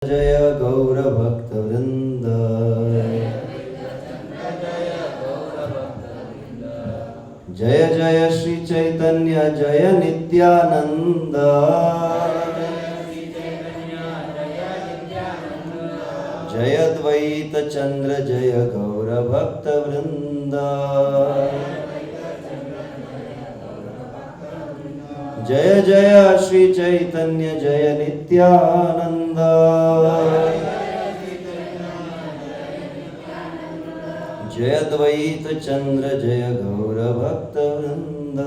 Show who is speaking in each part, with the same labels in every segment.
Speaker 1: जय गौरभक्तवृन्द। जय जय श्री चैतन्य जय नित्यानंद। जय द्वैत चंद्र जय गौरभक्तवृन्द। जय जय श्री चैतन्य जय नित्यानंद। जय द्वैत चंद्र जय गौरभक्तवृन्द।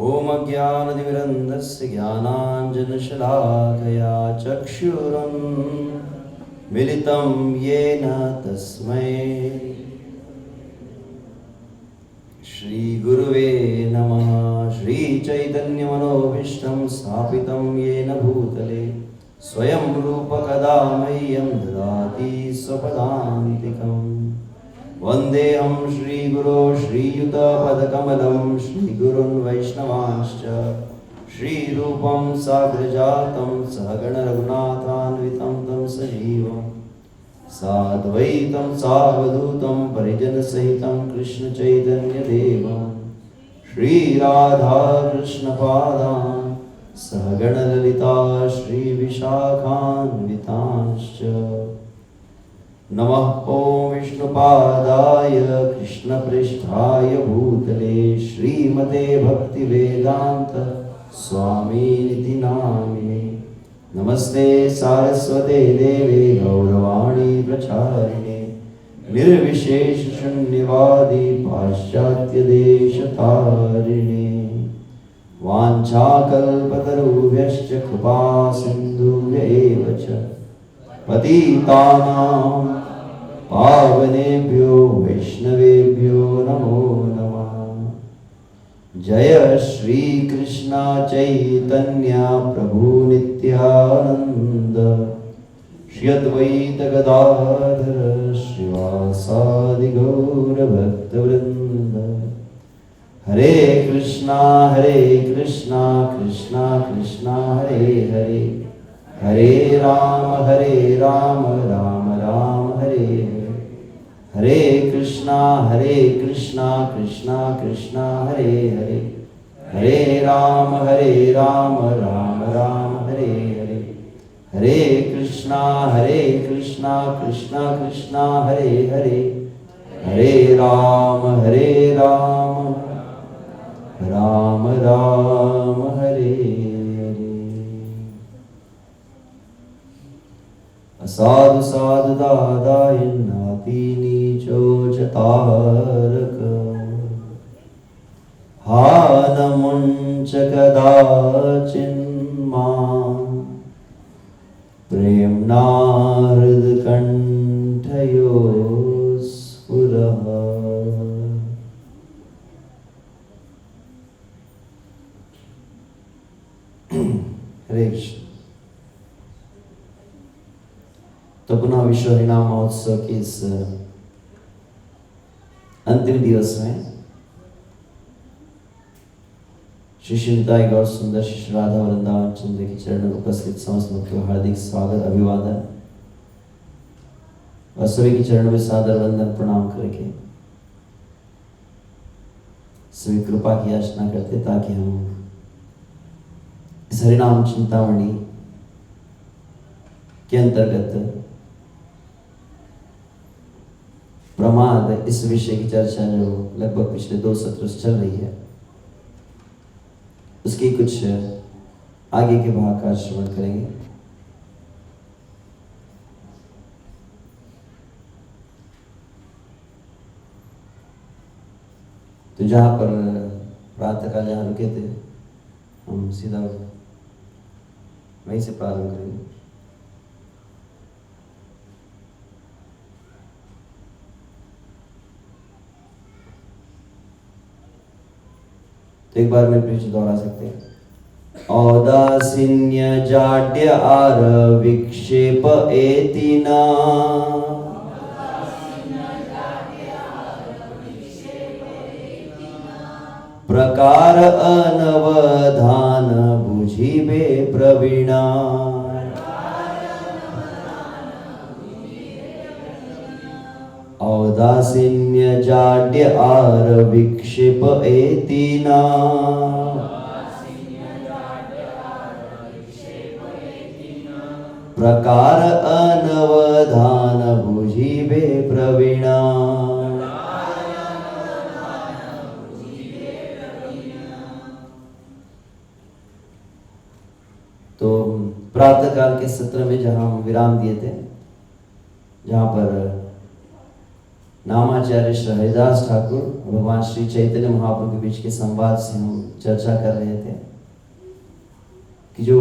Speaker 1: ओम ज्ञानतिमिरन्धस्य ज्ञानाञ्जनशलाकया चक्षुरुन्मिलितं येन तस्मै श्रीगुरुवे नमः। श्रीचैतन्यमनोभीष्टं स्थापितं येन भूतले स्वयं रूप कदा मह्यं ददाति स्वपदान्तिकम्। वन्देऽहं श्रीगुरो श्रीयुतपदकमलं श्रीगुरुन् वैष्णवांश्च श्रीरूपं साग्रजातं सहगण रघुनाथान्वितं तं सजीवं साद्वैतं सावधूतं परिजनसहितं कृष्णचैतन्यदेवं श्रीराधाकृष्णपादान् सहगण ललिता श्रीविशाखान्वितांश्च। नमः ओं विष्णुपादाय कृष्णपृष्ठाय भूतले श्रीमते भक्तिवेदांत स्वामिनिति नामिने। नमस्ते सारस्वते देवे गौरवाणी प्रचारिणे निर्विशेष शून्यवादी पाश्चात्यदेशतारिणे। वाञ्छाकल्पतरुभ्यश्च कृपा सिन्धुभ्य एव च पतितानां पावनेभ्यो वैष्णवेभ्यो नमो नमः। जय श्री कृष्ण चैतन्य प्रभु नित्यानंद श्री अद्वैत गदाधर श्रीवासादि गौर भक्तवृंद। हरे कृष्णा कृष्णा कृष्णा हरे हरे हरे राम राम राम हरे हरे। हरे कृष्णा कृष्णा कृष्णा हरे हरे हरे राम राम राम हरे हरे। हरे कृष्णा कृष्णा कृष्णा हरे हरे हरे राम राम राम हरे हरे। असाधु साधु दादाय नाति नीचो चतारक हा न मुंच कदाचिन्मां प्रेम्णा हृदकण्ठयो स्फुरः। हरे कृष्ण। तो पुनः विश्व हरिनाम महोत्सव के इस अंतिम दिवस में श्री श्रीनिताई गौर सुंदर श्री राधा वृंदावन चंद्र के चरण में उपस्थित समस्त भक्तों को हार्दिक स्वागत अभिवादन और सभी के चरणों में सादर वंदन प्रणाम करके सभी कृपा की याचना करते ताकि हम इस हरिनाम चिंतामणि के अंतर्गत प्रमाद इस विषय की चर्चा जो लगभग पिछले 2 सत्रों से चल रही है उसकी कुछ आगे के भाग का श्रवण करेंगे। तो जहाँ पर प्रातःकाल जहाँ रुके थे हम सीधा वहीं से प्रारंभ करेंगे। तो एक बार में पीछे दोहरा सकते हैं। औदासीन्य जाड्य आर विक्षेप एतिना प्रकार अनवधान बुझिबे प्रवीणा। औदासीन्य जाड्य आर विक्षेप एतिना। प्रकार अनवधान बुझिबे प्रवीणा। तो प्रातः काल के सत्र में जहाँ हम विराम दिए थे, जहाँ पर नामाचार्य श्री हरिदास ठाकुर भगवान श्री चैतन्य महाप्रभु के बीच के संवाद से हम चर्चा कर रहे थे कि जो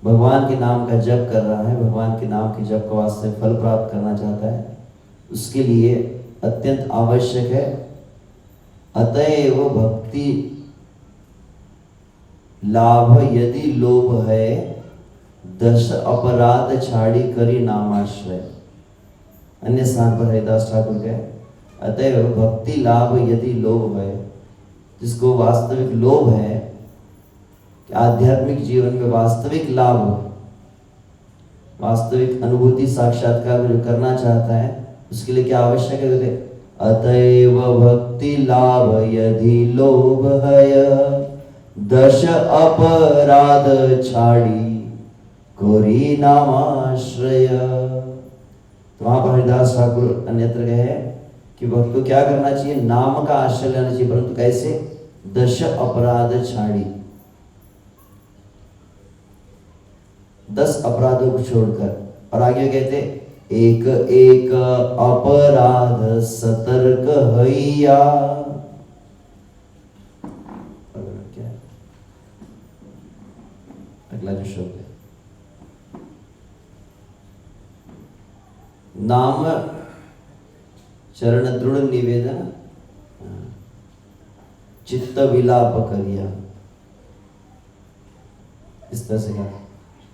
Speaker 1: भगवान के नाम का जप कर रहा है, भगवान के नाम के जप का वास्ते फल प्राप्त करना चाहता है, उसके लिए अत्यंत आवश्यक है अतएव भक्ति लाभ यदि लोभ है, दश अपराध छाड़ी करी नामाश्रय। अन्य स्थान पर हरिदास ठाकुर कहे अतएव भक्ति लाभ यदि लोभ है, जिसको वास्तविक लोभ है कि आध्यात्मिक जीवन में वास्तविक लाभ, वास्तविक अनुभूति साक्षात्कार जो करना चाहता है, उसके लिए क्या आवश्यक है? अतएव भक्ति लाभ यदि लोभ है, दश अपराध छाड़ी कोरी नामाश्रय। तो वहां पर हरिदास ठाकुर अन्यत्र कहे कि भक्त को क्या करना चाहिए? नाम का आश्रय लेना चाहिए, परंतु कैसे? दश अपराध छाड़ी, 10 अपराधों को छोड़कर। और आगे कहते एक एक अपराध सतर्क हैया। क्या अगला जो शब्द है, नाम चरण दृढ़ निवेदन चित्त विलाप करिया। इस तरह से कहा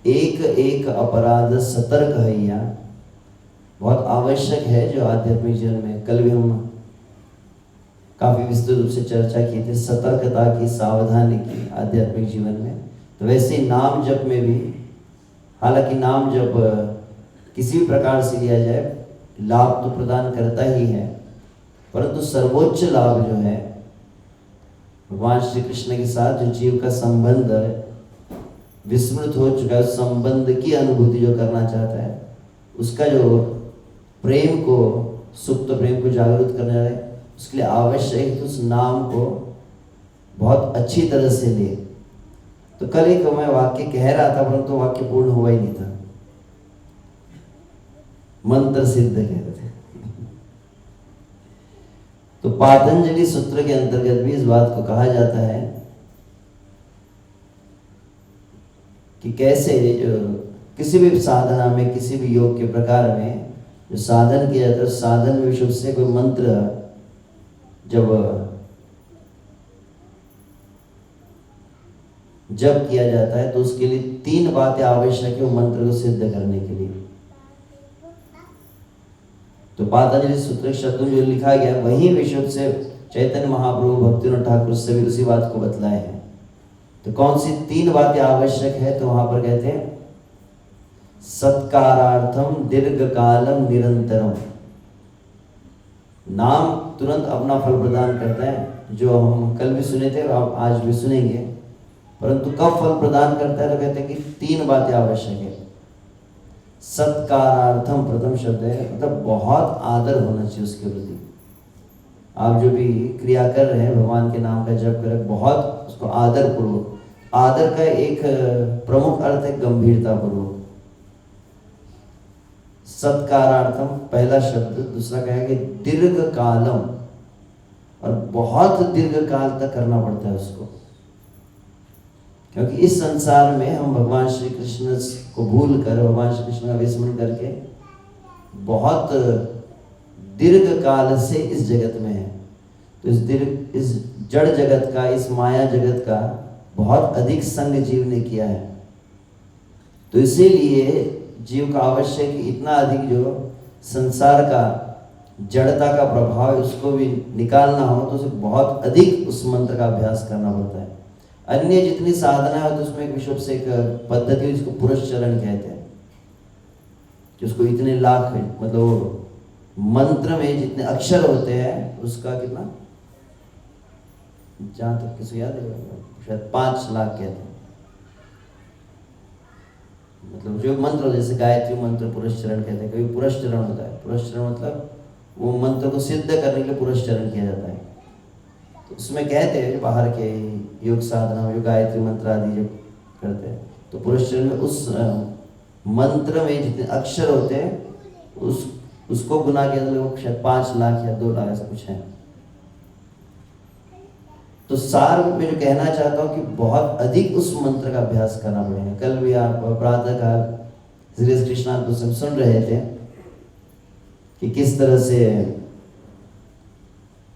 Speaker 1: एक एक अपराध सतर्क हैया, बहुत आवश्यक है जो आध्यात्मिक जीवन में। कल भी हम काफी विस्तृत रूप से चर्चा की थी सतर्कता की, सावधानी की आध्यात्मिक जीवन में। तो वैसे नाम जप में भी, हालांकि नाम जप किसी भी प्रकार से लिया जाए लाभ तो प्रदान करता ही है, परंतु सर्वोच्च लाभ जो है भगवान श्री कृष्ण के साथ जो जीव का संबंध विस्मृत हो चुका है, उस संबंध की अनुभूति जो करना चाहता है, उसका जो प्रेम को, सुप्त प्रेम को जागृत करना है, उसके लिए आवश्यक है कि उस नाम को बहुत अच्छी तरह से ले। तो कल एक मैं वाक्य कह रहा था, परंतु वाक्य पूर्ण हुआ ही नहीं था, मंत्र सिद्ध कह रहे थे। तो पातंजलि सूत्र के अंतर्गत भी इस बात को कहा जाता है कि कैसे जो किसी भी साधना में, किसी भी योग के प्रकार में जो साधन किया जाता है, साधन में विशुद्ध से कोई मंत्र जब किया जाता है तो उसके लिए 3 बातें आवश्यक है वो मंत्र को सिद्ध करने के लिए। तो पातंजलि सूत्र शब्दों जो लिखा गया वही विशुद्ध से चैतन्य महाप्रभु भक्तिविनोद ठाकुर से भी उसी बात को बतलाए हैं। तो कौन सी 3 बातें आवश्यक है? तो वहां पर कहते हैं सत्कारार्थम दीर्घ कालम निरंतरम। नाम तुरंत अपना फल प्रदान करता है, जो हम कल भी सुने थे और आज भी सुनेंगे, परंतु कब फल प्रदान करता है? तो कहते हैं कि 3 बातें आवश्यक है। सत्कारार्थम प्रथम शब्द है, मतलब बहुत आदर होना चाहिए उसके प्रति। आप जो भी क्रिया कर रहे हैं, भगवान के नाम का जप कर रहे हैं, बहुत उसको आदर पूर्वक। आदर का एक प्रमुख अर्थ है गंभीरता पूर्वक। सत्कारार्थम पहला शब्द। दूसरा क्या है कि दीर्घ कालम, और बहुत दीर्घ काल तक करना पड़ता है उसको, क्योंकि इस संसार में हम भगवान श्री कृष्ण को भूल कर, भगवान श्री कृष्ण का विस्मरण करके बहुत दीर्घ काल से इस जगत में है। तो इस जड़ जगत का, इस माया जगत का बहुत अधिक संग जीव ने किया है। तो इसीलिए जीव का आवश्यक इतना अधिक जो संसार का जड़ता का प्रभाव है उसको भी निकालना हो तो उसे बहुत अधिक उस मंत्र का अभ्यास करना पड़ता है। अन्य जितनी साधना है तो उसमें एक विश्व से एक पद्धति जिसको पुरस्चरण कहते हैं कि उसको इतने लाख मतलब मंत्र में जितने अक्षर होते हैं उसका कितना, जहां तक किसी याद है शायद 5 लाख कहते हैं। मतलब जो मंत्र जैसे गायत्री मंत्र पुरस्चरण कहते हैं, कभी पुरस्चरण होता है। पुरस्चरण मतलब वो मंत्र को सिद्ध करने के लिए पुरस्चरण किया जाता है। तो उसमें कहते हैं बाहर के योग साधना में जो गायत्री मंत्र आदि जो करते हैं तो पुरस्चरण में उस मंत्र में जितने अक्षर होते हैं उसको गुना किया तो शायद 5 लाख या 2 लाख ऐसा कुछ है। तो सार में जो कहना चाहता हूँ कि बहुत अधिक उस मंत्र का अभ्यास करना पड़ेगा। कल भी आप प्रातः काल श्री कृष्णानंद तो सुन रहे थे कि किस तरह से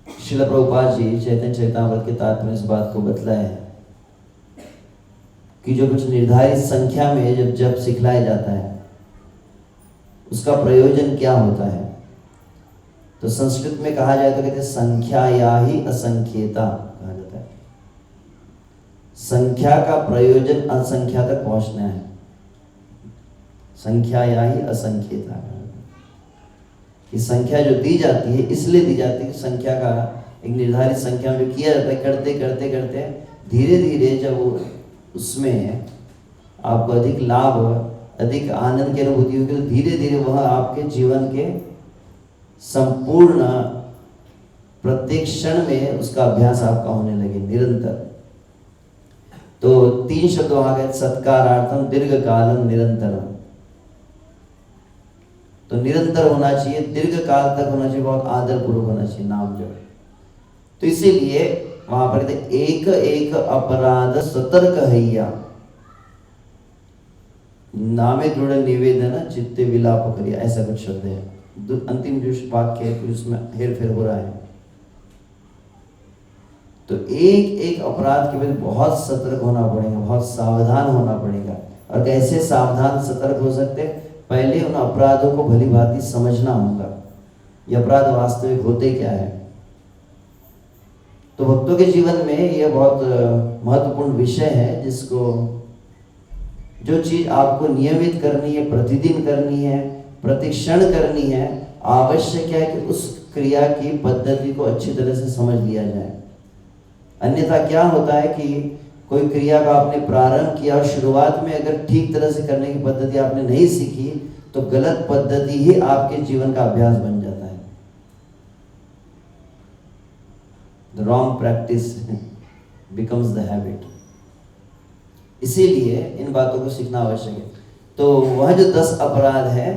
Speaker 1: श्रील प्रभुपाद जी चैतन्य चरितामृत के तात्पर्य इस बात को बतलाया है कि जो कुछ निर्धारित संख्या में जब जप सिखलाया जाता है उसका प्रयोजन क्या होता है। तो संस्कृत में कहा जाए तो कहते हैं संख्या या ही असंख्यता कहा जाता है। संख्या का प्रयोजन असंख्या तक पहुंचना है। संख्या या ही असंख्यता कि संख्या जो दी जाती है इसलिए दी जाती है, संख्या का एक निर्धारित संख्या में जो किया जाता है करते करते करते धीरे धीरे जब वो उसमें आपको अधिक लाभ अधिक आनंद की अनुभूति होगी तो धीरे धीरे वह आपके जीवन के संपूर्ण प्रत्येक क्षण में उसका अभ्यास आपका होने लगे निरंतर। तो 3 शब्द वहां गए, सत्कारार्थम दीर्घ कालम निरंतरम। तो निरंतर होना चाहिए, दीर्घ काल तक होना चाहिए, बहुत आदर पूर्वक होना चाहिए नाम जप। तो इसीलिए वहां पर कहते एक एक अपराध सतर्क हैया नामे दृढ़ निवेदन चित्ते विलाप करिया, ऐसा कुछ शब्द है। अंतिम जो वाक्य है कुछ उसमें हेर फेर हो रहा है। तो एक एक अपराध के बाद बहुत सतर्क होना पड़ेगा, बहुत सावधान होना पड़ेगा। और कैसे सावधान सतर्क हो सकते, पहले उन अपराधों को भली भांति समझना होगा, ये अपराध वास्तविक होते क्या है। तो भक्तों के जीवन में यह बहुत महत्वपूर्ण विषय है जिसको जो चीज आपको नियमित करनी है, प्रतिदिन करनी है, प्रतिक्षण करनी है, आवश्यक है कि उस क्रिया की पद्धति को अच्छी तरह से समझ लिया जाए। अन्यथा क्या होता है कि कोई क्रिया का आपने प्रारंभ किया और शुरुआत में अगर ठीक तरह से करने की पद्धति आपने नहीं सीखी तो गलत पद्धति ही आपके जीवन का अभ्यास बन जाता है। The wrong practice becomes the habit। इसीलिए इन बातों को सीखना आवश्यक है। तो वह जो 10 अपराध है,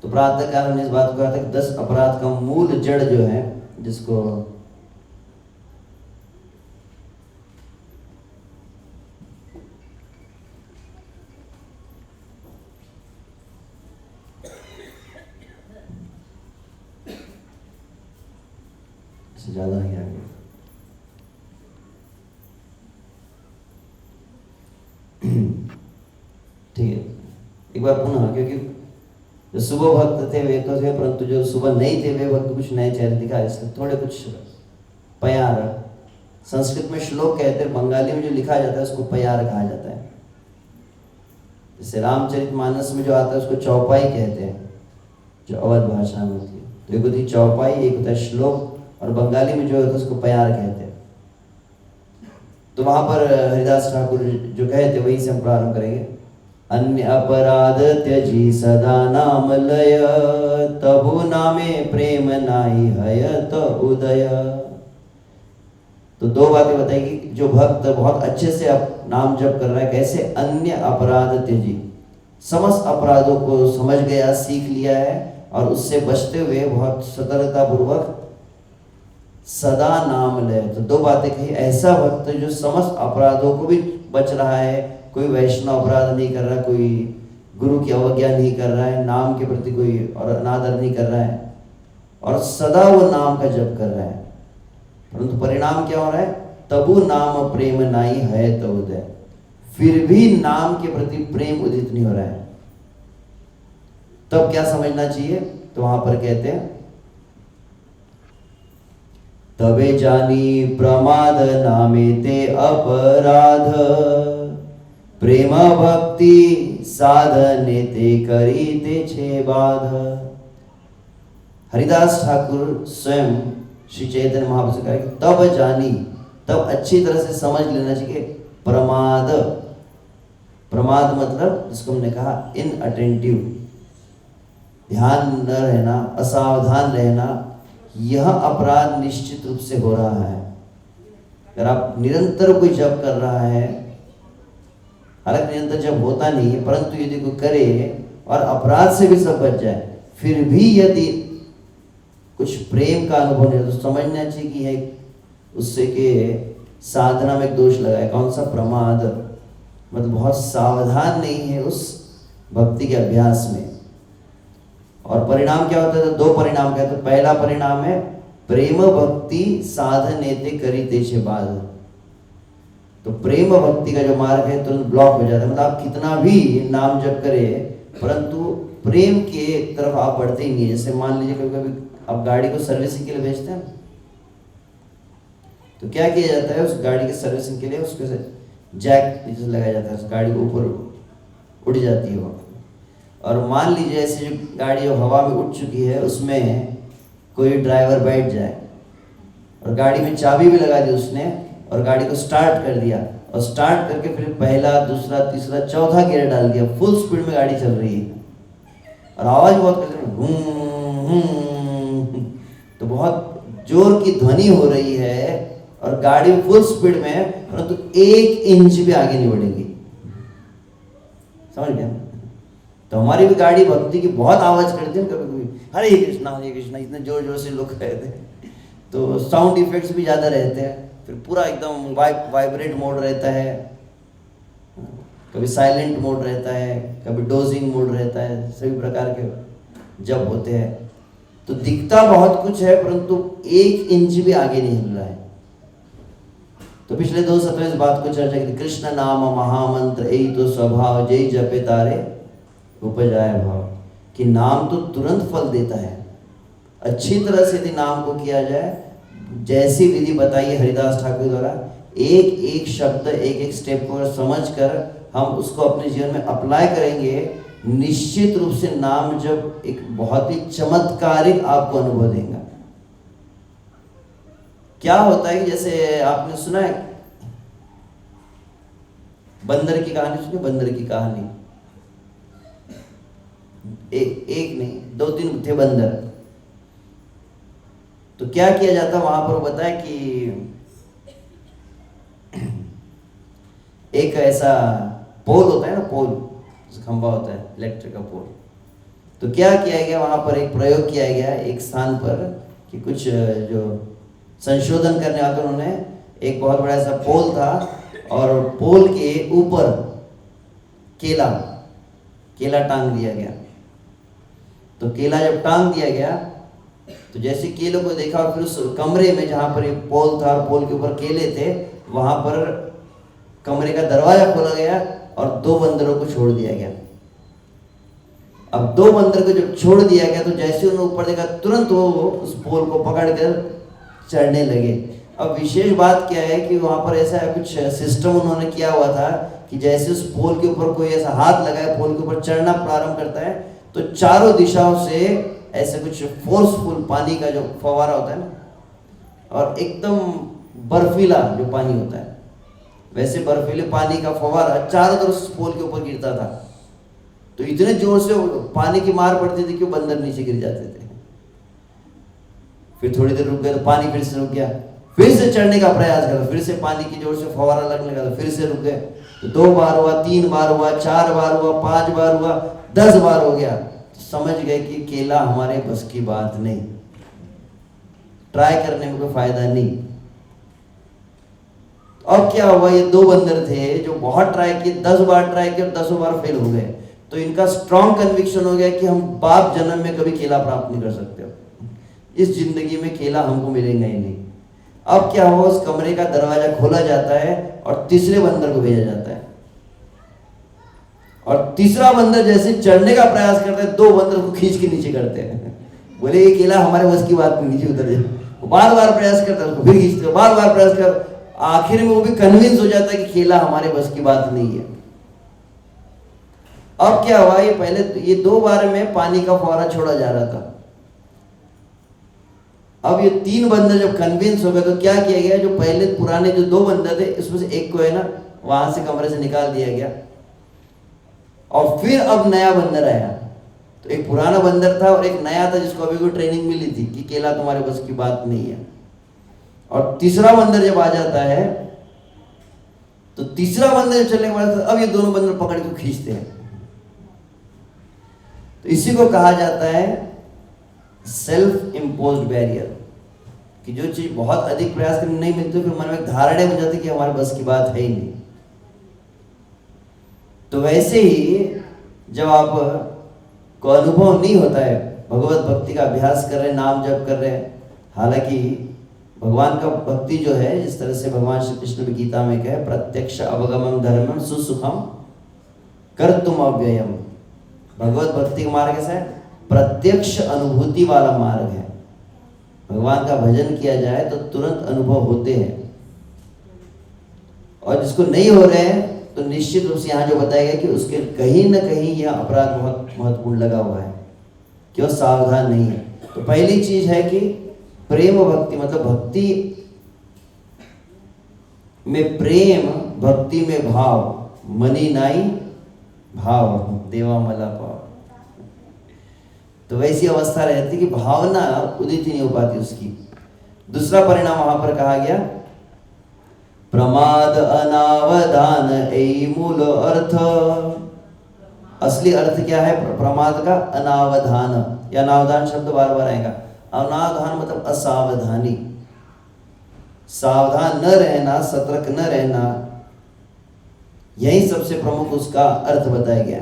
Speaker 1: तो प्रातः काल में इस बात को कहा था कि 10 अपराध का मूल जड़ जो है जिसको ज्यादा ही आगे ठीक है। एक बार पुनः, क्योंकि जो सुबह भक्त थे वे तो थे, परंतु जो सुबह नहीं थे वे भक्त कुछ नए चेहरे दिखाए, इसलिए थोड़े कुछ पयार। संस्कृत में श्लोक कहते हैं, बंगाली में जो लिखा जाता है उसको पयार कहा जाता है। जैसे रामचरितमानस में जो आता है उसको चौपाई कहते हैं, जो अवध भाषा में होती है। तो एक होती है चौपाई, एक होता है श्लोक, और बंगाली में जो होता है उसको पयार कहते हैं। तो वहां पर हरिदास ठाकुर जो कहते वही से हम प्रारंभ करेंगे। अन्य अपराध त्यजी सदा नाम लय, तबु नामे प्रेम नाई हयत उदय। तो 2 बातें बताएगी। जो भक्त बहुत अच्छे से अब नाम जप कर रहा है, कैसे अन्य अपराध त्यजी, समस्त अपराधों को समझ गया, सीख लिया है और उससे बचते हुए बहुत सतर्कता पूर्वक सदा नाम ले। तो 2 बातें कही। ऐसा भक्त जो समस्त अपराधों को भी बच रहा है, कोई वैष्णव अपराध नहीं कर रहा, कोई गुरु की अवज्ञा नहीं कर रहा है, नाम के प्रति कोई और अनादर नहीं कर रहा है, और सदा वो नाम का जप कर रहा है। परंतु परिणाम क्या हो रहा है, तबु नाम प्रेम नाई है तो उदय, फिर भी नाम के प्रति प्रेम उदित नहीं हो रहा है। तब क्या समझना चाहिए, तो वहां पर कहते हैं तबे जानी प्रमाद नामे ते अपराध, प्रेम भक्ति साधने ते करी ते छे बाध। हरिदास ठाकुर स्वयं श्री चैतन्य महाप्रभु से कहा तब जानी, तब अच्छी तरह से समझ लेना चाहिए प्रमाद। प्रमाद मतलब जिसको हमने कहा इनअटेंटिव, ध्यान न रहना, असावधान रहना, यह अपराध निश्चित रूप से हो रहा है। अगर आप निरंतर कोई जप कर रहा है, हालांकि निरंतर जप होता नहीं है, परंतु यदि कोई करे और अपराध से भी सब बच जाए, फिर भी यदि कुछ प्रेम का अनुभव नहीं तो समझना चाहिए कि है उससे के साधना में एक दोष लगा है। कौन सा? प्रमाद, मतलब बहुत सावधान नहीं है उस भक्ति के अभ्यास में। और परिणाम क्या होता है? तो दो परिणाम कहते हैं। पहला परिणाम है प्रेम भक्ति साधनेते करीते छे बाध। तो प्रेम भक्ति का जो मार्ग है तुरंत ब्लॉक हो जाता है। मतलब आप कितना भी नाम जप करें, परंतु प्रेम के तरफ आप बढ़ते ही नहीं। जैसे मान लीजिए कभी कभी आप गाड़ी को सर्विसिंग के लिए भेजते हैं, तो क्या किया जाता है? उस गाड़ी की सर्विसिंग के लिए उसके से जैक नीचे लगाया जाता है, उस गाड़ी को ऊपर उड़ जाती है वो। और मान लीजिए ऐसे जो गाड़ी जो हवा में उड़ चुकी है उसमें कोई ड्राइवर बैठ जाए और गाड़ी में चाबी भी लगा दी उसने और गाड़ी को स्टार्ट कर दिया, और स्टार्ट करके फिर पहला, दूसरा, तीसरा, चौथा गियर डाल दिया, फुल स्पीड में गाड़ी चल रही है और आवाज़ बहुत करती है, तो बहुत जोर की ध्वनि हो रही है और गाड़ी फुल स्पीड में है, परंतु 1 इंच भी आगे नहीं बढ़ेगी। समझ गया? तो हमारी भी गाड़ी भक्ति की बहुत आवाज करती है कभी कभी, हरे कृष्णा इतने जोर जोर से लोग कहते हैं, तो साउंड इफेक्ट्स भी ज़्यादा रहते हैं, फिर पूरा एकदम वाइब्रेट मोड रहता है, कभी साइलेंट मोड रहता है, कभी डोजिंग मोड रहता है, सभी प्रकार के जब होते हैं। तो दिखता बहुत कुछ है परंतु 1 इंच भी आगे नहीं हिल रहा है। तो पिछले 2 सत्रों इस बात को चर्चा की। कृष्ण नाम महामंत्र यही तो स्वभाव, जय जपे तारे उपजाए भाव, कि नाम तो तुरंत फल देता है। अच्छी तरह से यदि नाम को किया जाए, जैसी विधि बताई है हरिदास ठाकुर द्वारा, एक एक शब्द, एक एक स्टेप को समझ कर हम उसको अपने जीवन में अप्लाई करेंगे, निश्चित रूप से नाम जब एक बहुत ही चमत्कारिक आपको अनुभव देगा। क्या होता है कि जैसे आपने सुना है बंदर की कहानी, सुनी बंदर की कहानी? एक नहीं 2-3 थे बंदर। तो क्या किया जाता वहां पर, वो बताया कि एक ऐसा पोल होता है ना, पोल खंभा होता है इलेक्ट्रिक का पोल। तो क्या किया गया वहां पर, एक प्रयोग किया गया एक स्थान पर कि कुछ जो संशोधन करने वाले उन्होंने एक बहुत बड़ा ऐसा पोल था और पोल के ऊपर केला टांग दिया गया। तो केला जब टांग दिया गया तो जैसे केलों को देखा और फिर उस कमरे में जहां पर एक पोल था और पोल के ऊपर केले थे, वहां पर कमरे का दरवाजा खोला गया और 2 बंदरों को छोड़ दिया गया। अब 2 बंदर को जब छोड़ दिया गया तो जैसे उन्होंने ऊपर देखा तुरंत वो उस पोल को पकड़कर चढ़ने लगे। अब विशेष बात क्या है कि वहां पर ऐसा कुछ सिस्टम उन्होंने किया हुआ था कि जैसे उस पोल के ऊपर कोई ऐसा हाथ लगाए, पोल के ऊपर चढ़ना प्रारंभ करता है तो चारों दिशाओं से ऐसे कुछ फोर्सफुल पानी का जो फवारा होता है ना, और एकदम बर्फीला जो पानी होता है, वैसे बर्फीले पानी का फवारा चारों तरफ उस पोल के ऊपर गिरता था। तो इतने जोर से पानी की मार पड़ती थी कि बंदर नीचे गिर जाते थे। फिर थोड़ी देर रुक गए तो पानी फिर से रुक गया, फिर से चढ़ने का प्रयास करा, फिर से पानी की जोर से फवारा लगने लगा, फिर से रुक गए। तो 2 बार हुआ, 3 बार हुआ, 4 बार हुआ, 5 बार हुआ, 10 बार हो गया। तो समझ गए कि केला हमारे बस की बात नहीं, ट्राई करने में कोई फायदा नहीं। अब क्या हुआ, ये 2 बंदर थे जो बहुत ट्राई किए, 10 बार ट्राई किए और 10 बार फेल हो गए। तो इनका स्ट्रॉन्ग कन्विक्शन हो गया कि हम बाप जन्म में कभी केला प्राप्त नहीं कर सकते, इस जिंदगी में केला हमको मिलेगा ही नहीं। अब क्या हुआ, उस कमरे का दरवाजा खोला जाता है और तीसरे बंदर को भेजा जाता है, और तीसरा बंदर जैसे चढ़ने का प्रयास करता है, 2 बंदर को खींच के नीचे करते हैं। बोले ये केला हमारे बस की बात नहीं, नीचे उतर जाए। बार बार प्रयास करता है, उसको फिर खींचते हो, बार बार प्रयास कर, आखिर में वो भी कन्विंस हो जाता है कि खेला हमारे बस की बात नहीं है। अब क्या हुआ, ये पहले ये 2 बार में पानी का फुहारा छोड़ा जा रहा था, अब ये 3 बंदर जब कन्विंस हो गए तो क्या किया गया, जो पहले पुराने जो 2 बंदर थे इसमें से एक को है ना वहां से कमरे से निकाल दिया गया, और फिर अब नया बंदर आया। तो एक पुराना बंदर था और एक नया था जिसको अभी कोई ट्रेनिंग मिली थी कि केला तुम्हारे बस की बात नहीं है। और तीसरा बंदर जब आ जाता है तो तीसरा बंदर जब चलने के बाद अब ये दोनों बंदर पकड़ के खींचते हैं। तो इसी को कहा जाता है सेल्फ इम्पोज्ड बैरियर, कि जो चीज बहुत अधिक प्रयास करने नहीं मिलती फिर मन में एक धारणा बन जाती कि हमारे बस की बात है ही नहीं। तो वैसे ही जब आप को अनुभव नहीं होता है, भगवत भक्ति का अभ्यास कर रहे, नाम जप कर रहे, हालांकि भगवान का भक्ति जो है, जिस तरह से भगवान श्री कृष्ण भी गीता में कहे, प्रत्यक्ष अवगमम धर्मम सुसुखम कर्तुम अव्ययम। भगवत भक्ति का मार्ग कैसा है, प्रत्यक्ष अनुभूति वाला मार्ग है। भगवान का भजन किया जाए तो तुरंत अनुभव होते हैं, और जिसको नहीं हो रहे हैं तो निश्चित रूप से यहाँ जो बताया गया कि उसके कहीं ना कहीं यह अपराध बहुत महत्वपूर्ण लगा हुआ है, क्यों सावधान नहीं है। तो पहली चीज है कि प्रेम भक्ति, मतलब भक्ति में प्रेम, भक्ति में भाव, मनी नाई भाव देवा मला पाव। तो वैसी अवस्था रहती कि भावना उदित ही नहीं हो पाती उसकी। दूसरा परिणाम वहां पर कहा गया, प्रमाद अनावधान ए मूल अर्थ। असली अर्थ क्या है प्रमाद का, अनावधान, या अनावधान शब्द बार बार आएगा। अनावधान मतलब असावधानी, सावधान न रहना, सतर्क न रहना, यही सबसे प्रमुख उसका अर्थ बताया गया।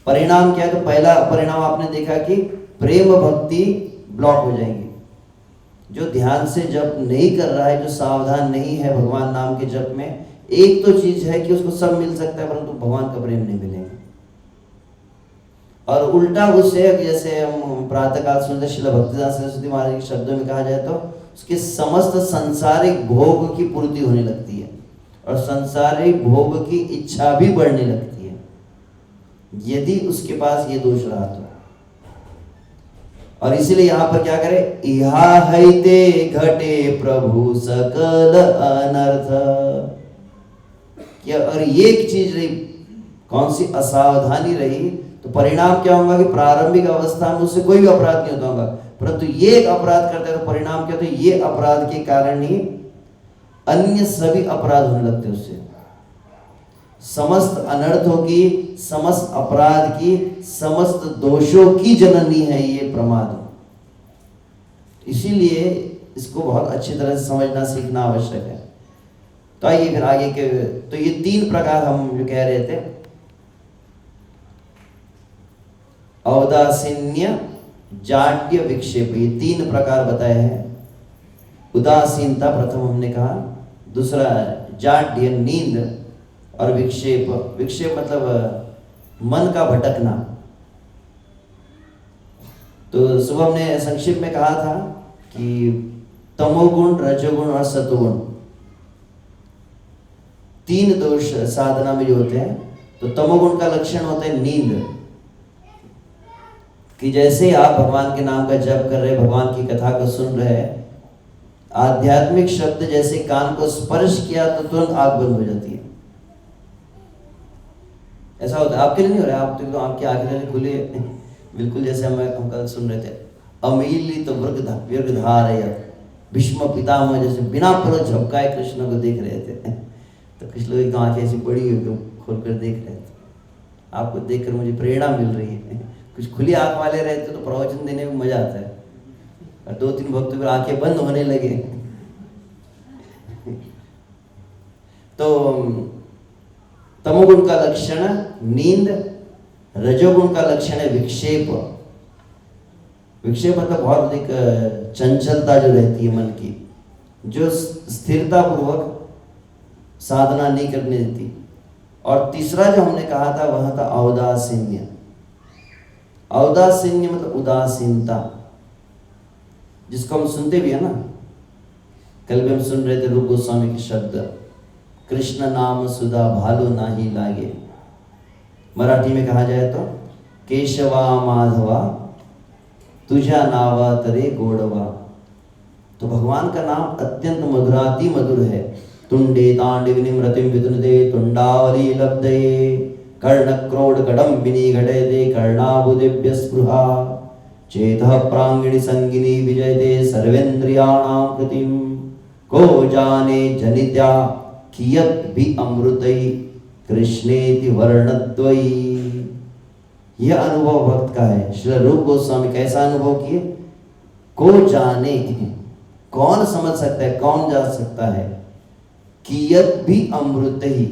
Speaker 1: परिणाम क्या है, तो पहला परिणाम आपने देखा कि प्रेम भक्ति ब्लॉक हो जाएगी। जो ध्यान से जप नहीं कर रहा है, जो सावधान नहीं है भगवान नाम के जप में, एक तो चीज है कि उसको सब मिल सकता है परंतु भगवान का प्रेम नहीं मिलेगा। और उल्टा उससे, जैसे हम प्रातःकाल सुनते श्रील भक्तिदास सरस्वती महाराज के शब्दों में कहा जाए तो उसके समस्त संसारिक भोग की पूर्ति होने लगती है और संसारिक भोग की इच्छा भी बढ़ने लगती है, यदि उसके पास ये दोष रहा तो। और इसीलिए यहां पर क्या करे, इहा हैते घटे प्रभु सकल अनर्थ। क्या, और ये एक चीज रही, कौन सी, असावधानी रही, तो परिणाम क्या होगा कि प्रारंभिक अवस्था में उससे कोई भी अपराध नहीं होता होगा, परंतु ये एक अपराध करता है तो परिणाम क्या, तो ये अपराध के कारण ही अन्य सभी अपराध होने लगते उससे। समस्त अनर्थों की, समस्त अपराध की, समस्त दोषों की जननी है ये प्रमाद। इसीलिए इसको बहुत अच्छी तरह से समझना सीखना आवश्यक है। तो आइए फिर आगे के, तो ये 3 प्रकार हम जो कह रहे थे, औदासीन्य, जाड्य, विक्षेप, ये 3 प्रकार बताए हैं। उदासीनता प्रथम हमने कहा, दूसरा जाड्य नींद, और विक्षेप, विक्षेप मतलब मन का भटकना। तो सुबह हमने संक्षिप्त में कहा था कि तमोगुण, रजोगुण और सतोगुण 3 दोष साधना में जो होते हैं। तो तमोगुण का लक्षण होता है नींद, कि जैसे आप भगवान के नाम का जप कर रहे, भगवान की कथा को सुन रहे हैं, आध्यात्मिक शब्द जैसे कान को स्पर्श किया तो तुरंत आंख बंद हो जाती है। ऐसा होता है, आपके लिए नहीं हो रहा है, आप तो आपकी आंखें खुली है बिल्कुल, जैसे हम कल सुन रहे थे, अमीलित व्यर्घधारय भीष्म पितामह, जैसे बिना पलक झपकाए कृष्ण को देख रहे थे। तो कुछ लोग एकदम आंखें ऐसी बड़ी हुई खोल कर देख रहे थे। आपको देखकर मुझे प्रेरणा मिल रही है। कुछ खुली आंख वाले रहते तो प्रवचन देने में मजा आता है, और 2-3 भक्तों पर आंखें बंद होने लगे। तो तमोगुण का लक्षण नींद, रजोगुण का लक्षण है विक्षेप। विक्षेप मतलब बहुत अधिक चंचलता जो रहती है मन की, जो स्थिरता पूर्वक साधना नहीं करने देती। और तीसरा जो हमने कहा था वह था औदासीन्य। औदासीन्य मतलब उदासीनता, जिसको हम सुनते भी है ना, कल भी हम सुन रहे थे रूप गोस्वामी के शब्द, कृष्ण नाम सुधा भालो नाही लागे। मराठी में कहा जाए तो केशवा माधवा तुझा नावा तरे गोडवा। तो भगवान का नाम अत्यंत मधुराति मधुर है। तुंडे तांडविनीम रतिम विदुनदे तुंडावली लब्धये कर्णक्रोड कडम्बिनी घटयते कर्णाबुदिभ्य स्पृहा चेतः प्रांगिणी संगिनी विजयते सर्वेन्द्रियाणां कृतिम को जाने जनित्या कियत भी अमृतई कृष्णेति वर्णद्वयी। यह अनुभव भक्त का है। श्री रूप गोस्वामी कैसा अनुभव किए? को जाने, कौन समझ सकता है, कौन जान सकता है। कियत भी अमृत ही,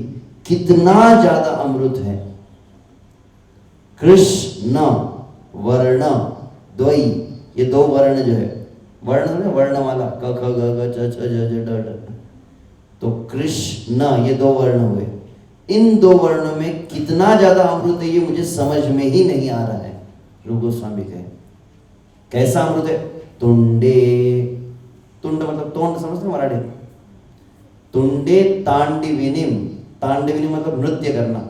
Speaker 1: कितना ज्यादा अमृत है। कृष्ण वर्ण द्वयी, ये दो वर्ण जो है, वर्ण वर्णमाला क ख ग घ च छ ज ज ड ढ, तो कृष्ण ये दो वर्ण हुए। इन दो वर्णों में कितना ज्यादा अमृत है ये मुझे समझ में ही नहीं आ रहा है। रूप गोस्वामी कहे कैसा अमृत है? तुंडे, तुंड मतलब तोंड, समझते मराठी? तुंडे तांडविनीम, तांडविनी मतलब नृत्य करना।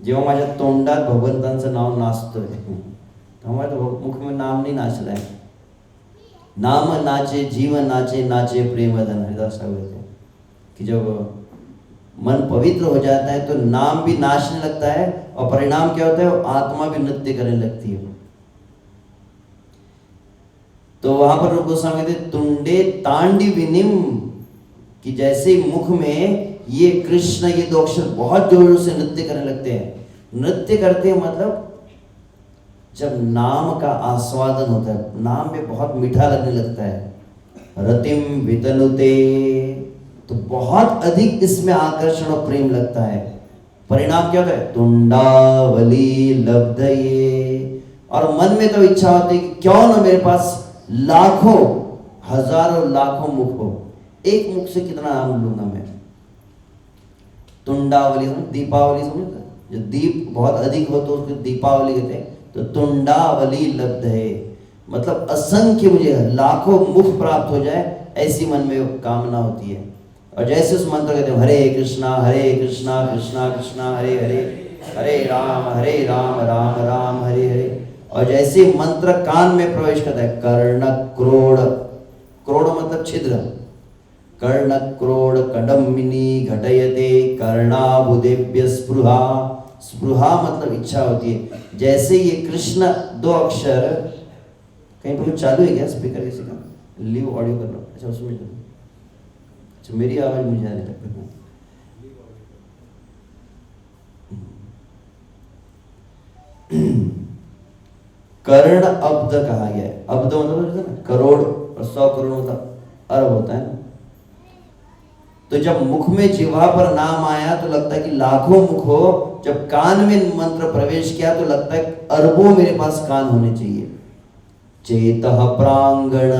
Speaker 1: जेव्हा माझ्या तोंडात भगवंतांचं नाव नाचतोय तेव्हा तो मुख में नाम नहीं नाच रहा है। नाम नाचे जीवन नाचे, नाचे प्रेम धन। हरिदास ठाकुर कहते हैं कि जब मन पवित्र हो जाता है तो नाम भी नाचने लगता है और परिणाम क्या होता है? आत्मा भी नृत्य करने लगती है। तो वहां पर रूप गोस्वामी कहते तुंडे तांडविनीम, कि जैसे मुख में ये कृष्ण ये दो अक्षर बहुत जोरों से नृत्य करने लगते हैं। नृत्य करते हैं मतलब जब नाम का आस्वादन होता है, नाम में बहुत मीठा लगने लगता है। रतिम वितनुते, तो बहुत अधिक इसमें आकर्षण और प्रेम लगता है। परिणाम क्या होता है? तुंडावली लब्धये, और मन में तो इच्छा होती है कि क्यों ना मेरे पास लाखों हजारों लाखों मुख हो, एक मुख से कितना नाम लूंगा मैं। तुंडावली, दीपावली समझते? जो दीप बहुत अधिक हो तो उसको दीपावली कहते हैं। तो तुंडावली लब्ध है मतलब असंख्य, मुझे लाखों मुख प्राप्त हो जाए, ऐसी मन में कामना होती है। और जैसे उस मंत्र कहते हैं हरे कृष्णा कृष्णा कृष्णा हरे हरे, हरे राम राम राम हरे हरे, और जैसे मंत्र कान में प्रवेश करता है, कर्ण क्रोड़, क्रोड़ मतलब छिद्र, कर्ण क्रोड़ कडम्बिनी घटयते कर्णाबुदेभ्य स्पृहा, स्पृहा मतलब इच्छा होती है। जैसे ये कृष्ण दो अक्षर, कहीं पर कुछ चालू है क्या स्पीकर किसी का? लीव ऑडियो कर लो। अच्छा उसमें अच्छा मेरी आवाज मुझे आने लग गई। कर्ण अब्द कहा गया है। अब्द मतलब करोड़, और 100 करोड़ मतलब अरब होता है ना। तो जब मुख में जिह्वा पर नाम आया तो लगता है कि लाखों मुख हो, जब कान में मंत्र प्रवेश किया तो लगता है अरबों मेरे पास कान होने चाहिए। चेतः प्रांगण,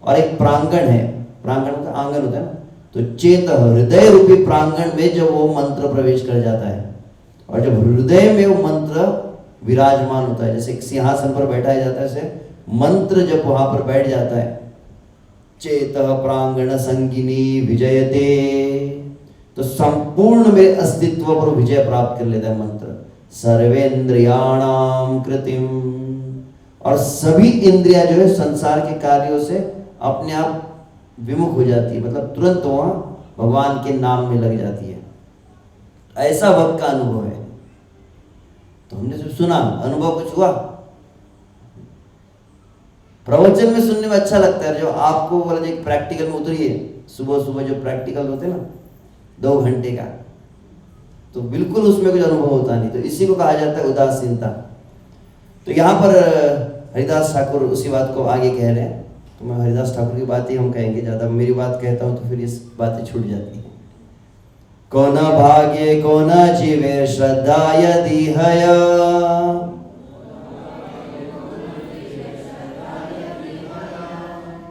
Speaker 1: और एक प्रांगण है, प्रांगण मतलब आंगन होता है ना। तो चेतः हृदय रूपी प्रांगण में जब वो मंत्र प्रवेश कर जाता है, और जब हृदय में वो मंत्र विराजमान होता है, जैसे एक सिंहासन पर बैठाया जाता है, ऐसे मंत्र जब वहां पर बैठ जाता है, चेतः प्रांगण संगिनी विजयते, तो संपूर्ण मेरे अस्तित्व पर विजय प्राप्त कर लेता है मंत्र। सर्वेन्द्रियाणाम कृतिम, और सभी इंद्रियां जो है संसार के कार्यों से अपने आप विमुख हो जाती है, मतलब तुरंत वहां भगवान के नाम में लग जाती है। ऐसा भक्त का अनुभव है। तो हमने सिर्फ सुना, अनुभव कुछ हुआ? प्रवचन में सुनने में अच्छा लगता है, जो आपको बोला एक प्रैक्टिकल में उतरिए, सुबह सुबह जो प्रैक्टिकल होते हैं ना 2 घंटे का, तो बिल्कुल उसमें कुछ अनुभव होता नहीं। तो इसी को कहा जाता है उदासीनता। तो यहाँ पर हरिदास ठाकुर उसी बात को आगे कह रहे हैं। तो मैं हरिदास ठाकुर की बात ही हम कहेंगे, ज़्यादा मेरी बात कहता हूँ तो फिर इस बातें छूट जाती हैं। कौन भाग्य कौन जीवे श्रद्धा यदि हया,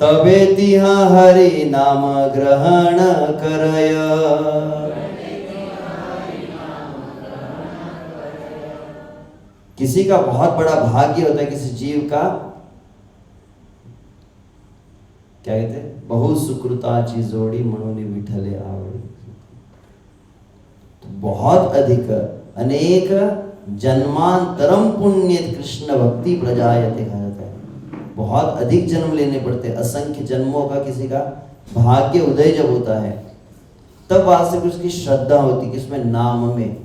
Speaker 1: तबे तिहा हरि नाम ग्रहण करय। किसी का बहुत बड़ा भाग्य होता है, किसी जीव का क्या कहते हैं, बहु सुकृताची जोड़ी मनोनी विठले आवड़ी। तो बहुत अधिक अनेक जन्मांतरम पुण्य कृष्ण भक्ति प्रजायते कहा जाता है। बहुत अधिक जन्म लेने पड़ते हैं, असंख्य जन्मों का किसी का भाग्य उदय जब होता है तब वास्तव में उसकी श्रद्धा होती है कि इसमें नाम में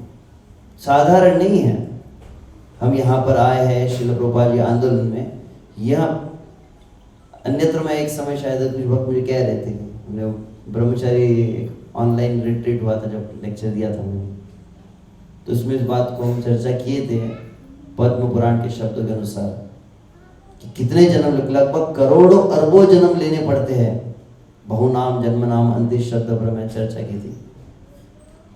Speaker 1: साधारण नहीं है। हम यहाँ पर आए हैं श्रील प्रभुपाद जी आंदोलन में, यह अन्यत्र में एक समय शायद कुछ वक्त मुझे कह रहे थे, हमने ब्रह्मचारी ऑनलाइन रिट्रीट हुआ था जब लेक्चर दिया था मैंने, तो उसमें इस बात को हम चर्चा किए थे पद्म पुराण के शब्दों के अनुसार कि कितने जन्म, लगभग करोड़ों अरबों जन्म लेने पड़ते हैं। बहुनाम जन्म नाम अंतिम शब्द पर मैं चर्चा की थी।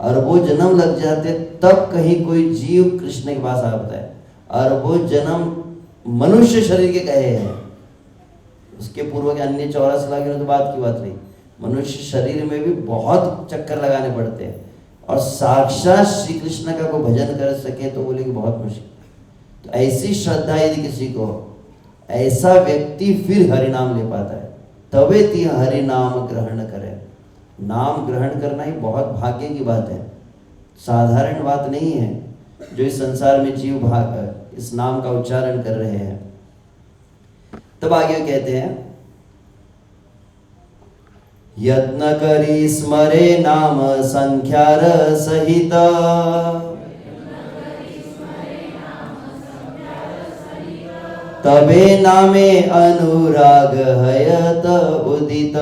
Speaker 1: अरबों जन्म लग जाते तब कहीं कोई जीव कृष्ण के पास आ पाता है। अरबों जन्म मनुष्य शरीर के कहे हैं, उसके पूर्व के अन्य 84 लाख तो बात की बात नहीं, मनुष्य शरीर में भी बहुत चक्कर लगाने पड़ते हैं। और साक्षात श्री कृष्ण का कोई भजन कर सके तो बोले कि बहुत मुश्किल। तो ऐसी श्रद्धा यदि किसी को, ऐसा व्यक्ति फिर हरि नाम ले पाता है, तबे ती हरि नाम ग्रहण करे। नाम ग्रहण करना ही बहुत भाग्य की बात है, साधारण बात नहीं है। जो इस संसार में जीव भाग इस नाम का उच्चारण कर रहे हैं। तब आगे कहते हैं, यत्न करी स्मरे नाम संख्यार सहित, तबे नामे अनुराग हयत उदित।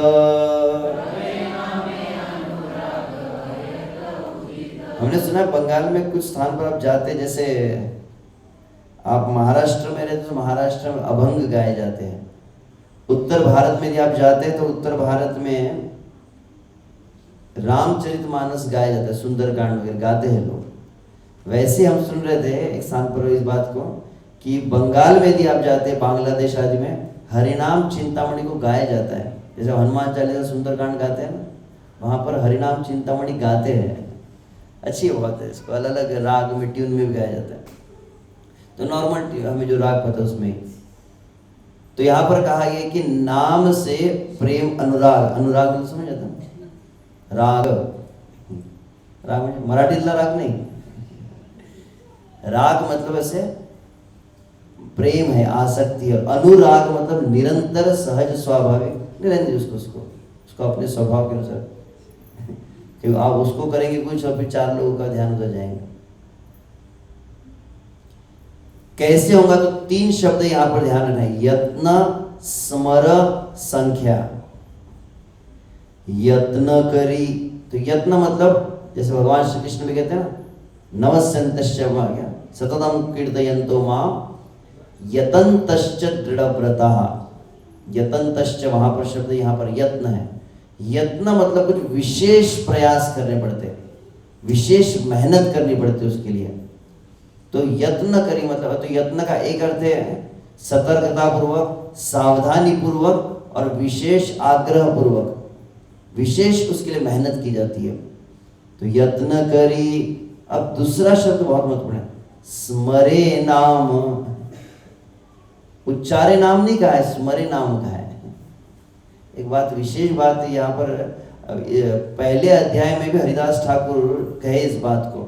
Speaker 1: हमने सुना बंगाल में कुछ स्थान पर आप जाते, जैसे आप महाराष्ट्र में रहते तो महाराष्ट्र में अभंग गाए जाते हैं। उत्तर भारत में यदि आप जाते हैं तो उत्तर भारत में रामचरितमानस गाया जाता है, सुंदरकांड वगैरह गाते हैं लोग। वैसे हम सुन रहे थे एक स्थान पर इस बात को कि बंगाल में यदि आप जाते हैं, बांग्लादेश आदि में हरिनाम चिंतामणि को गाया जाता है। जैसे हनुमान चालीसा सुंदरकांड गाते हैं ना, वहाँ पर हरिनाम चिंतामणि गाते हैं। अच्छी बात है, इसको अलग अलग राग में ट्यून में भी गाया जाता है। तो नॉर्मल हमें जो राग पता है उसमें। तो यहाँ पर कहा गया कि नाम से प्रेम अनुराग, अनुराग मतलब समझ जाता है, राग, राग मराठीतला राग नहीं, राग मतलब ऐसे प्रेम है, आसक्ति है। अनुराग मतलब निरंतर सहज स्वाभाविक, निरंतर उसको अपने स्वभाव के अनुसार, कि आप उसको करेंगे कुछ और फिर 4 लोगों का ध्यान उधर जाएंगे। कैसे होगा? तो 3 शब्द यहां पर ध्यान रखना है, यत्न स्मर संख्या। यत्न करी, तो यत्न मतलब जैसे भगवान श्री कृष्ण भी कहते हैं ना, नवस्यन्तश्च क्या सततम कीर्तयन्तो मां यतन्तश्च दृढ़व्रताः। यतन्तश्च वहां पर शब्द, यहाँ पर यत्न है। यत्न मतलब कुछ विशेष प्रयास करने पड़ते, विशेष मेहनत करनी पड़ती उसके लिए। तो यत्न करी मतलब, तो यत्न का एक अर्थ है सतर्कता पूर्वक, सावधानी पूर्वक और विशेष आग्रह पूर्वक, विशेष उसके लिए मेहनत की जाती है। तो यत्न करी। अब दूसरा शब्द बहुत महत्वपूर्ण है, स्मरे नाम। उच्चारे नाम नहीं कहा है, स्मरे नाम कहा है। एक बात, विशेष बात यहाँ पर पहले अध्याय में भी हरिदास ठाकुर कहे इस बात को,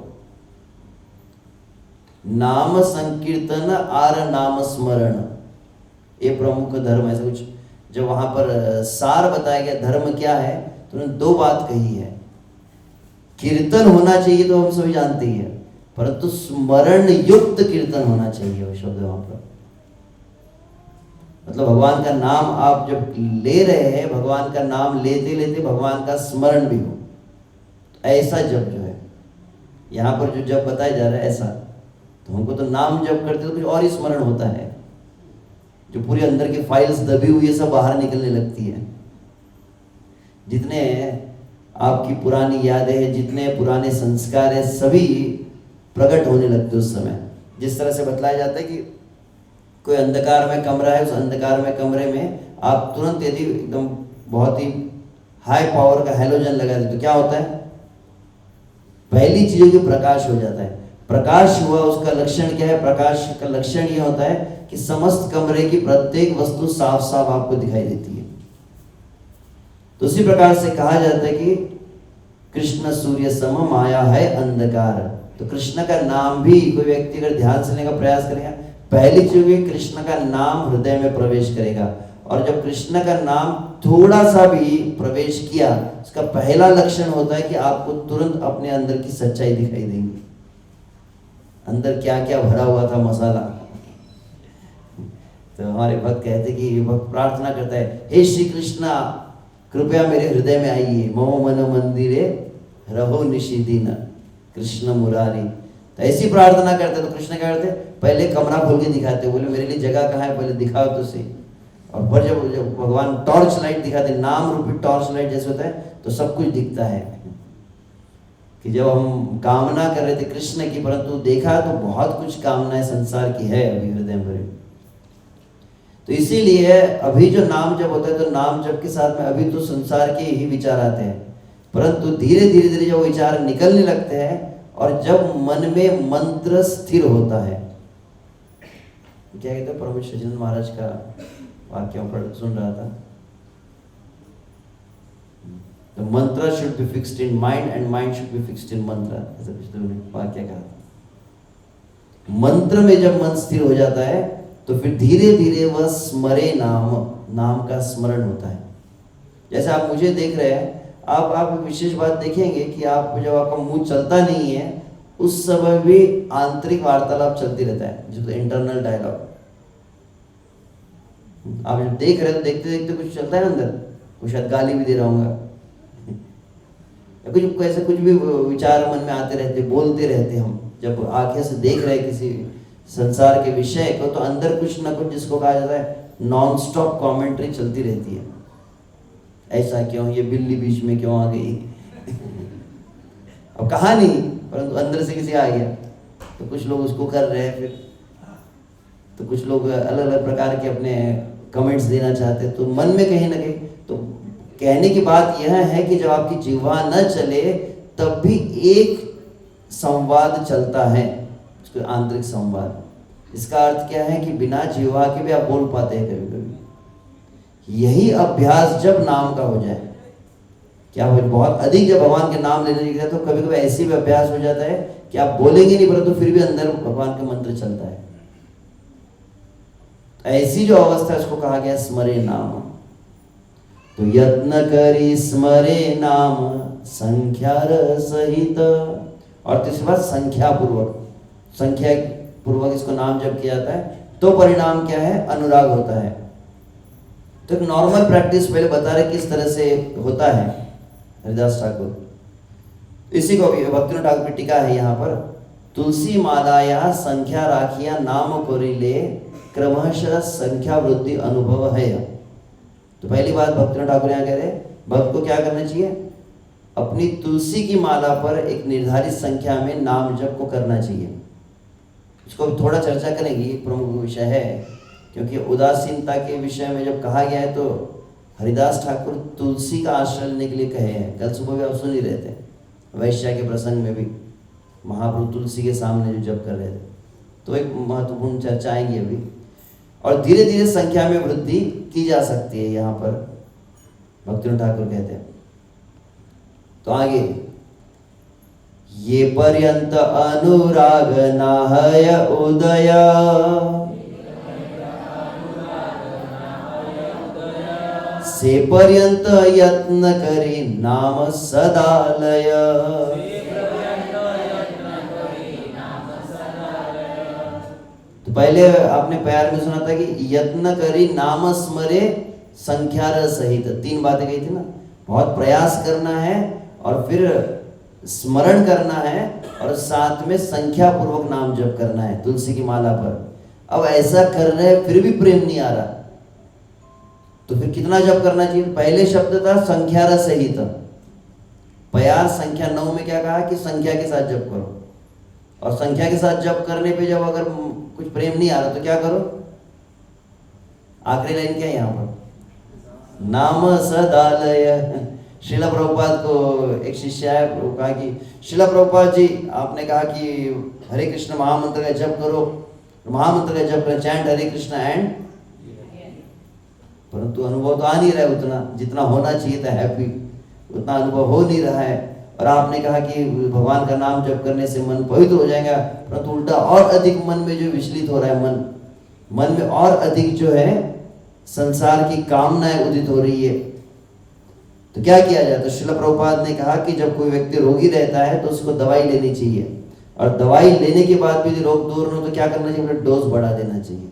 Speaker 1: नाम संकीर्तन आर नाम स्मरण, ये प्रमुख धर्म है। कुछ जब वहां पर सार बताया गया धर्म क्या है, तो उन्होंने 2 बात कही है। कीर्तन होना चाहिए तो हम सभी जानते ही है, परंतु स्मरण युक्त कीर्तन होना चाहिए। वो शब्द वहां पर मतलब भगवान का नाम आप जब ले रहे हैं, भगवान का नाम लेते लेते भगवान का स्मरण भी हो, ऐसा जप जो है यहाँ पर जो जप बताया जा रहा है ऐसा। तो हमको तो नाम जप करते तो कुछ और ही स्मरण होता है, जो पूरी अंदर की फाइल्स दबी हुई है सब बाहर निकलने लगती है। जितने आपकी पुरानी यादें हैं, जितने पुराने संस्कार हैं, सभी प्रकट होने लगते उस समय। जिस तरह से बतलाया जाता है कि कोई अंधकार में कमरा है, उस अंधकार में कमरे में आप तुरंत यदि एकदम बहुत ही हाई पावर का हैलोजन लगा दें तो क्या होता है, पहली चीजों की प्रकाश हो जाता है। प्रकाश हुआ, उसका लक्षण क्या है? प्रकाश का लक्षण ये होता है कि समस्त कमरे की प्रत्येक वस्तु साफ साफ आपको दिखाई देती है। तो उसी प्रकार से कहा जाता है कि कृष्ण सूर्य सम माया है अंधकार। तो कृष्ण का नाम भी कोई व्यक्ति अगर ध्यान से लेने का प्रयास करेगा, पहली चीज कृष्ण का नाम हृदय में प्रवेश करेगा। और जब कृष्ण का नाम थोड़ा सा भी प्रवेश किया, उसका पहला लक्षण होता है कि आपको तुरंत अपने अंदर की सच्चाई दिखाई देगी, अंदर क्या क्या भरा हुआ था मसाला। तो हमारे भक्त कहते कि भक्त प्रार्थना करता है, हे श्री कृष्णा कृपया मेरे हृदय में आइए, मम मन मंदिरे रहो निशिदिन कृष्ण मुरारी। तो ऐसी प्रार्थना करते तो कृष्ण क्या करते, पहले कमरा खोल के दिखाते, बोले मेरे लिए जगह कहाँ है पहले दिखाओ तो सही। और फिर जब भगवान टॉर्च लाइट दिखाते, नाम रूपी टॉर्च लाइट जैसे होता है, तो सब कुछ दिखता है। कि जब हम कामना कर रहे थे कृष्ण की, परंतु देखा तो बहुत कुछ कामनाएं संसार की है अभी हृदय में। तो इसीलिए अभी जो नाम जप होता है, तो नाम जप के साथ में अभी तो संसार के ही विचार आते हैं, परंतु धीरे धीरे धीरे जब विचार निकलने लगते हैं और जब मन में मंत्र स्थिर होता है, क्या कहते हैं प्रभु सज्जन महाराज का वाक्य पढ़ सुन रहा था, The mantra should be fixed in mind and mind should be fixed in mantra, ऐसा कुछ तो वाक्य कहा था। मंत्र में जब मन स्थिर हो जाता है तो फिर धीरे धीरे वह स्मरे नाम, नाम का स्मरण होता है। जैसे आप मुझे देख रहे हैं, आप विशेष बात देखेंगे कि आप जब आपका मुंह चलता नहीं है उस समय भी आंतरिक वार्तालाप चलती रहता है, जो इंटरनल डायलॉग। आप जब देख रहे हो तो देखते देखते कुछ चलता है अंदर, कुछ शायद गाली भी दे रहा हूँ, कुछ ऐसे कुछ भी विचार मन में आते रहते, बोलते रहते। हम जब आंखें से देख रहे किसी संसार के विषय को, तो अंदर कुछ ना कुछ जिसको कहा जाता है नॉन स्टॉप कमेंट्री चलती रहती है। ऐसा क्यों, ये बिल्ली बीच में क्यों आ गई अब कहा नहीं, परंतु अंदर से किसी आ गया। तो कुछ लोग उसको कर रहे हैं, फिर तो कुछ लोग अलग अलग प्रकार के अपने कमेंट्स देना चाहते हैं। तो मन में कहीं ना कहीं, तो कहने की बात यह है कि जब आपकी जिह्वा न चले तब भी एक संवाद चलता है, उसको आंतरिक संवाद। इसका अर्थ क्या है कि बिना जिह्वा के भी आप बोल पाते हैं कभी कभी। यही अभ्यास जब नाम का हो जाए, क्या हो, बहुत अधिक जब भगवान के नाम लेने लग जाए तो कभी कभी ऐसी भी अभ्यास हो जाता है कि आप बोलेंगे नहीं, परंतु फिर भी अंदर भगवान का मंत्र चलता है। ऐसी जो अवस्था है उसको कहा गया स्मरे नाम। तो यत्न करी स्मरे नाम संख्या सहित, और तीसरी बात संख्या पूर्वक, संख्या पूर्वक इसको नाम जब किया जाता है तो परिणाम क्या है, अनुराग होता है। तो एक नॉर्मल प्रैक्टिस पहले बता रहे किस तरह से होता है हरिदास ठाकुर। इसी को भक्तिनाथ ठाकुर की टीका है यहाँ पर, तुलसी मालाया संख्या राखिया नाम कोरिले क्रमशः संख्या वृद्धि अनुभव है। तो पहली बात भक्तिनाथ ठाकुर यहाँ कह रहे हैं, भक्त को क्या करना चाहिए, अपनी तुलसी की माला पर एक निर्धारित संख्या में नाम जप को करना चाहिए। इसको थोड़ा चर्चा करेंगे, प्रमुख विषय है, क्योंकि उदासीनता के विषय में जब कहा गया है तो हरिदास ठाकुर तुलसी का आश्रय लेने के लिए कहे हैं। कल सुबह भी आप सुन ही रहे थे, वैश्या के प्रसंग में भी महाप्रभु तुलसी के सामने जो जप कर रहे थे। तो एक महत्वपूर्ण चर्चा आएंगी अभी। और धीरे धीरे संख्या में वृद्धि की जा सकती है, यहाँ पर भक्तिनाथ ठाकुर कहते हैं। तो आगे, ये पर्यंत अनुराग नाहय उदय, से पर्यंत यत्न करी नाम सदालय। तो पहले आपने प्यार में सुना था कि यत्न करी नाम स्मरे संख्या सहित, तीन बातें कही थी ना। बहुत प्रयास करना है और फिर स्मरण करना है और साथ में संख्या पूर्वक नाम जप करना है तुलसी की माला पर। अब ऐसा कर रहे हैं फिर भी प्रेम नहीं आ रहा, तो फिर कितना जप करना चाहिए। पहले शब्द था संख्या सहित, प्यार संख्या 9 में क्या कहा कि संख्या के साथ जप करो। और संख्या के साथ जप करने पे जब अगर कुछ प्रेम नहीं आ रहा तो क्या करो, आखिरी लाइन क्या है यहाँ पर, नाम सदालय। श्रीला प्रभुपाद को एक शिष्य है, वो कहा कि श्रीला प्रभुपाद जी आपने कहा कि हरे कृष्ण महामंत्र का जप करो, महामंत्र का जप करो, चैंट हरे कृष्ण एंड परंतु अनुभव तो आ नहीं रहा है उतना जितना होना चाहिए था हैप्पी, उतना अनुभव हो नहीं रहा है। और आपने कहा कि भगवान का नाम जप करने से मन पवित्र हो जाएगा, परंतु उल्टा और अधिक मन में जो विचलित हो रहा है, मन में और अधिक जो है संसार की कामनाएं उदित हो रही है। तो क्या किया जाए? तो श्रील प्रभुपाद ने कहा कि जब कोई व्यक्ति रोगी रहता है तो उसको दवाई लेनी चाहिए, और दवाई लेने के बाद भी रोग दूर न हो तो क्या करना चाहिए? अपना डोज बढ़ा देना चाहिए।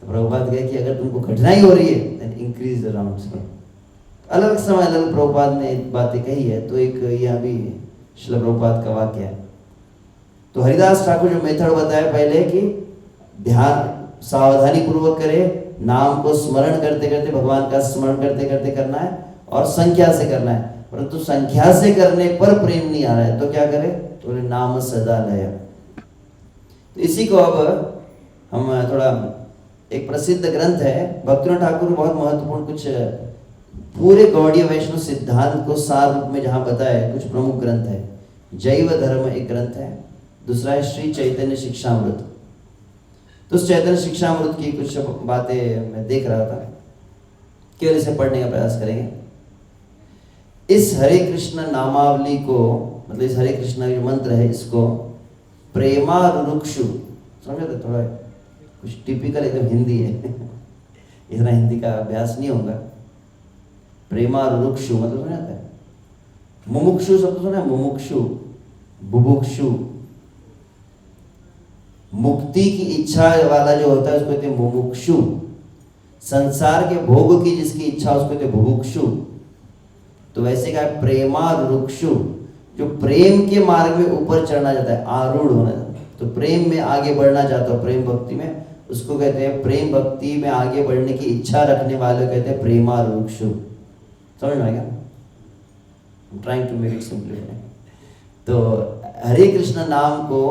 Speaker 1: तो प्रभुपाद कहे कि अगर तुमको कठिनाई हो रही है देन इंक्रीज द राउंड्स। अलग समय अलग प्रभुपाद ने बातें कही है, तो एक यह भी श्रील प्रभुपाद का वाक्य है। तो हरिदास ठाकुर जो मेथड बताया पहले कि ध्यान सावधानी पूर्वक करे, नाम को स्मरण करते करते, भगवान का स्मरण करते करते करना है, और संख्या से करना है। परंतु संख्या से करने पर प्रेम नहीं आ रहा है तो क्या करे? तो बोले नाम सदा लय। तो इसी को अब हम थोड़ा, एक प्रसिद्ध ग्रंथ है भक्तिनाथ ठाकुर, बहुत महत्वपूर्ण कुछ पूरे गौड़ीय वैष्णव सिद्धांत को सार रूप में जहाँ बताया, कुछ प्रमुख ग्रंथ है। जैव धर्म एक ग्रंथ है, दूसरा है श्री चैतन्य शिक्षामृत। तो उस चैतन्य शिक्षामृत की कुछ बातें मैं देख रहा था, केवल इसे पढ़ने का प्रयास करेंगे। इस हरे कृष्ण नामावली को, मतलब इस हरे कृष्ण जो मंत्र है, इसको प्रेमारुरुक्षु, समझे? तो थोड़ा कुछ टिपिकल एकदम हिंदी है इतना हिंदी का अभ्यास नहीं होगा। प्रेमारुरुक्षु मतलब सुना जाता है? मुमुक्षु शब्द सुना है? मुमुक्षु, बुभुक्षु, मुक्ति की इच्छा वाला जो होता है उसको कहते हैं मुमुक्षु। संसार के भोग की जिसकी इच्छा उसको कहते हैं बुभुक्षु। तो वैसे क्या है? प्रेमारुरुक्षु, जो प्रेम के मार्ग में ऊपर चढ़ना चाहता है, आरूढ़ होना चाहता है, तो प्रेम में आगे बढ़ना चाहता है, प्रेम भक्ति में, उसको कहते हैं प्रेम भक्ति में आगे बढ़ने की इच्छा रखने वाले कहते हैं प्रेमारुरुक्षु। समझ में आएगा? Trying to make it simplify. तो हरे कृष्ण नाम को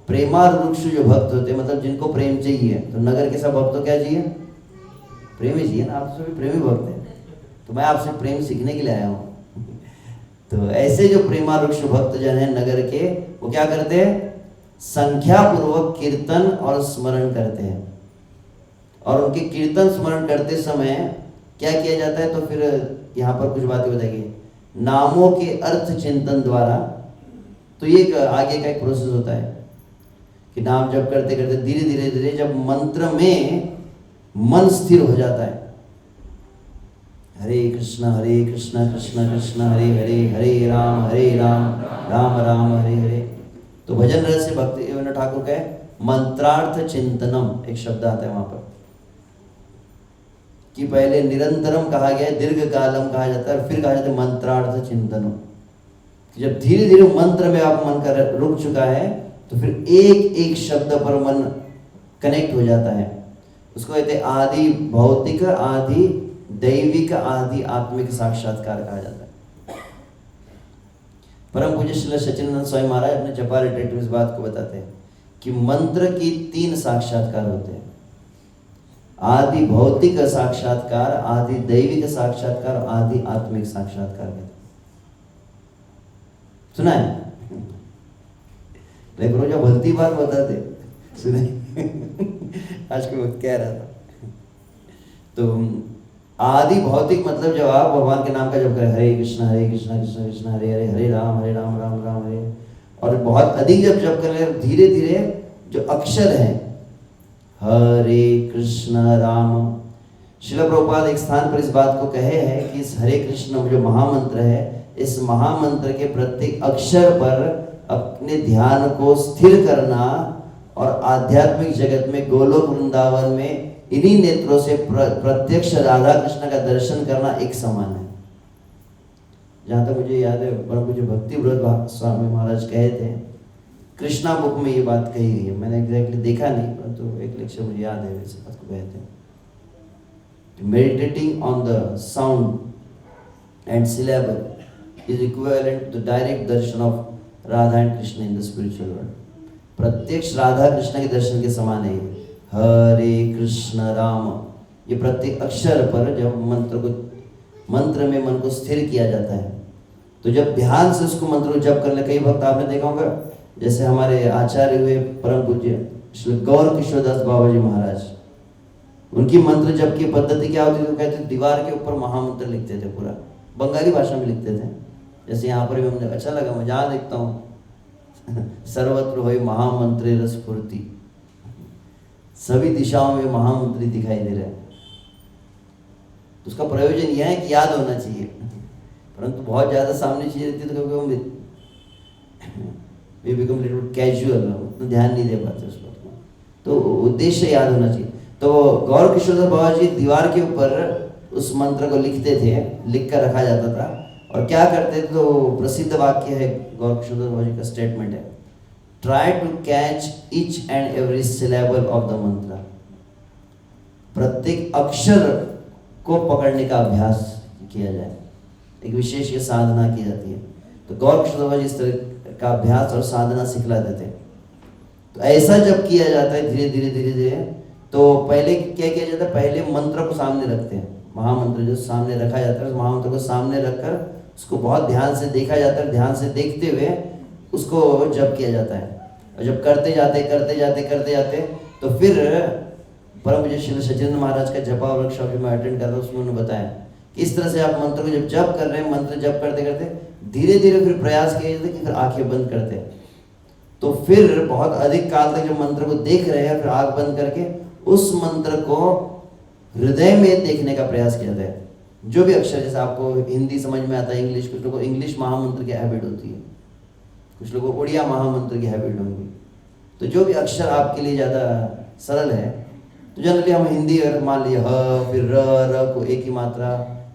Speaker 1: प्रेमारुरुक्षु जो भक्त होते हैं, मतलब जिनको प्रेम चाहिए, तो नगर के सब भक्त को क्या चाहिए? प्रेम ही चाहिए ना। आप सभी प्रेमी भक्त हैं, तो मैं आपसे प्रेम सीखने के लिए आया हूँ तो ऐसे जो प्रेमारुरुक्षु भक्त जन है नगर के, वो क्या करते हैं? संख्या पूर्वक कीर्तन और स्मरण करते हैं। और उनके कीर्तन स्मरण करते समय क्या किया जाता है? तो फिर यहाँ पर कुछ बातें बताएगी। नामों के अर्थ चिंतन द्वारा, तो ये आगे का एक प्रोसेस होता है कि नाम जप करते करते धीरे धीरे धीरे जब मंत्र में मन स्थिर हो जाता है, हरे कृष्ण कृष्ण कृष्ण हरे हरे, हरे राम राम राम हरे हरे। तो भजन रस से भक्ति ठाकुर का मंत्रार्थ चिंतनम एक शब्द आता है वहां पर, कि पहले निरंतरम कहा गया है, दीर्घ कालम कहा जाता है, फिर कहा जाता है मंत्रार्थ चिंतनम। जब धीरे धीरे मंत्र में आप मन का रुक चुका है तो फिर एक एक शब्द पर मन कनेक्ट हो जाता है। उसको कहते हैं आदि भौतिक, आदि दैविक, आदि आत्मिक साक्षात्कार कहा जाता है। परम पूज्य श्री सच्चिदानंद स्वामी महाराज अपने जपा रिट्रीट में इस बात को बताते हैं कि मंत्र की 3 साक्षात्कार होते हैं, आदि भौतिक साक्षात्कार, आदि दैविक साक्षात्कार, आदि आत्मिक साक्षात्कार। सुना है? लेकिन रोजा भलती बात बताते सुने आज को कह रहा था। तो आदि भौतिक मतलब जब आप भगवान के नाम का जब करें, हरे कृष्ण कृष्ण कृष्ण हरे हरे, हरे राम राम राम हरे, और बहुत अधिक जब जब करें धीरे धीरे जो अक्षर हैं हरे कृष्ण राम, श्रील प्रभुपाद एक स्थान पर इस बात को कहे हैं कि इस हरे कृष्ण जो महामंत्र है, इस महामंत्र के प्रत्येक अक्षर पर अपने ध्यान को स्थिर करना और आध्यात्मिक जगत में गोलोक वृंदावन में इन्हीं नेत्रों से प्रत्यक्ष राधा कृष्ण का दर्शन करना एक समान है। जहाँ तक मुझे याद है परम पूज्य भक्तिव्रत स्वामी महाराज कहे थे, कृष्णा बुक में ये बात कही गई है, मैंने एग्जैक्टली देखा नहीं परंतु एक लेक्चर मुझे याद है इस बात को कहते हैं। Meditating on the sound and syllable is equivalent to the direct darshan of Radha and Krishna in the spiritual world. प्रत्यक्ष राधा कृष्ण के दर्शन के समान है। हरे कृष्ण राम, ये प्रत्येक अक्षर पर जब मंत्र में मन को स्थिर किया जाता है, तो जब ध्यान से उसको मंत्र को जप कर ले, कई भक्त आपने देखा होगा, जैसे हमारे आचार्य हुए परम पूज्य श्री गौर किशोर दास बाबा जी महाराज, उनकी मंत्र जप की पद्धति क्या होती थी, तो कहते दीवार के ऊपर महामंत्र लिखते थे, पूरा बंगाली भाषा में लिखते थे। जैसे यहाँ पर भी हमने अच्छा लगा, मैं जहाँ देखता हूँ सर्वत्र होय महामंत्रे स्फूर्ति, सभी दिशाओं में महामंत्री दिखाई दे रहे हैं। तो उसका प्रयोजन यह है कि याद होना चाहिए, परंतु बहुत ज़्यादा सामने चीज़ रहती है तो कभी वी बिकम लिटिल कैजुअल, उतना ध्यान नहीं दे पाते उस बात में। तो उद्देश्य याद होना चाहिए। तो गौर किशोर बाबा जी दीवार के ऊपर उस मंत्र को लिखते थे, लिख कर रखा जाता था। और क्या करते थे, तो प्रसिद्ध वाक्य है गौर किशोर बाबा जी का स्टेटमेंट है, try to catch each and every syllable of the mantra. प्रत्येक अक्षर को पकड़ने का अभ्यास किया जाए, एक विशेष ये साधना की जाती है। तो गौर किशोर बाबा जी इस तरह का अभ्यास और साधना सिखलाते थे। तो ऐसा जब किया जाता है धीरे धीरे धीरे धीरे, तो पहले क्या किया जाता है, पहले मंत्र को सामने रखते हैं, महामंत्र जो सामने रखा जाता है, उस महामंत्र को सामने रखकर उसको बहुत ध्यान से देखा जाता है, ध्यान से देखते हुए उसको जप किया जाता है। और जब करते जाते तो फिर परम पूज्य श्री सच्चिदानंद महाराज का जपा वर्कशॉप जो मैं अटेंड कर रहा हूँ, उसमें उन्होंने बताया कि इस तरह से आप मंत्र को जब जप कर रहे हैं, मंत्र जप करते करते धीरे धीरे फिर प्रयास किया जाता है कि फिर आंखें बंद करते हैं। तो फिर बहुत अधिक काल तक जब मंत्र को देख रहे हैं, फिर आंख बंद करके उस मंत्र को हृदय में देखने का प्रयास किया जाता है। जो भी अक्षर, जैसे आपको हिंदी समझ में आता है, इंग्लिश, कुछ लोगों को इंग्लिश महामंत्र की हैबिट होती है, कुछ लोगों को उड़िया महामंत्र की हैबिट होगी। तो जो भी अक्षर आपके लिए ज़्यादा सरल है, तो जनरली हम हिंदी अगर मान लिए ह, फिर र को एक ही मात्रा,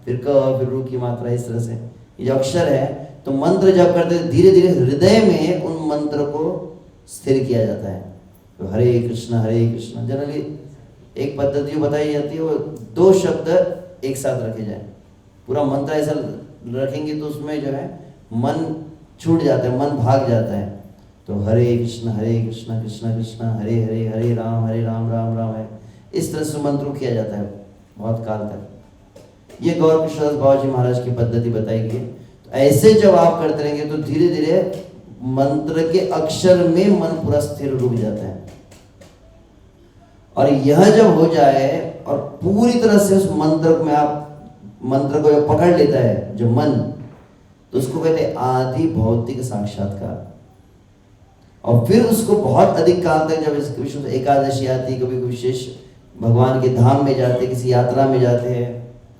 Speaker 1: फिर क, फिर रू की मात्रा, इस तरह से ये जो अक्षर है, तो मंत्र जब करते धीरे धीरे हृदय में उन मंत्र को स्थिर किया जाता है। तो हरे कृष्ण जनरली एक पद्धति जो बताई जाती है, वो 2 शब्द एक साथ रखे जाए। पूरा मंत्र ऐसा रखेंगे तो उसमें जो है मन छूट जाता है, मन भाग जाता है। तो हरे कृष्ण कृष्ण कृष्ण हरे हरे, हरे राम राम राम है, इस तरह से मंत्र किया जाता है बहुत काल तक। ये गौर किशोर बाबा जी महाराज की पद्धति बताई गई। तो ऐसे जब आप करते रहेंगे तो धीरे धीरे मंत्र के अक्षर में मन पूरा स्थिर रुक जाता है। और यह जब हो जाए और पूरी तरह से उस मंत्र में आप मंत्र को जब पकड़ लेता है जो मन, तो उसको कहते हैं आदि भौतिक साक्षात्कार। और फिर उसको बहुत अधिक काल तक, जब कभी एकादशी आती है, कभी विशेष भगवान के धाम में जाते हैं, किसी यात्रा में जाते हैं,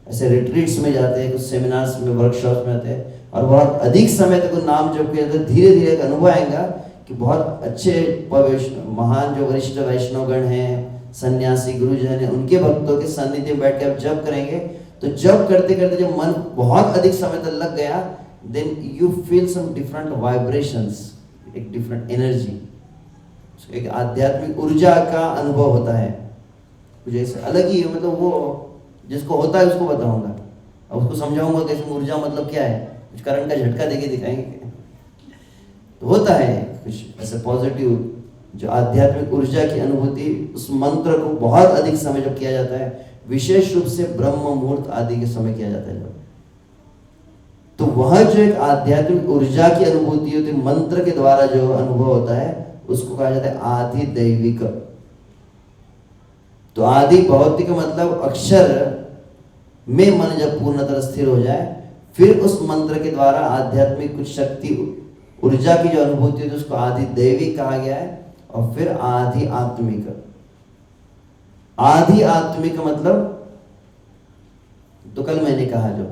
Speaker 1: ऐसे रिट्रीट्स में जाते हैं, कुछ सेमिनार्स में, वर्कशॉप में जाते हैं, और बहुत अधिक समय तक नाम जप किया जाता है, धीरे धीरे एक अनुभव आएगा कि बहुत अच्छे महान जो वरिष्ठ वैष्णवगण हैं, सन्यासी गुरुजन हैं, उनके भक्तों के सानिध्य में बैठ के आप जप करेंगे। तो जप करते करते जब मन बहुत अधिक समय तक लग गया, then you feel some different vibrations, एक डिफरेंट एनर्जी, एक आध्यात्मिक ऊर्जा का अनुभव होता है कुछ ऐसे अलग ही। मतलब वो जिसको होता है उसको बताऊंगा, अब उसको समझाऊंगा कि इसमें ऊर्जा मतलब क्या है, कुछ करंट का झटका देके दिखाएंगे। तो होता है कुछ ऐसे पॉजिटिव जो आध्यात्मिक ऊर्जा की अनुभूति, उस मंत्र को बहुत अधिक समय जब किया जाता है, विशेष रूप से ब्रह्म मुहूर्त आदि के समय किया जाता है जब, तो वह जो एक आध्यात्मिक ऊर्जा की अनुभूति होती है, मंत्र के द्वारा जो अनुभव होता है, उसको कहा जाता है आदि दैविक। तो आदि भौतिक मतलब अक्षर में मन जब पूर्णतः स्थिर हो जाए, फिर उस मंत्र के द्वारा आध्यात्मिक कुछ शक्ति ऊर्जा की जो अनुभूति होती है उसको आदि दैविक कहा गया है। और फिर आदि आत्मिक। आदि आत्मिक मतलब तो कल मैंने कहा जो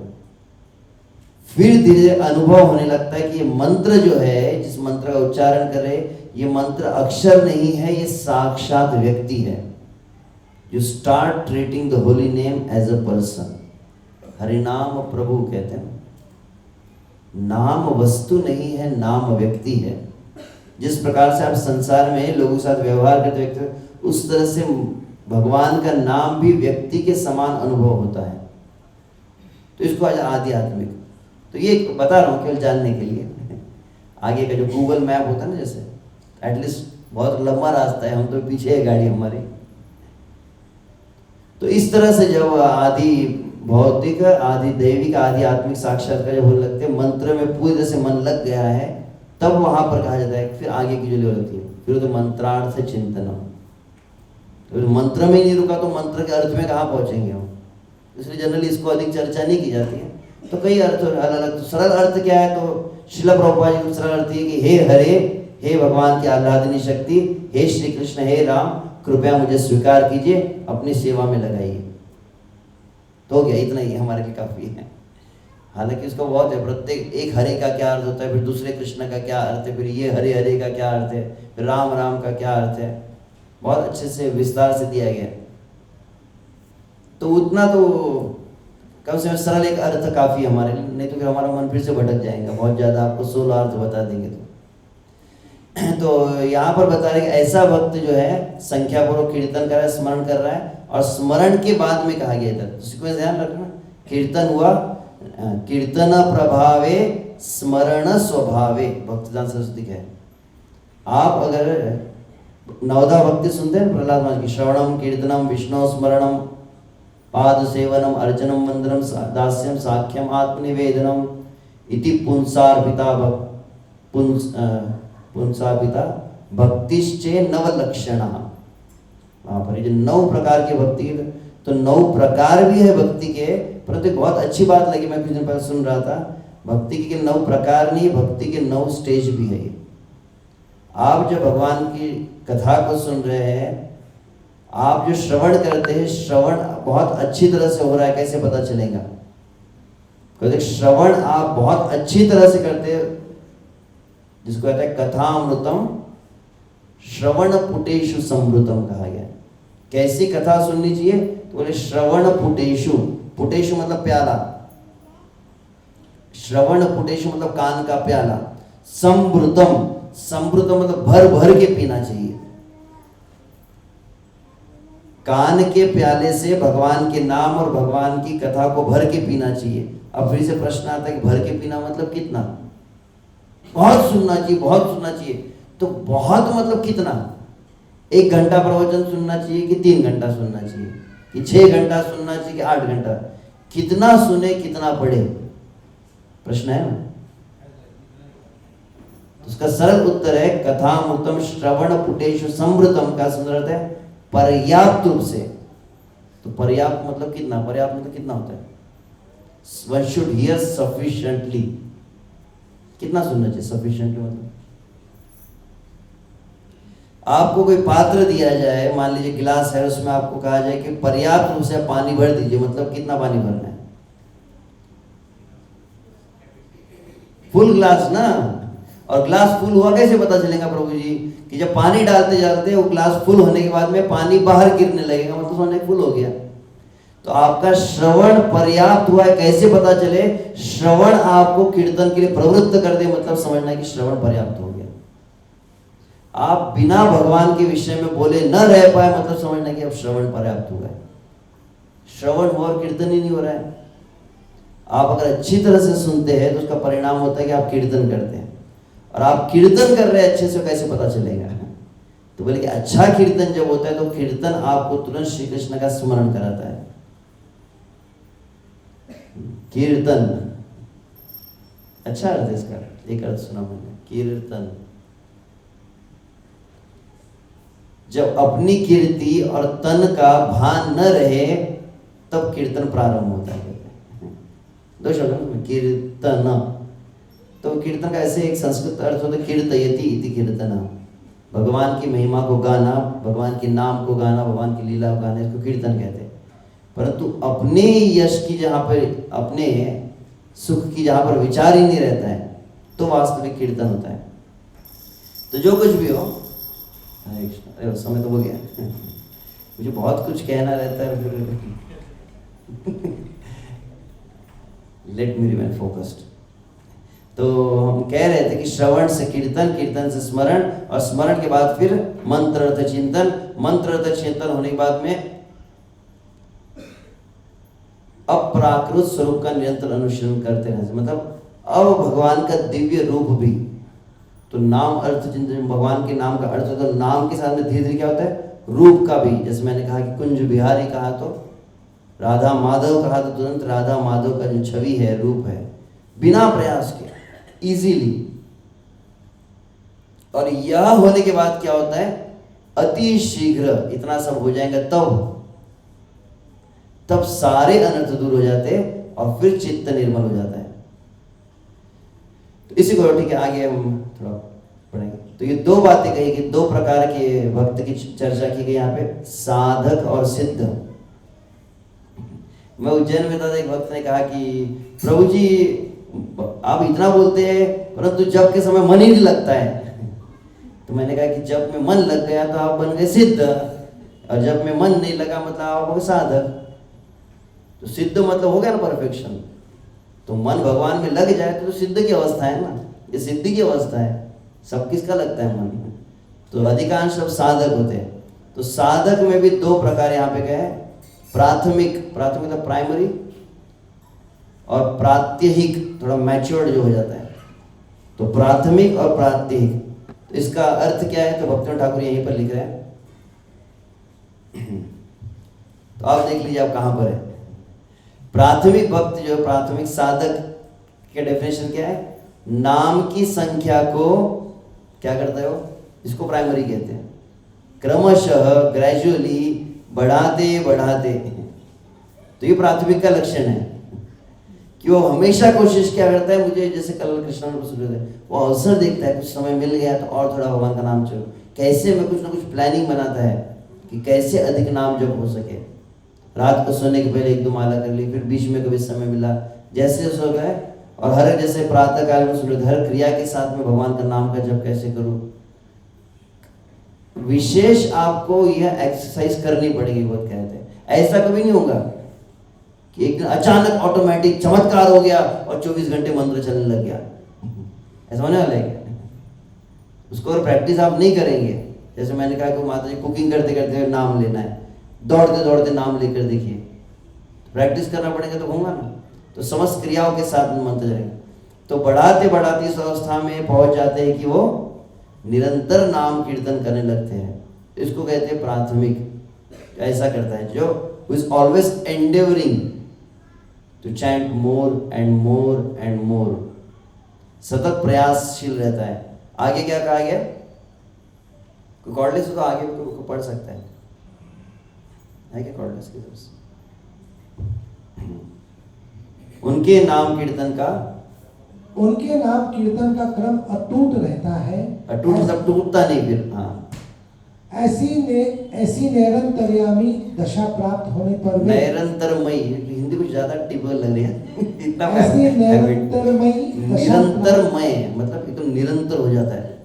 Speaker 1: फिर धीरे अनुभव होने लगता है कि ये मंत्र जो है, जिस मंत्र का उच्चारण कर रहे, ये मंत्र अक्षर नहीं है, ये साक्षात व्यक्ति है। You start treating the holy name as a person. हरिनाम प्रभु कहते हैं, नाम वस्तु नहीं है, नाम व्यक्ति है। जिस प्रकार से आप संसार में लोगों के साथ व्यवहार करते हैं, उस तरह से भगवान का नाम भी व्यक्ति के समान अनुभव होता है। तो इसको आज आदि आत्मिक। तो ये बता रहा हूँ केवल जानने के लिए। आगे का जो गूगल मैप होता है ना, जैसे एटलीस्ट बहुत लंबा रास्ता है, हम तो पीछे है गाड़ी हमारी। तो इस तरह से जब आदि भौतिक, आदि दैविक, आदि आत्मिक साक्षात्कार जब होने लगते हैं, मंत्र में पूरी तरह से मन लग गया है, तब वहां पर कहा जाता है फिर आगे की जो लेवल होती है, फिर तो मंत्रार्थ चिंतन। तो मंत्र में ही नहीं रुका तो मंत्र के अर्थ में कहाँ पहुँचेंगे हम। इसलिए जनरली इसको अधिक चर्चा नहीं की जाती है। तो कई अर्थ अलग अलग। तो सरल अर्थ क्या है, तो श्रील प्रभुपाद जी का सरल अर्थ है कि हे हरे, हे भगवान की आह्लादनी शक्ति, हे श्री कृष्ण, हे राम, कृपया मुझे स्वीकार कीजिए, अपनी सेवा में लगाइए। तो हो गया, इतना ही हमारे लिए काफी है। हालांकि उसका बहुत है, प्रत्येक एक हरे का क्या अर्थ होता है, फिर दूसरे कृष्ण का क्या अर्थ है, फिर ये हरे हरे का क्या अर्थ है, फिर राम राम का क्या अर्थ है, बहुत अच्छे से विस्तार से दिया गया। तो उतना तो कम से कम सरल एक अर्थ काफी है हमारे लिए, नहीं तो फिर हमारा मन फिर से भटक जाएगा, बहुत ज्यादा आपको 16 अर्थ बता देंगे तो यहाँ पर बता रहे कि ऐसा भक्त जो है संख्या पूर्वक कीर्तन कर रहा है, स्मरण कर रहा है, और स्मरण के बाद में कहा गया था, तो सीक्वेंस ध्यान रखना। कीर्तन हुआ, कीर्तन प्रभावे स्मरण स्वभावे, भक्तिदान सरस्वती है। आप अगर नवदा भक्ति सुनते हैं प्रहलाद महाराज की, श्रवणम कीर्तनम विष्णु स्मरणम पाद सेवनम अर्चनम वंदनम दास्यम साख्यम आत्मनिवेदनम इति पुंसार्पिता पुंसार्पिता भक्तिश्चे नवलक्षण। वहाँ पर जो 9 प्रकार की भक्ति, तो 9 प्रकार भी है भक्ति के, परंतु बहुत अच्छी बात लगी, मैं कुछ दिन पहले सुन रहा था, भक्ति के 9 प्रकार नहीं, भक्ति के 9 स्टेज भी है। आप जब भगवान की कथा को सुन रहे हैं, आप जो श्रवण करते हैं, श्रवण बहुत अच्छी तरह से हो रहा है, कैसे पता चलेगा? क्योंकि श्रवण आप बहुत अच्छी तरह से करते हैं, जिसको कहते हैं कथामृतम श्रवण पुटेशु समृतम कहा गया। कैसी कथा सुननी चाहिए? तो बोले श्रवण पुटेशु, पुटेशु मतलब प्याला, श्रवण पुटेशु मतलब कान का प्याला, समृतम, समृतम मतलब भर भर के पीना चाहिए। कान के प्याले से भगवान के नाम और भगवान की कथा को भर के पीना चाहिए। अब फिर से प्रश्न आता है कि भर के पीना मतलब कितना? बहुत सुनना चाहिए, बहुत सुनना चाहिए। तो बहुत मतलब कितना? 1 घंटा प्रवचन सुनना चाहिए कि 3 घंटा सुनना चाहिए कि 6 घंटा सुनना चाहिए कि 8 घंटा? कितना सुने, कितना पढ़े, प्रश्न है ना। उसका सरल उत्तर है कथामृतम श्रवण पुटेशु समृतम का सुंदर है पर्याप्त रूप से। तो पर्याप्त मतलब कितना? पर्याप्त मतलब कितना होता है? One should hear sufficiently। कितना सुनना चाहिए sufficiently? मतलब आपको कोई पात्र दिया जाए, मान लीजिए गिलास है, उसमें आपको कहा जाए कि पर्याप्त रूप से पानी भर दीजिए, मतलब कितना पानी भरना है? फुल ग्लास ना। और ग्लास फुल हुआ कैसे पता चलेगा प्रभु जी? कि जब पानी डालते जाते वो ग्लास फुल होने के बाद में पानी बाहर गिरने लगेगा, मतलब समझने फुल हो गया। तो आपका श्रवण पर्याप्त हुआ है, कैसे पता चले? श्रवण आपको कीर्तन के लिए प्रवृत्त कर दे, मतलब समझना है कि श्रवण पर्याप्त हो गया। आप बिना भगवान के विषय में बोले न रह पाए, मतलब समझना कि अब श्रवण पर्याप्त हो गया। श्रवण हुआ और कीर्तन ही नहीं हो रहा है। आप अगर अच्छी तरह से सुनते हैं तो उसका परिणाम होता है कि आप कीर्तन करते हैं, और आप कीर्तन कर रहे हैं अच्छे से, कैसे पता चलेगा? तो बोले कि अच्छा कीर्तन जब होता है तो कीर्तन आपको तुरंत श्री कृष्ण का स्मरण कराता है। कीर्तन अच्छा अर्थ है इसका, एक अर्थ सुना मैंने, कीर्तन। जब अपनी कीर्ति और तन का भान न रहे तब कीर्तन प्रारंभ होता है। 2 शब्द कीर्तन, तो कीर्तन का ऐसे एक संस्कृत अर्थ होता है कीर्तयति इति कीर्तना, भगवान की महिमा को गाना, भगवान के नाम को गाना, भगवान की लीला को गाना, इसको कीर्तन कहते हैं। परंतु अपने यश की जहाँ पर, अपने सुख की जहाँ पर विचार ही नहीं रहता है, तो वास्तविक कीर्तन होता है। तो जो कुछ भी हो, हरे कृष्ण, अरे समय तो हो गया मुझे बहुत कुछ कहना रहता है फिर लेट मी रिमेन फोकस्ड। तो हम कह रहे थे कि श्रवण से कीर्तन, कीर्तन से स्मरण, और स्मरण के बाद फिर मंत्र अर्थ चिंतन, मंत्र अर्थ चिंतन होने के बाद में अप्राकृत स्वरूप का निरंतर अनुसरण करते रहने से, मतलब अब भगवान का दिव्य रूप भी। तो नाम अर्थ चिंतन, भगवान के नाम का अर्थ होता है, नाम के साथ में धीरे धीरे क्या होता है? रूप का भी। जैसे मैंने कहा कि कुंज बिहारी कहा तो राधा माधव कहा तो तुरंत राधा माधव का जो छवि है, रूप है, बिना प्रयास के इजीली। और यह होने के बाद क्या होता है? अति शीघ्र इतना सब हो जाएगा तब सारे अनर्थ दूर हो जाते और फिर चित्त निर्मल हो जाता है। तो इसी को ठीक है, आगे हम थोड़ा पढ़ेंगे। तो ये दो बातें कही कि दो प्रकार के भक्त की चर्चा की गई यहाँ पे, साधक और सिद्ध। मैं उज्जैन में था, एक भक्त ने कहा कि प्रभु जी आप इतना बोलते हैं परंतु जब के समय मन ही नहीं लगता है। तो मैंने कहा कि जब में मन लग गया तो आप बन गए सिद्ध, और जब में मन नहीं लगा मतलब आप हो गए साधक। तो सिद्ध मतलब हो गया ना परफेक्शन। तो मन भगवान में लग जाए तो सिद्ध की अवस्था है ना, ये सिद्धि की अवस्था है। सब किसका लगता है? मन। तो अधिकांश सब साधक होते हैं। तो साधक में भी दो प्रकार यहाँ पे गए, प्राथमिक मतलब प्राइमरी, और प्रात्यहिक थोड़ा मैच्योर्ड जो हो जाता है। तो प्राथमिक और प्रात्यहिक, तो इसका अर्थ क्या है? तो भक्तिनाथ ठाकुर यहीं पर लिख रहे हैं। तो आप देख लीजिए आप कहां पर है। प्राथमिक भक्त जो प्राथमिक साधक के डेफिनेशन क्या है? नाम की संख्या को क्या करता है वो? इसको प्राइमरी कहते हैं। क्रमशः ग्रेजुअली बढ़ाते। तो ये प्राथमिक का लक्षण है कि वो हमेशा कोशिश क्या करता है, मुझे जैसे कल कृष्ण वो अवसर देखता है, कुछ समय मिल गया तो और थोड़ा भगवान का नाम चलो, कैसे में कुछ ना कुछ प्लानिंग बनाता है कि कैसे अधिक नाम जप हो सके। रात को सोने के पहले 1-2 माला कर ली, फिर बीच में कभी समय मिला जैसे सो गए, और हर जैसे प्रातः काल में सूर्य हर क्रिया के साथ में भगवान का नाम का जप कैसे करूं। विशेष आपको यह एक्सरसाइज करनी पड़ेगी। बहुत कहते हैं ऐसा कभी नहीं होगा कि एक दिन अचानक ऑटोमेटिक चमत्कार हो गया और 24 घंटे मंत्र चलने लग गया, ऐसा होने वाला है? उसको और प्रैक्टिस आप नहीं करेंगे। जैसे मैंने कहा कि माता जी कुकिंग करते करते नाम लेना है, दौड़ते नाम लेकर देखिए, प्रैक्टिस करना पड़ेगा तो होगा ना। तो समस्त क्रियाओं के साथ में मंत्र जाएंगे। तो बढ़ाते इस अवस्था में पहुंच जाते हैं कि वो निरंतर नाम कीर्तन करने लगते हैं। इसको कहते हैं प्राथमिक। ऐसा करता है जो is always endeavouring to chant more and more and more, सतत प्रयासशील रहता है। आगे क्या कहा गया? कॉर्डलेस तो आगे को पढ़ सकता है क्या? कॉर्डलेस की तरफ से उनके नाम कीर्तन का
Speaker 2: क्रम अटूट रहता है।
Speaker 1: अटूट मतलब टूटता नहीं फिर। हाँ,
Speaker 2: ऐसी निरंतरयामी दशा प्राप्त होने पर
Speaker 1: निरंतरमयी, हिंदी कुछ ज्यादा टिपिकल लग रही है इतना।
Speaker 2: ऐसी निरंतरमयी
Speaker 1: मतलब एकदम निरंतर हो जाता है।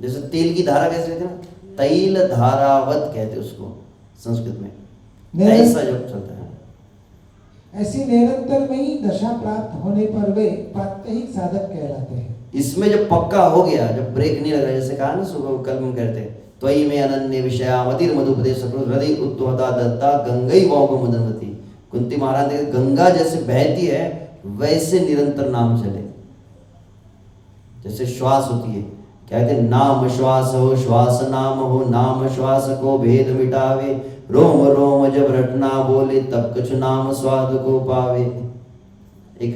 Speaker 1: जैसे तेल की धारा कैसे कहते हैं ना, तैल धारावत कहते उसको संस्कृत में, ऐसा जो चलता है।
Speaker 2: ऐसी निरंतरमयी दशा प्राप्त होने पर वे प्रात्यहिक साधक कहलाते हैं।
Speaker 1: इसमें जब पक्का हो गया, जब ब्रेक नहीं लगा, जैसे कहा ना सुबह कल हम कहते हैं त्वयि में अनन्य विषया मतिर मधुपदेश हृदय उत्तवता दत्ता गंगई वागो मदनवती। कुंती महाराज ने गंगा जैसे बहती है वैसे निरंतर नाम चले। जैसे श्वास होती है, क्या कहते हैं, नाम श्वास हो श्वास नाम हो, नाम श्वास को भेद मिटावे, रोम रोम जब रटना बोले तब कुछ नाम स्वाद को पावे। एक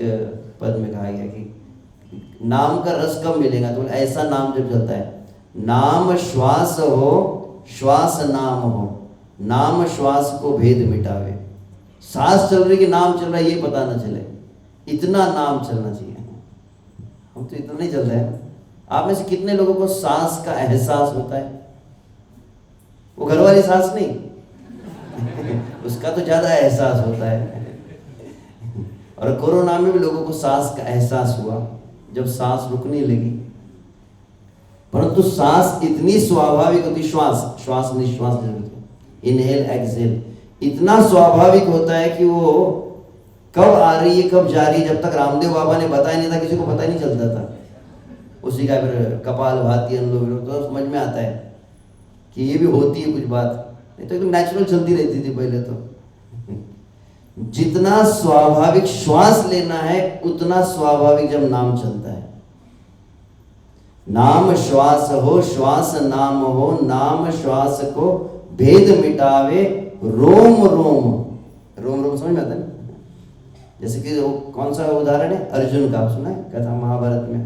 Speaker 1: पद में कहा गया कि नाम का रस कब मिलेगा, तो ऐसा नाम जब चलता है, नाम श्वास हो श्वास नाम हो, नाम श्वास को भेद मिटावे। सांस चल रही कि नाम चल रहा है ये पता ना चले, इतना नाम चलना चाहिए। हम तो इतना नहीं चल रहे हैं। आप में से कितने लोगों को सांस का एहसास होता है? वो घर वाली सांस नहीं उसका तो ज्यादा एहसास होता है। और कोरोना में भी लोगों को सांस का एहसास हुआ जब सांस रुकने लगी। परंतु सांस इतनी स्वाभाविक होती, श्वास निश्वास इनहेल एक्सहेल इतना स्वाभाविक होता है कि वो कब आ रही है कब जा रही है, जब तक रामदेव बाबा ने बताया नहीं था किसी को पता ही नहीं चलता था। उसी का फिर कपाल भाती अनुलोम विलोम तो समझ में आता है कि ये भी होती है कुछ बात, नहीं तो एकदम नेचुरल चलती रहती थी पहले। तो जितना स्वाभाविक श्वास लेना है उतना स्वाभाविक जब नाम चलता है। नाम श्वास हो श्वास नाम हो, नाम श्वास को भेद मिटावे, रोम रोम समझ में आता है। जैसे कि कौन सा उदाहरण है, अर्जुन का सुना है कथा महाभारत में।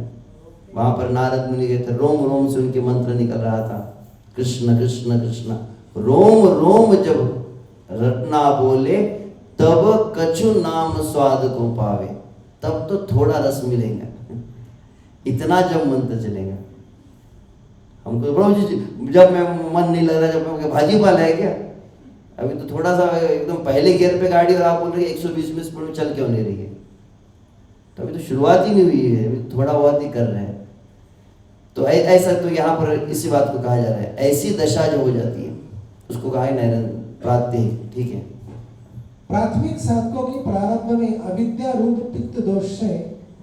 Speaker 1: वहां पर नारद मुनि गए थे, रोम रोम से उनके मंत्र निकल रहा था। कृष्ण कृष्ण कृष्ण रोम रोम जब रटना बोले, तब कछु नाम स्वाद को पावे। तब तो थोड़ा रस मिलेगा, इतना जब मंत्र चलेगा। हमको प्रभु जब मैं मन नहीं लग रहा, जब मैं भाजी पाला है क्या, अभी तो थोड़ा सा एकदम पहले गियर पे गाड़ी और आप बोल रहे 120 में स्पीड में चल क्यों नहीं रही है, तो अभी तो शुरुआत ही नहीं हुई है, अभी थोड़ा बहुत ही कर रहे हैं। तो ऐसा तो यहाँ पर इसी बात को कहा जा रहा है, ऐसी दशा जो हो जाती है उसको कहा है नैरन प्रात्यहिक। ठीक है,
Speaker 2: प्राथमिक साधकों की प्रारंभ में अविद्या रूप पित्त दोष से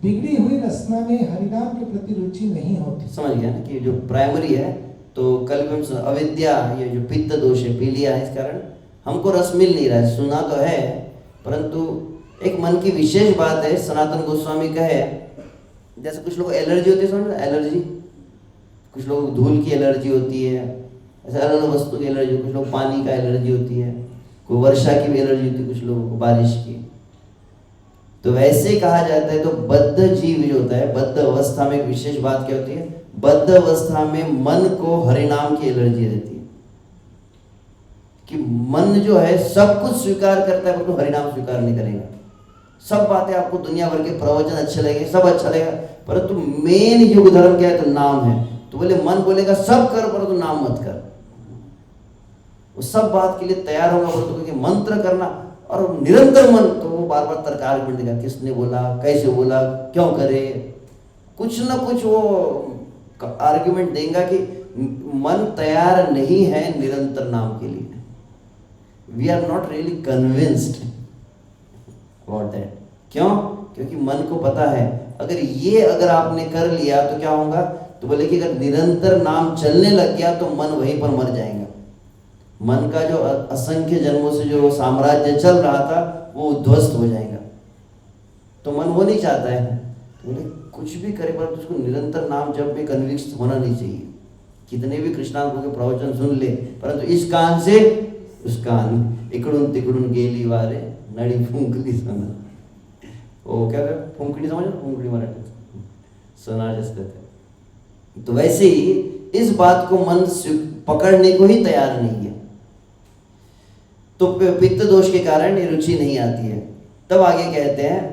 Speaker 2: बिगड़ी हुई रचना में हरिनाम के प्रति रुचि नहीं होती।
Speaker 1: समझ गया ना कि जो प्राइमरी है, तो कल भी हम अविद्या, ये जो पित्त दोष है, पी लिया है, इस कारण हमको रस मिल नहीं रहा है। सुना तो है, परंतु एक मन की विशेष बात है। सनातन गोस्वामी कहे, जैसे कुछ लोग एलर्जी होती है, समझ एलर्जी, कुछ लोग धूल की एलर्जी होती है, ऐसे अलग अलग वस्तु की एलर्जी, कुछ लोग पानी का एलर्जी होती है, कोई वर्षा की भी एलर्जी होती है, कुछ लोगों को बारिश की। तो वैसे कहा जाता है, तो बद्ध जीव जो होता है, बद्ध अवस्था में एक विशेष बात क्या होती है, बद्ध अवस्था में मन को हरिनाम की एलर्जी रहती है, कि मन जो है सब कुछ स्वीकार करता है, परंतु हरिनाम स्वीकार नहीं करेगा। सब बातें आपको दुनिया भर के प्रवचन अच्छे लगेंगे, सब अच्छा लगेगा, परंतु मेन युग धर्म क्या है, तो नाम है। तो बोले मन बोलेगा सब कर, परंतु नाम मत कर। वो सब बात के लिए तैयार होगा, परंतु क्योंकि मंत्र करना और निरंतर मन, तो वो बार बार तर्क आर्गुमेंट देगा, किसने बोला, कैसे बोला, क्यों करे, कुछ ना कुछ वो आर्गुमेंट देगा कि मन तैयार नहीं है निरंतर नाम के लिए। We are not really convinced about that. क्यों? क्योंकि मन को पता है अगर आपने कर लिया तो क्या होगा, तो बोले कि अगर निरंतर नाम चलने लग गया तो मन वहीं पर मर जाएगा। मन का जो असंख्य जन्मों से जो साम्राज्य चल रहा था वो उद्ध्वस्त हो जाएगा। तो मन वो नहीं चाहता है, तो बोले कुछ भी करे पर उसको निरंतर नाम जब भी कन्विक्स होना नहीं चाहिए। कितने भी कृष्णांकों के प्रवचन सुन ले, परंतु इस कान से उस कान, इकडून तिकडून गेली वारे नडी फुंकली सना, वो क्या फुंकड़ी समझ, फुंकड़ी मराठी सोना जैसे थे। तो वैसे ही इस बात को मन पकड़ने को ही तैयार नहीं है, तो पित्त दोष के कारण ये रुचि नहीं आती है। तब आगे कहते हैं,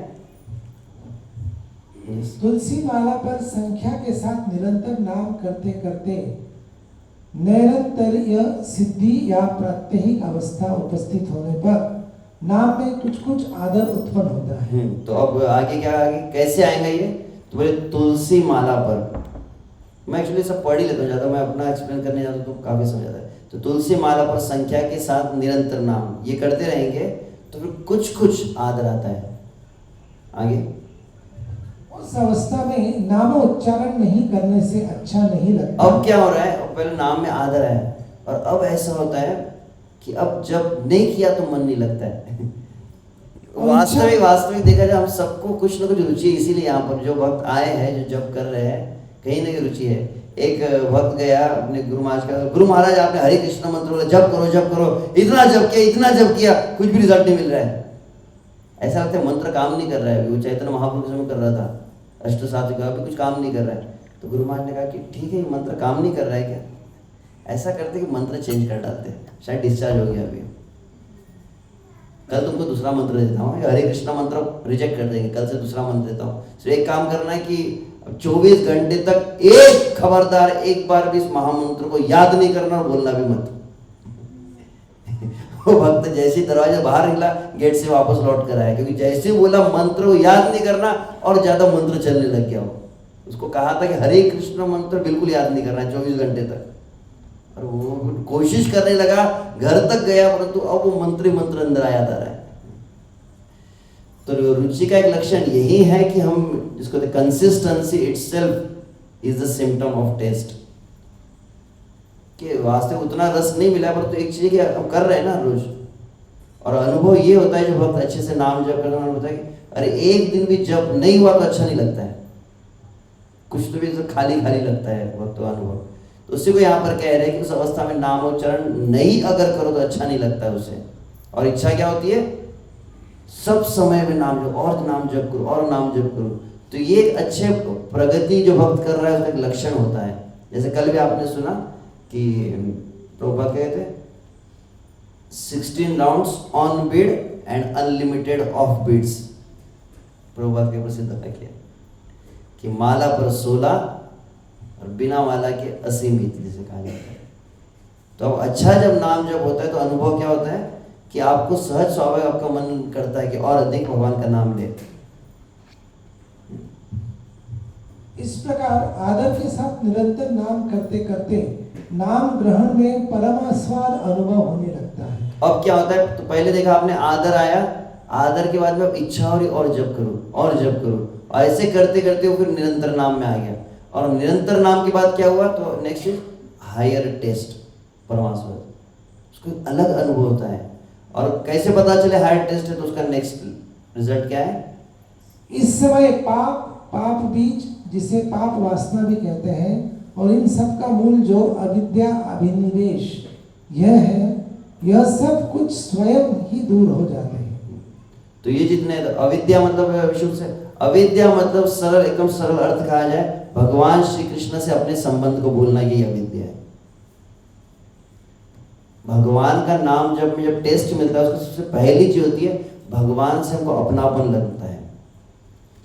Speaker 2: तुलसी माला पर संख्या के साथ निरंतर नाम करते करते निरंतरीय सिद्धि या प्रात्यहिक अवस्था उपस्थित होने पर नाम में कुछ कुछ आदर उत्पन्न होता है।
Speaker 1: तो अब आगे क्या, आगे कैसे आएगा ये, तो बोले तुलसी माला पर। मैं एक्चुअली सब पढ़ ही लेता हूँ, ज़्यादा मैं अपना एक्सप्लेन करने जाता हूँ तो काफ़ी समझ आता है। तो तुलसी माला पर संख्या के साथ निरंतर नाम ये करते रहेंगे तो फिर कुछ कुछ आदर आता है। आगे
Speaker 2: उस अवस्था में नाम उच्चारण नहीं करने से अच्छा नहीं लगता।
Speaker 1: अब क्या हो रहा है, पहले नाम में आदर है, और अब ऐसा होता है कि अब जब नहीं किया तो मन नहीं लगता है। वास्तविक देखा जाए हम सबको कुछ ना कुछ रुचि है, इसीलिए यहाँ पर जो भक्त आए हैं, जो जप कर रहे हैं, कहीं ना कहीं रुचि है। एक भक्त गया अपने गुरु महाराज का, गुरु महाराज आपने हरे कृष्ण मंत्र बोला, जप करो, इतना जप किया, कुछ भी रिजल्ट नहीं मिल रहा है। ऐसा लगता है मंत्र काम नहीं कर रहा है। वो चैतन्य महाप्रभु के समय कर रहा था, अष्ट सात्विक का भी कुछ काम नहीं कर रहा है। तो गुरु महाराज ने कहा कि ठीक है, मंत्र काम नहीं कर रहा है क्या, ऐसा करते कि मंत्र चेंज कर डालते, शायद डिस्चार्ज हो गया अभी, कल तुमको दूसरा मंत्र देता हूँ। हरे कृष्णा मंत्र रिजेक्ट कर देंगे, कल से दूसरा मंत्र देता हूँ। तो एक काम करना है कि 24 घंटे तक एक खबरदार एक बार भी इस महामंत्र को याद नहीं करना और बोलना भी मत। वो भक्त जैसे दरवाजा बाहर निकला, गेट से वापस लौट कर आया, क्योंकि जैसे बोला मंत्र को याद नहीं करना और ज्यादा मंत्र चलने लग गया। उसको कहा था कि हरे कृष्ण मंत्र बिल्कुल याद नहीं करना 24 घंटे तक, और वो कोशिश करने लगा, घर तक गया, परंतु अब वो मंत्र अंदर आया जा रहा है। तो रुचि का एक लक्षण यही है कि हम जिसको consistency itself is the symptom of taste, कि वास्तव उतना रस नहीं मिला, पर तो एक चीज कि हम कर रहे हैं ना रोज, और अनुभव ये होता है जो बहुत अच्छे से नाम जप करना होता है कि अरे एक दिन भी जप नहीं हुआ तो अच्छा नहीं लगता है, कुछ तो भी खाली लगता है बहुत तो अनुभव। तो उसी को यहाँ पर कह रहे हैं कि उस अवस्था में नामोच्चारण नहीं अगर करो तो अच्छा नहीं लगता है उसे, और इच्छा क्या होती है, सब समय में नाम जप, और नाम जप करो और नाम जप करो। तो ये एक अच्छे प्रगति जो भक्त कर रहा है उसका एक लक्षण होता है। जैसे कल भी आपने सुना कि प्रभुपाद कहते 16 rounds on Beed and unlimited of beads. Prabhupada के प्रसिद्ध वाक्य है कि माला पर 16 और बिना माला के असीमित, जिसे कहा जाता है। तो अब अच्छा जब नाम जब होता है तो अनुभव क्या होता है कि आपको सहज स्वाभाविक आपका मन करता है कि और अधिक भगवान का नाम ले।
Speaker 2: इस प्रकार आदर के साथ निरंतर नाम करते करते नाम ग्रहण में परमास्वाद अनुभव होने लगता है।
Speaker 1: अब क्या होता है, तो पहले देखा आपने आदर आया, आदर के बाद में अब इच्छा हो रही और जप करो और जप करो, और ऐसे करते करते वो फिर निरंतर नाम में आ गया। और निरंतर नाम के बाद क्या हुआ, तो नेक्स्ट इज हायर टेस्ट, परमास्वाद। उसको अलग अनुभव होता है। और कैसे पता चले हायर टेस्ट है, तो उसका नेक्स्ट रिजल्ट क्या है? इस
Speaker 2: समय पाप बीज, जिसे पाप वासना भी कहते हैं, और इन सब का मूल जो अविद्या अभिनिवेश यह है, यह सब कुछ स्वयं ही दूर हो जाते हैं।
Speaker 1: तो ये जितने अविद्या मतलब विशुद्ध से अविद्या मतलब सरल, एकदम सरल अर्थ कहा जाए, भगवान श्री कृष्ण से अपने संबंध को भूलना, यही अविद्या है। भगवान का नाम जब टेस्ट मिलता है, उसको सबसे पहली चीज होती है भगवान से हमको अपनापन लगता है।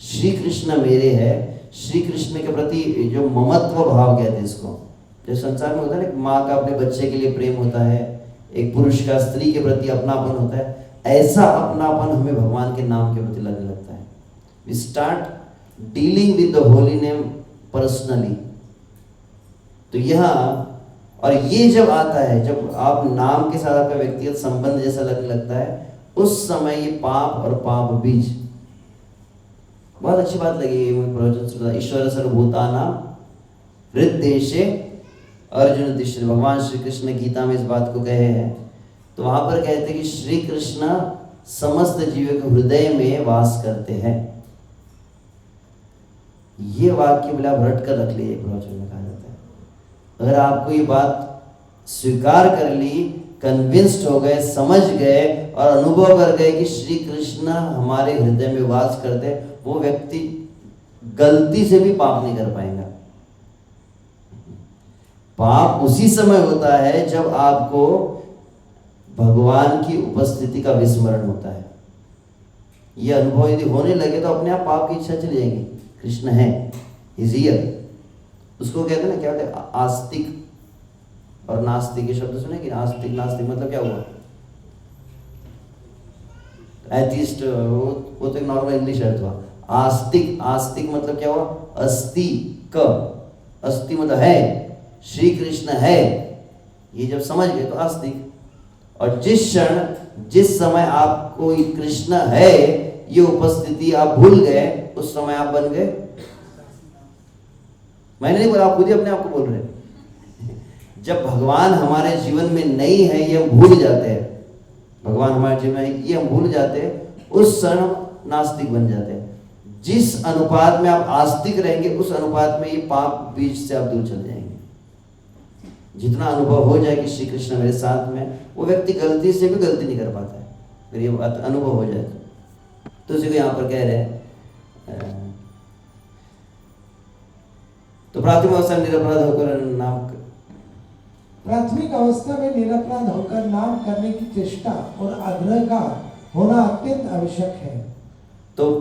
Speaker 1: श्री कृष्ण मेरे है, श्री कृष्ण के प्रति जो ममत्व भाव कहते हैं इसको, जो संसार में होता है ना, माँ का अपने बच्चे के लिए प्रेम होता है, एक पुरुष का स्त्री के प्रति अपनापन होता है, ऐसा अपनापन हमें भगवान के नाम के प्रति लगने लगता है। We start dealing with the holy name personally. तो यहाँ और ये जब आता है, जब आप नाम के साथ आपका व्यक्तिगत संबंध जैसा लगने लगता है, उस समय ये पाप और पाप बीज, बहुत अच्छी बात लगी मुझे प्रवचन से, ईश्वर सर्वभूतानां हृद्देशे अर्जुन तिष्ठति। भगवान श्री कृष्ण गीता में इस बात को कहे हैं। तो वहां पर कहते हैं कि श्री कृष्ण समस्त जीवों के हृदय में वास करते हैं। ये वाक्य बोले आप रट कर रख लीजिए, प्रवचन में कहा जाता है। अगर आपको ये बात स्वीकार कर ली, कन्विंस्ड हो गए, समझ गए और अनुभव कर गए कि श्री कृष्ण हमारे हृदय में वास करते, वो व्यक्ति गलती से भी पाप नहीं कर पाएगा। पाप उसी समय होता है जब आपको भगवान की उपस्थिति का विस्मरण होता है। ये अनुभव यदि होने लगे तो अपने आप पाप की इच्छा चली जाएगी। कृष्ण है, इज हियर। उसको कहते हैं ना, क्या कहते हैं, आस्तिक और नास्तिक के शब्द सुने कि आस्तिक नास्तिक मतलब क्या हुआ? एथिस्ट, वो तो एक नॉर्मल इंग्लिश अर्थ हुआ। आस्तिक मतलब क्या हुआ? अस्ति क, अस्ति मतलब है, श्री कृष्ण है, ये जब समझ गए तो आस्तिक। और जिस क्षण जिस समय आपको ये कृष्ण है ये उपस्थिति आप भूल गए, उस समय आप बन गए, मैंने नहीं बोला, आप खुद ही अपने आप को बोल रहे हैं। जब भगवान हमारे जीवन में नहीं है, ये हम भूल जाते हैं, भगवान हमारे जीवन में ये हम भूल जाते हैं, उस क्षण हम नास्तिक बन जाते हैं। जिस अनुपात में आप आस्तिक रहेंगे, उस अनुपात में ये पाप बीज से आप दूर चले जाएंगे। जितना अनुभव हो जाए कि श्री कृष्ण मेरे साथ में, वो व्यक्ति गलती से भी गलती नहीं कर पाता है, फिर ये अनुभव हो जाए तो उसी को यहाँ पर कह रहे हैं। तो प्राथमिक अवस्था में निरपराध होकर नाम,
Speaker 2: प्राथमिक अवस्था में निरपराध होकर नाम करने की चेष्टा और आग्रह का होना अत्यंत आवश्यक है।
Speaker 1: तो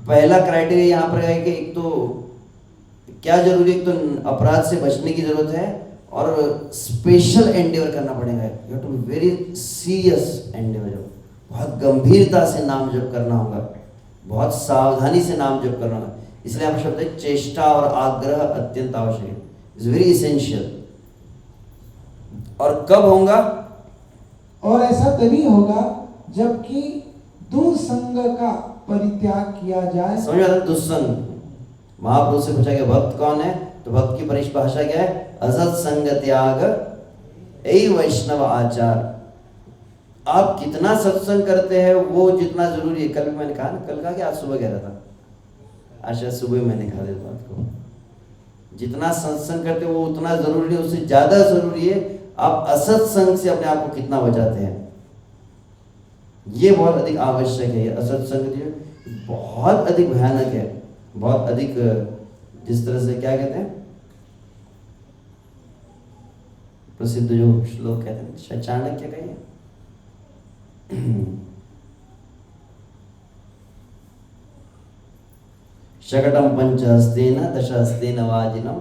Speaker 1: पहला क्राइटेरिया यहाँ पर है कि एक तो क्या जरूरी है, एक तो अपराध से बचने की जरूरत है और स्पेशल एंडेवर करना पड़ेगा। You have to be very serious endeavour, बहुत गंभीरता से नाम जप करना होगा, बहुत सावधानी से नाम जप करना होगा। इसलिए आप शब्द है चेष्टा और आग्रह अत्यंत आवश्यक है, इज वेरी इसेंशियल। और कब होगा?
Speaker 2: और ऐसा तभी होगा जबकि दुसंग का परित्याग किया जाए।
Speaker 1: समझ में आता है? दुसंग, महापुरुष से पूछा गया भक्त कौन है, तो भक्त की परिभाषा क्या है? असत संग त्याग यही वैष्णव आचार। आप कितना सत्संग करते हैं वो जितना जरूरी है। कल भी मैंने कहा ना, कल कहा कि आज सुबह कह रहा था, आज सुबह मैंने कहा इस बात को, जितना सत्संग करते हो वो उतना जरूरी है, उससे ज्यादा जरूरी है आप असत्संग से अपने आप को कितना बचाते हैं। ये बहुत अधिक आवश्यक है। ये असत्संग जो बहुत अधिक भयानक है, बहुत अधिक, जिस तरह से क्या कहते हैं, प्रसिद्ध जो श्लोक कहते हैं, शायद चाणक्य का ही है। शकटम पंचहस्तेन दशहस्तेन वाजिनम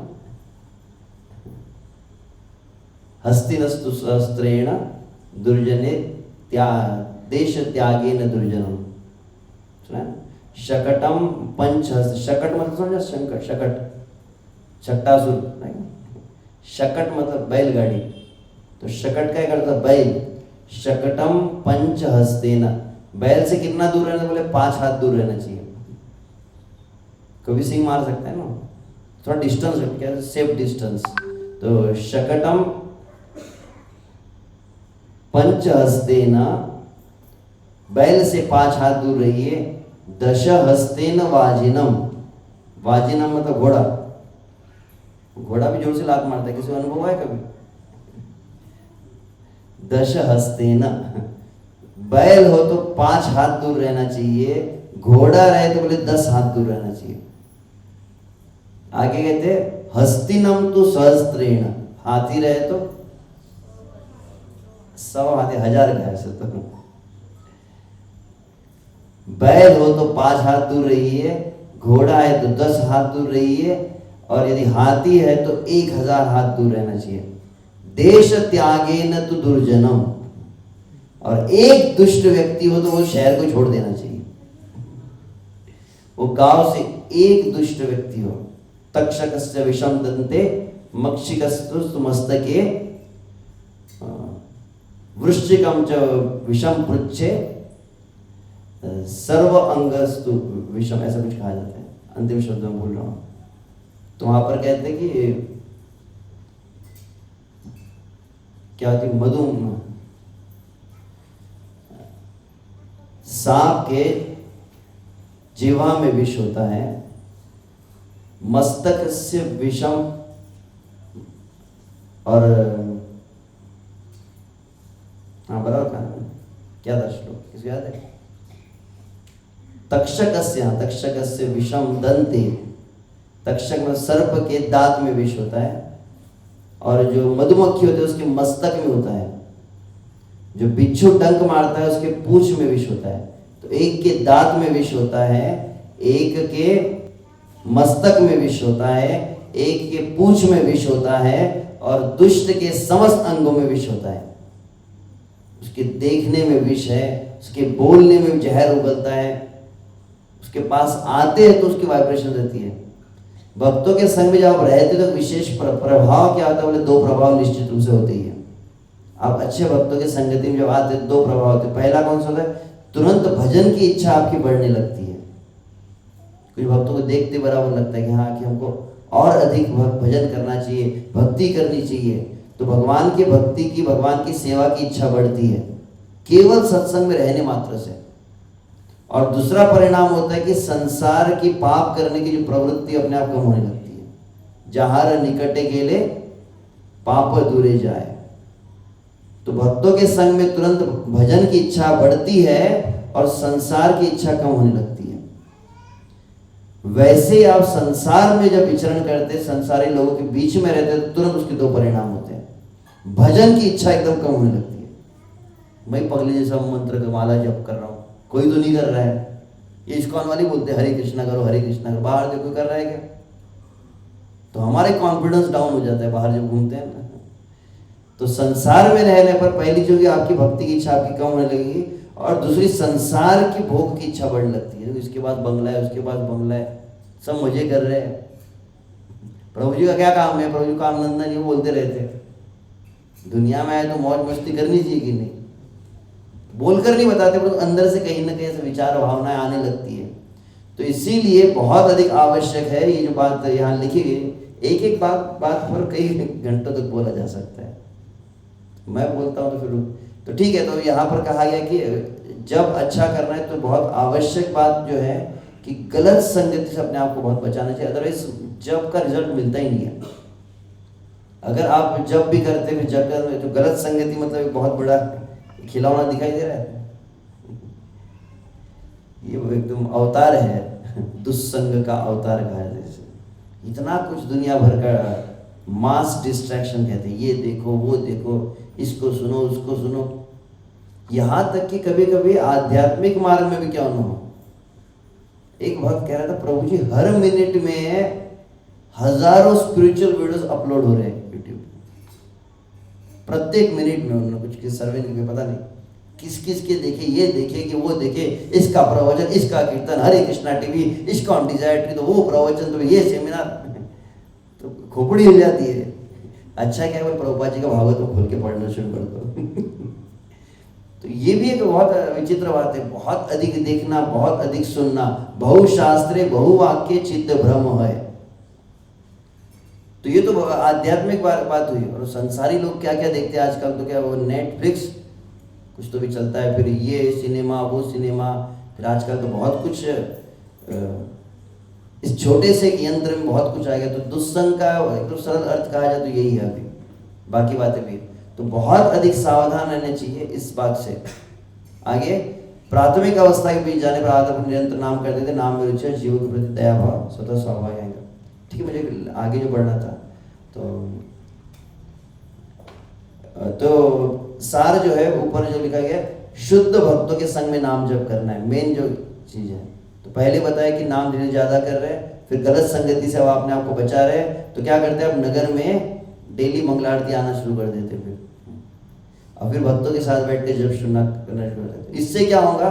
Speaker 1: हस्तिनस्तु सहस्त्रेण दुर्जने देश त्यागेन दुर्जनम। सुना? शकटम पंचहस्त, शकट मतलब समझा, शंकर शकट, छट्टासुर नहीं, शकट मतलब बैलगाड़ी, तो शकट का करता बैल। शकटम पंचहस्तेन, बैल से कितना दूर रहना, बोले 5 हाथ दूर रहना चाहिए। कभी सिंह मार सकता है ना, थोड़ा डिस्टेंस क्या, सेफ डिस्टेंस। तो शकटम पंचहस्तेन, बैल से 5 हाथ दूर रहिए। दशहस्तेन वाजिनम, वाजिनम मतलब घोड़ा, घोड़ा भी जोर से लात मारता है, किसी को अनुभव है कभी? दशहस्तेन, बैल हो तो 5 हाथ दूर रहना चाहिए, घोड़ा रहे तो बोले 10 हाथ दूर रहना चाहिए। आगे कहते हस्तिनम तो सहस्त्रेण, हाथी रहे तो 100 हाथी, 1000 का ऐसे तो। बैल हो तो 5 हाथ दूर रहिए, घोड़ा है तो 10 हाथ दूर रहिए, और यदि हाथी है तो 1000 हाथ दूर रहना चाहिए। देश त्यागेन तो दुर्जनम, और एक दुष्ट व्यक्ति हो तो वो शहर को छोड़ देना चाहिए। वो गांव से एक दुष्ट व्यक्ति हो। तक्षकस्य विषम दंते मक्षिकस्तु मस्तके वृश्चिकम च विषम पृच्छे सर्व अंगस्तु विषम, ऐसा कुछ कहा जाता है। अंतिम शब्द में भूल रहा हूं। तो वहां पर कहते हैं कि क्या होती, मधु, सांप के जीवा में विष होता है, मस्तक से विषम, और हाँ बराबर कहा, क्या था श्लोक, किसको याद है? तक्षकस्य विषम दंते, तक्षक में सर्प के दांत में विष होता है, और जो मधुमक्खी होते हैं उसके मस्तक में होता है। जो बिच्छू डंक मारता है उसके पूंछ में विष होता है। तो एक के दांत में विष होता है, एक के मस्तक में विष होता है, एक के पूंछ में विष होता है, और दुष्ट के समस्त अंगों में विष होता है। उसके देखने में विष है, उसके बोलने में जहर उगलता है, उसके पास आते हैं तो उसकी वाइब्रेशन रहती है। भक्तों के संग में जब आप रहते तो विशेष प्रभाव क्या होता है, बोले 2 प्रभाव निश्चित रूप से होते ही है। आप अच्छे भक्तों की संगति में जब आते हैं 2 प्रभाव होते हैं। पहला कौन सा होता है? तुरंत भजन की इच्छा आपकी बढ़ने लगती है। कुछ भक्तों को देखते बराबर लगता है कि हाँ, कि हमको और अधिक भजन करना चाहिए, भक्ति करनी चाहिए। तो भगवान की भक्ति की, भगवान की सेवा की इच्छा बढ़ती है केवल सत्संग में रहने मात्र से। और दूसरा परिणाम होता है कि संसार की पाप करने की जो प्रवृत्ति अपने आप कम होने लगती है। जहार निकटे गेले पाप दूरे जाए। तो भक्तों के संग में तुरंत भजन की इच्छा बढ़ती है और संसार की इच्छा कम होने लगती है। वैसे आप संसार में जब विचरण करते, संसारी लोगों के बीच में रहते, तो तुरंत उसके 2 परिणाम होते हैं। भजन की इच्छा एकदम कम होने लगती है। मैं पगले जैसा मंत्र का माला जप कर रहा हूँ, कोई तो नहीं कर रहा है। ये इस्कॉन वाले बोलते हरे कृष्णा करो, हरे कृष्णा करो, बाहर जो कोई कर रहा है क्या? तो हमारे कॉन्फिडेंस डाउन हो जाता है बाहर जब घूमते हैं ना। तो संसार में रहने पर पहली जो कि आपकी भक्ति की इच्छा आपकी कम होने लगेगी, और दूसरी संसार की भोग की इच्छा बढ़ने लगती है। इसके बाद बंगला है, उसके बाद बंगला है, सब मजे कर रहे हैं। प्रभु जी का क्या काम है? प्रभु जी का आनंद नहीं बोलते रहते। दुनिया में आए तो मौज मस्ती करनी चाहिए कि नहीं? बोलकर नहीं बताते, पर अंदर से कहीं ना कहीं से विचार भावनाएं आने लगती है। तो इसीलिए बहुत अधिक आवश्यक है ये जो बात यहाँ लिखी गई। एक एक बात पर कई घंटों तक बोला जा सकता है। मैं बोलता हूँ तो फिर तो ठीक है। तो यहाँ पर कहा गया कि जब अच्छा करना है तो बहुत आवश्यक बात जो है कि गलत संगति से अपने आप को बहुत बचाना चाहिए। अदरवाइज जब का रिजल्ट मिलता ही नहीं है। अगर आप जब भी करते हैं जब कर तो गलत संगति मतलब एक बहुत बड़ा खिलौना दिखाई दे रहा है, ये वो एकदम अवतार है, दुस्संग का अवतार कहा है। जैसे इतना कुछ दुनिया भर का मास डिस्ट्रैक्शन कहते हैं, ये देखो वो देखो, इसको सुनो उसको सुनो। यहां तक कि कभी कभी आध्यात्मिक मार्ग में भी क्या ना हो। एक भक्त कह रहा था, प्रभु जी हर मिनट में हजारों स्पिरिचुअल वीडियोस अपलोड हो रहे हैं यूट्यूब, प्रत्येक मिनट में। उन्होंने कुछ सर्वे नहीं किया, पता नहीं किस किस के देखे, ये देखे कि वो देखे, इसका प्रवचन, इसका कीर्तन, हरे कृष्णा टीवी, इसका ऑन डिजायर टीवी, तो वो प्रवचन, तो ये सेमिनार, तो खोपड़ी हिल जाती है। अच्छा क्या है, प्रभुपाद जी का भागवत में खोल के पढ़ना शुरू कर दो। तो ये भी एक बहुत विचित्र बात है, बहुत अधिक देखना, बहुत अधिक सुनना। बहुशास्त्रे बहुवाक्य चित्त भ्रम है। तो ये तो आध्यात्मिक बात हुई। और संसारी लोग क्या क्या देखते हैं आजकल, तो क्या वो नेटफ्लिक्स कुछ तो भी चलता है, फिर ये सिनेमा वो सिनेमा, फिर आजकल तो बहुत कुछ इस छोटे से यंत्र में बहुत कुछ आ गया। तो दुस्संग का एक तो सरल अर्थ कहा जाए तो यही है। अभी बाकी बातें भी, तो बहुत अधिक सावधान रहना चाहिए इस बात से। आगे प्राथमिक अवस्था के बीच जाने पर आदर निरंतर नाम करते थे, नाम में रुचि, जीव के प्रति दया भाव स्वतः स्वाभाविक आएगा। ठीक है, मुझे आगे जो बढ़ना था, तो सार जो है ऊपर जो लिखा गया, शुद्ध भक्तों के संग में नाम जप करना है, मेन जो चीज है। तो पहले बताया कि नाम धीरे ज्यादा कर रहे हैं, फिर गलत संगति से आप अपने आप को बचा रहे हैं, तो क्या करते हैं, अब नगर में डेली मंगल आरती आना शुरू कर देते, फिर और फिर भक्तों के साथ बैठ के जब सुनना करना शुरू कर देते। इससे क्या होगा,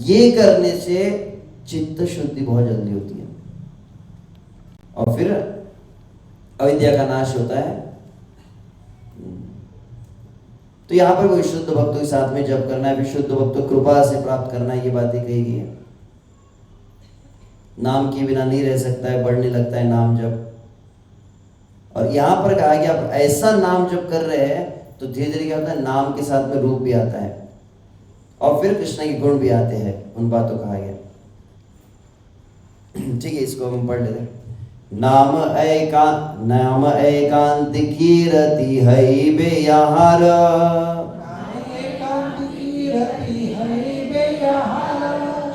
Speaker 1: ये करने से चित्त शुद्धि बहुत जल्दी होती है और फिर अविद्या का नाश होता है। तो यहाँ पर कोई शुद्ध भक्तों के साथ में जप करना है, फिर शुद्ध भक्तों कृपा से प्राप्त करना है, ये बातें कही गई है। नाम के बिना नहीं रह सकता है, बढ़ने लगता है नाम जप। और यहाँ पर कहा कि आप ऐसा नाम जप कर रहे हैं तो धीरे धीरे क्या होता है, नाम के साथ में रूप भी आता है और फिर कृष्ण के गुण भी आते हैं, उन बातों कहा गया। ठीक है, इसको हम पढ़ लेते हैं। नाम एकांतिकी रति है बेयाहार,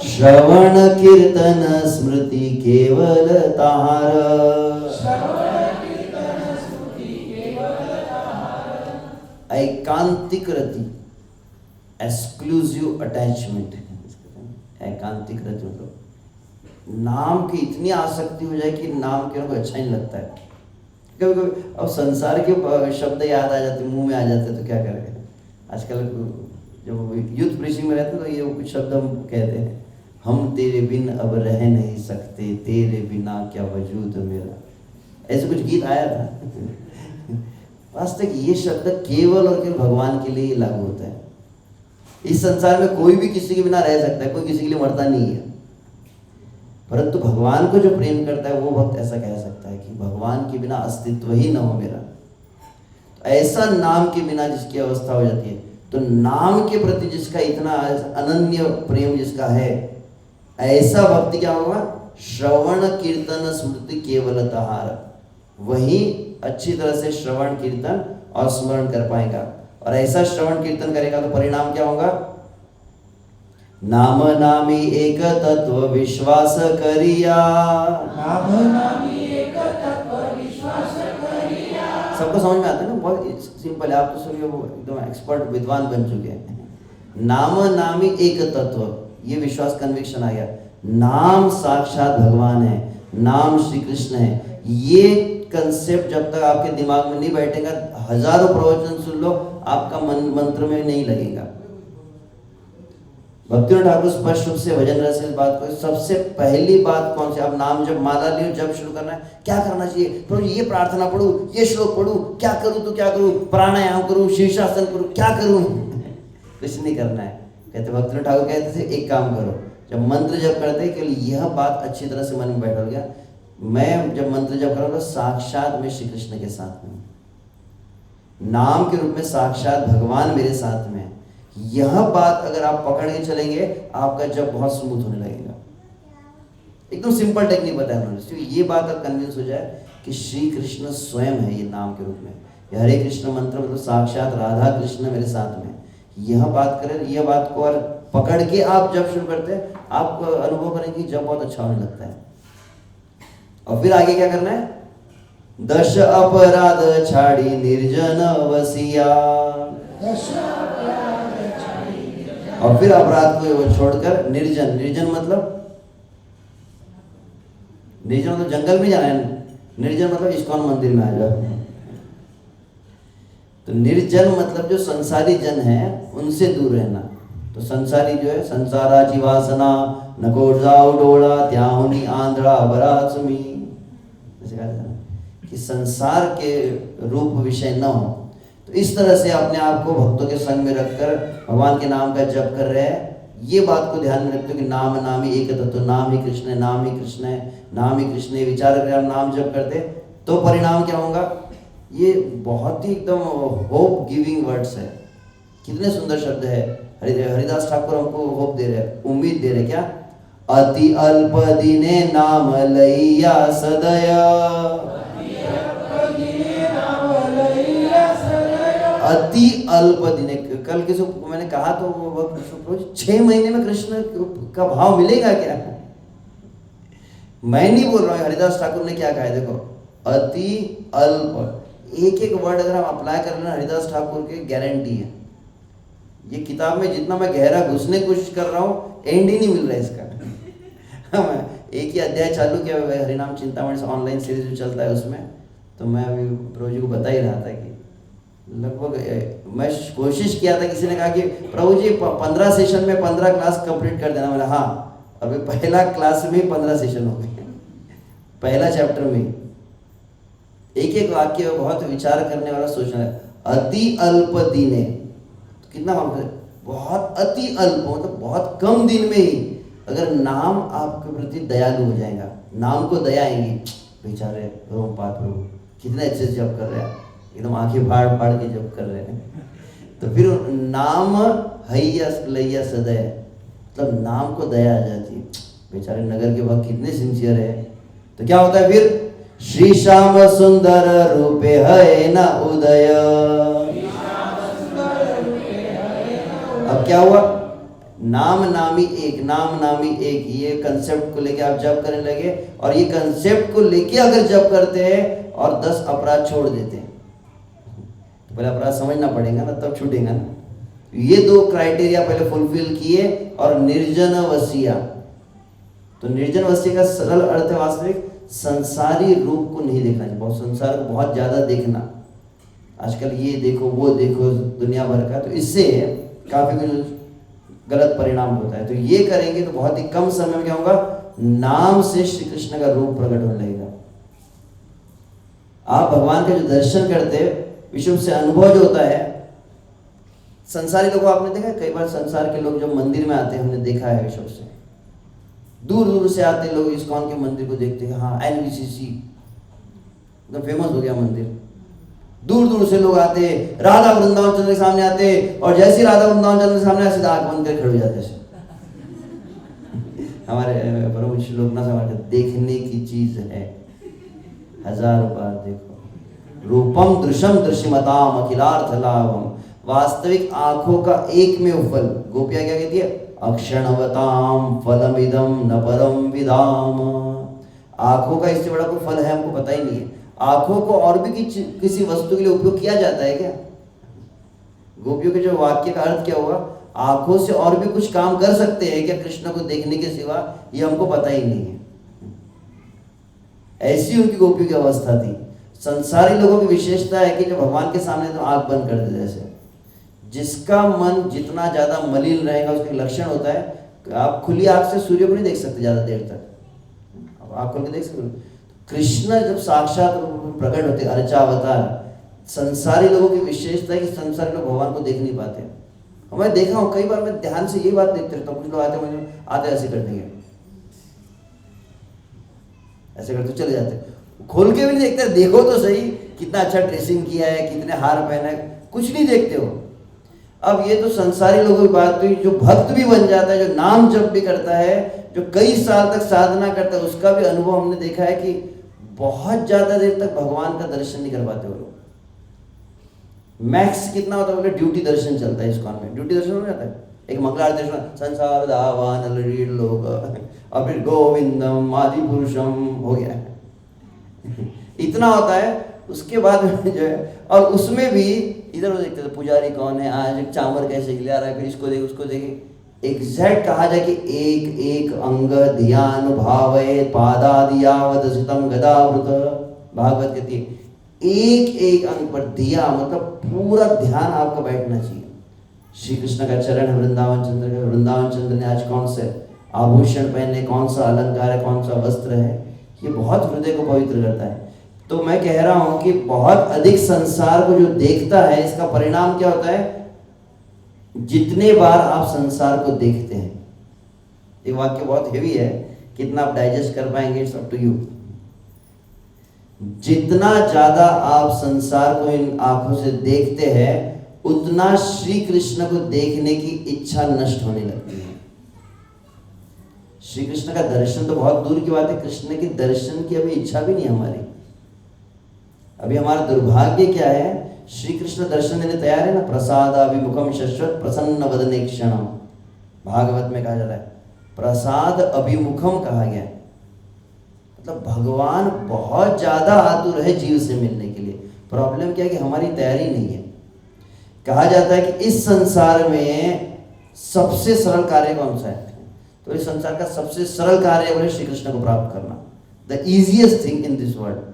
Speaker 1: श्रवण कीर्तन स्मृति केवल ताहार। एकांतिक रति, एक्सक्लूसिव अटैचमेंट। एकांतिक रति मतलब नाम की इतनी आसक्ति हो जाए कि नाम के कोई अच्छा नहीं लगता है। कभी कभी अब संसार के शब्द याद आ जाते, मुंह में आ जाते, तो क्या करें। आजकल जब यूथ प्रीचिंग में रहते हैं तो ये कुछ शब्द हम कहते हैं, हम तेरे बिन अब रह नहीं सकते, तेरे बिना क्या वजूद मेरा, ऐसे कुछ गीत आया था। वास्तव ये शब्द केवल और केवल भगवान के लिए लागू होता है। इस संसार में कोई भी किसी के बिना रह सकता है, कोई किसी के लिए मरता नहीं है, परंतु भगवान को जो प्रेम करता है वो भक्त ऐसा कह सकता है कि भगवान के बिना अस्तित्व ही न हो मेरा। तो ऐसा नाम के बिना जिसकी अवस्था हो जाती है, तो नाम के प्रति जिसका इतना अनन्य प्रेम जिसका है, ऐसा भक्ति क्या होगा, श्रवण कीर्तन स्मृति केवल ताहार, वही अच्छी तरह से श्रवण कीर्तन और स्मरण कर पाएगा। और ऐसा श्रवण कीर्तन करेगा तो परिणाम क्या होगा, नाम नामी एक तत्व विश्वास करिया। नाम नामी एक तत्व विश्वास करिया। सबको समझ में आता है ना, बहुत सिंपल है। आप तो सुनिए, वो एकदम एक्सपर्ट विद्वान बन चुके हैं। नाम नामी एक तत्व, ये विश्वास कन्विक्शन आ गया। नाम साक्षात भगवान है, नाम श्री कृष्ण है। ये कंसेप्ट जब तक आपके दिमाग में नहीं बैठेगा, हजारों प्रवचन सुन लो, आपका मन मंत्र में नहीं लगेगा। भक्ति ठाकुर स्पष्ट रूप से भजन रस इस बात को, सबसे पहली बात कौन सी, आप नाम जब माला लियो, जब शुरू करना है, क्या करना चाहिए, प्रभु ये प्रार्थना पढ़ूं, ये श्लोक पढ़ूं, क्या करूं तो क्या करूं, प्राणायाम करूं, शीर्षासन करूं, क्या करूं, कुछ नहीं करना है। कहते भक्ति ठाकुर कहते थे एक काम करो, जब मंत्र जप करते केवल यह बात अच्छी तरह से मन में बैठ गया, मैं जब मंत्र जप करूंगा साक्षात में श्री कृष्ण के साथ में, नाम के रूप में साक्षात भगवान मेरे साथ में। यह बात अगर आप पकड़ के चलेंगे, आपका जब बहुत स्मूथ होने लगेगा। एकदम सिंपल टेक्निक बताया उन्होंने। ये बात आप कन्विंस हो जाए कि श्री कृष्ण स्वयं है ये नाम के रूप में। हरे कृष्ण मंत्र मतलब साक्षात राधा कृष्ण मेरे साथ में, यह बात करें, यह बात को और पकड़ के आप जब शुरू करते हैं, आप अनुभव करेंगे जब बहुत अच्छा होने लगता है। और फिर आगे क्या करना है, दश अपराध छाड़ी निर्जन वसिया। और फिर अपराध को वो छोड़कर निर्जन, निर्जन मतलब जंगल में जाना है, निर्जन मतलब इस्कॉन मंदिर में आ जाओ। तो निर्जन मतलब जो संसारी जन है उनसे दूर रहना। तो संसारी जो है, संसाराची वासना नको जाओ डोला त्याहुनी आंध्रा बरासमी, ऐसे कहा जाता है कि संसार के रूप विषय न हो। तो इस तरह से अपने आप को भक्तों के संग में रखकर भगवान के नाम का जप कर रहे हैं। ये बात को ध्यान में रखते हो कि नाम नामी एक तत्व, नाम ही कृष्ण है, नाम ही कृष्ण है, नाम ही कृष्ण है, विचार करके हम नाम जप करते तो परिणाम क्या होगा। ये बहुत ही एकदम होप गिविंग वर्ड्स है। कितने सुंदर शब्द है। हरिदास ठाकुर हमको होप दे रहे हैं, उम्मीद दे रहे हैं। क्या? अति अल्प दिने नाम लैया सदय, अति अल्प दिने। कल किसी को मैंने कहा तो वो 6 महीने में कृष्ण का भाव मिलेगा क्या? मैं नहीं बोल रहा हूँ, हरिदास ठाकुर ने क्या कहा है। देखो, अति अल्प, एक एक वर्ड अगर हम अप्लाई कर लेना हरिदास ठाकुर की गारंटी है। ये किताब में जितना मैं गहरा घुसने की कोशिश कर रहा हूँ, एंड ही नहीं मिल रहा है इसका। एक ही अध्याय चालू किया हुआ है हरिनाम चिंतामणि से, ऑनलाइन सीरीज जो चलता है उसमें। तो मैं अभी प्रभु जी को बता ही रहा था कि लगभग मैं कोशिश किया था, किसी ने कहा कि प्रभु जी 15 सेशन में 15 क्लास कंप्लीट कर देना। मैंने हाँ, अभी पहला क्लास में 15 सेशन हो गए, पहला चैप्टर में एक एक वाक्य बहुत विचार करने वाला, सोचना है। अति अल्प दिने, तो कितना बहुत अति अल्प मतलब बहुत कम दिन में ही अगर नाम आपके प्रति दयालु हो जाएगा, नाम को दया आएंगी। बेचारे रोमपाल प्रभु कितने अच्छे से जप कर रहे हैं, एकदम आंखें फाड़ फाड़ के जप कर रहे हैं। तो फिर नाम हैया लैया सदय, मतलब नाम को दया आ जाती है। बेचारे नगर के भक्त कितने सिंसियर है। तो क्या होता है फिर? श्री श्याम सुंदर रूपे है न उदय। अब क्या हुआ? नाम नामी एक, नाम नामी एक, ये कंसेप्ट को लेके आप जप करने लगे। और ये कंसेप्ट को लेके अगर जप करते हैं और 10 अपराध छोड़ देते हैं, तो पहले अपराध समझना पड़ेगा ना, तब छूटेगा ना। ये 2 क्राइटेरिया पहले फुलफिल किए। और निर्जन वसिया, तो निर्जन वसिया का सरल अर्थ है वास्तविक संसारी रूप को नहीं देखना चाहिए। बहुत संसार को बहुत ज्यादा देखना, आजकल ये देखो वो देखो दुनिया भर का, तो इससे काफी कुछ गलत परिणाम होता है। तो ये करेंगे तो बहुत ही कम समय में क्या होगा? नाम से श्री कृष्ण का रूप प्रकट होने लगेगा। आप भगवान का जो दर्शन करते विश्व से अनुभव जो होता है, संसारी लोगों आपने देखा है, कई बार संसार के लोग जब मंदिर में आते हैं, हमने देखा है विश्व से दूर दूर से आते लोग इस्कॉन के मंदिर को देखते हैं। हाँ, एनवीसीसी एकदम फेमस हो गया मंदिर, दूर दूर से लोग आते, राधा वृंदावन चंद्र के सामने आते, और जैसे राधा वृंदावन चंद्र के सामने ऐसे आंख बंद कर खड़े हो जाते। हमारे प्रभु श्लोकनाथ हमारे देखने की चीज है, 1000 बार देखो। रूपम दृश्यम दृश्यमताम अखिलार्थ लाभम, वास्तविक आंखों का एक में फल। गोपिया क्या कहती है? अक्षणवताम फलमिदम न परम विदाम। आंखों का इससे बड़ा कोई फल है हमको पता ही नहीं है। आंखों को और भी किसी वस्तु के लिए उपयोग किया जाता है क्या? गोपियों के जो वाक्य का अर्थ क्या हुआ? आंखों से और भी कुछ काम कर सकते हैं क्या कृष्ण को देखने के सिवा? ये हमको पता ही नहीं है। ऐसी उनकी गोपियों की अवस्था थी। संसारी लोगों की विशेषता है कि जो भगवान के सामने तो आंख बंद कर देते, जैसे जिसका मन जितना ज्यादा मलिन रहेगा उसका लक्षण होता है आप खुली आंख से सूर्य को नहीं देख सकते ज्यादा देर तक। अब आंख खोल के देख सकते। कृष्ण जब साक्षात प्रकट होते अर्चावतार, संसारी लोगों की विशेषता है कि संसारी लोग भगवान को देख नहीं पाते। मैं देखा हूं कई बार, मैं ध्यान से ये बात देखते रहता हूँ, कुछ लोग आते ऐसे कर देंगे, ऐसे करते चले जाते, खोल के भी नहीं देखते। देखो तो सही कितना अच्छा ड्रेसिंग किया है, कितने हार पहना है, कुछ नहीं देखते हो। अब ये तो संसारी लोगों की बात हुई। जो भक्त भी बन जाता है, जो नाम जप भी करता है, जो कई साल तक साधना करता है, उसका भी अनुभव हमने देखा है कि बहुत ज्यादा देर तक भगवान का दर्शन नहीं कर पाते वो लोग। मैक्स कितना होता है बोले? ड्यूटी दर्शन चलता है इस्कॉन में, ड्यूटी दर्शन हो जाता है। एक मंगलारती दर्शन, संसार दावान लरीड लोग, अब फिर गोविंदम आदि पुरुषम हो गया। इतना होता है। उसके बाद में जो है, और उसमें भी इधर उधर देखते थे पुजारी कौन है, आज चावल कैसे खिला रहा है, फिर इसको देखे उसको देखे। एग्जैक्ट कहा जाए कि एक एक अंग ध्यान भावे पादादियावत सितम गदावृत, भागवत कहती है एक एक अंग पर दिया, मतलब पूरा ध्यान आपका बैठना चाहिए। श्री कृष्ण का चरण है वृंदावन चंद्र का, वृंदावन चंद्र ने आज कौन से आभूषण पहने, कौन सा अलंकार है, कौन सा वस्त्र है, ये बहुत हृदय को पवित्र करता है। तो मैं कह रहा हूं कि बहुत अधिक संसार को जो देखता है, इसका परिणाम क्या होता है? जितने बार आप संसार को देखते हैं, ये वाक्य बहुत हेवी है, कितना आप डाइजेस्ट कर पाएंगे इट्स अप टू यू। जितना ज्यादा आप संसार को इन आंखों से देखते हैं, उतना श्री कृष्ण को देखने की इच्छा नष्ट होने लगती है। श्री कृष्ण का दर्शन तो बहुत दूर की बात है, कृष्ण के दर्शन की अभी इच्छा भी नहीं हमारी। अभी हमारा दुर्भाग्य क्या है, श्री कृष्ण दर्शन देने तैयार है ना, प्रसादाभिमुखम शश्वत प्रसन्न वदने क्षणम, भागवत में कहा जाता है प्रसाद अभिमुखम कहा गया है। मतलब भगवान बहुत ज्यादा आतुर है जीव से मिलने के लिए। प्रॉब्लम क्या है कि हमारी तैयारी नहीं है। कहा जाता है कि इस संसार में सबसे सरल कार्य कौन सा है? तो इस संसार का सबसे सरल कार्य है श्री कृष्ण को प्राप्त करना, the easiest thing in this world.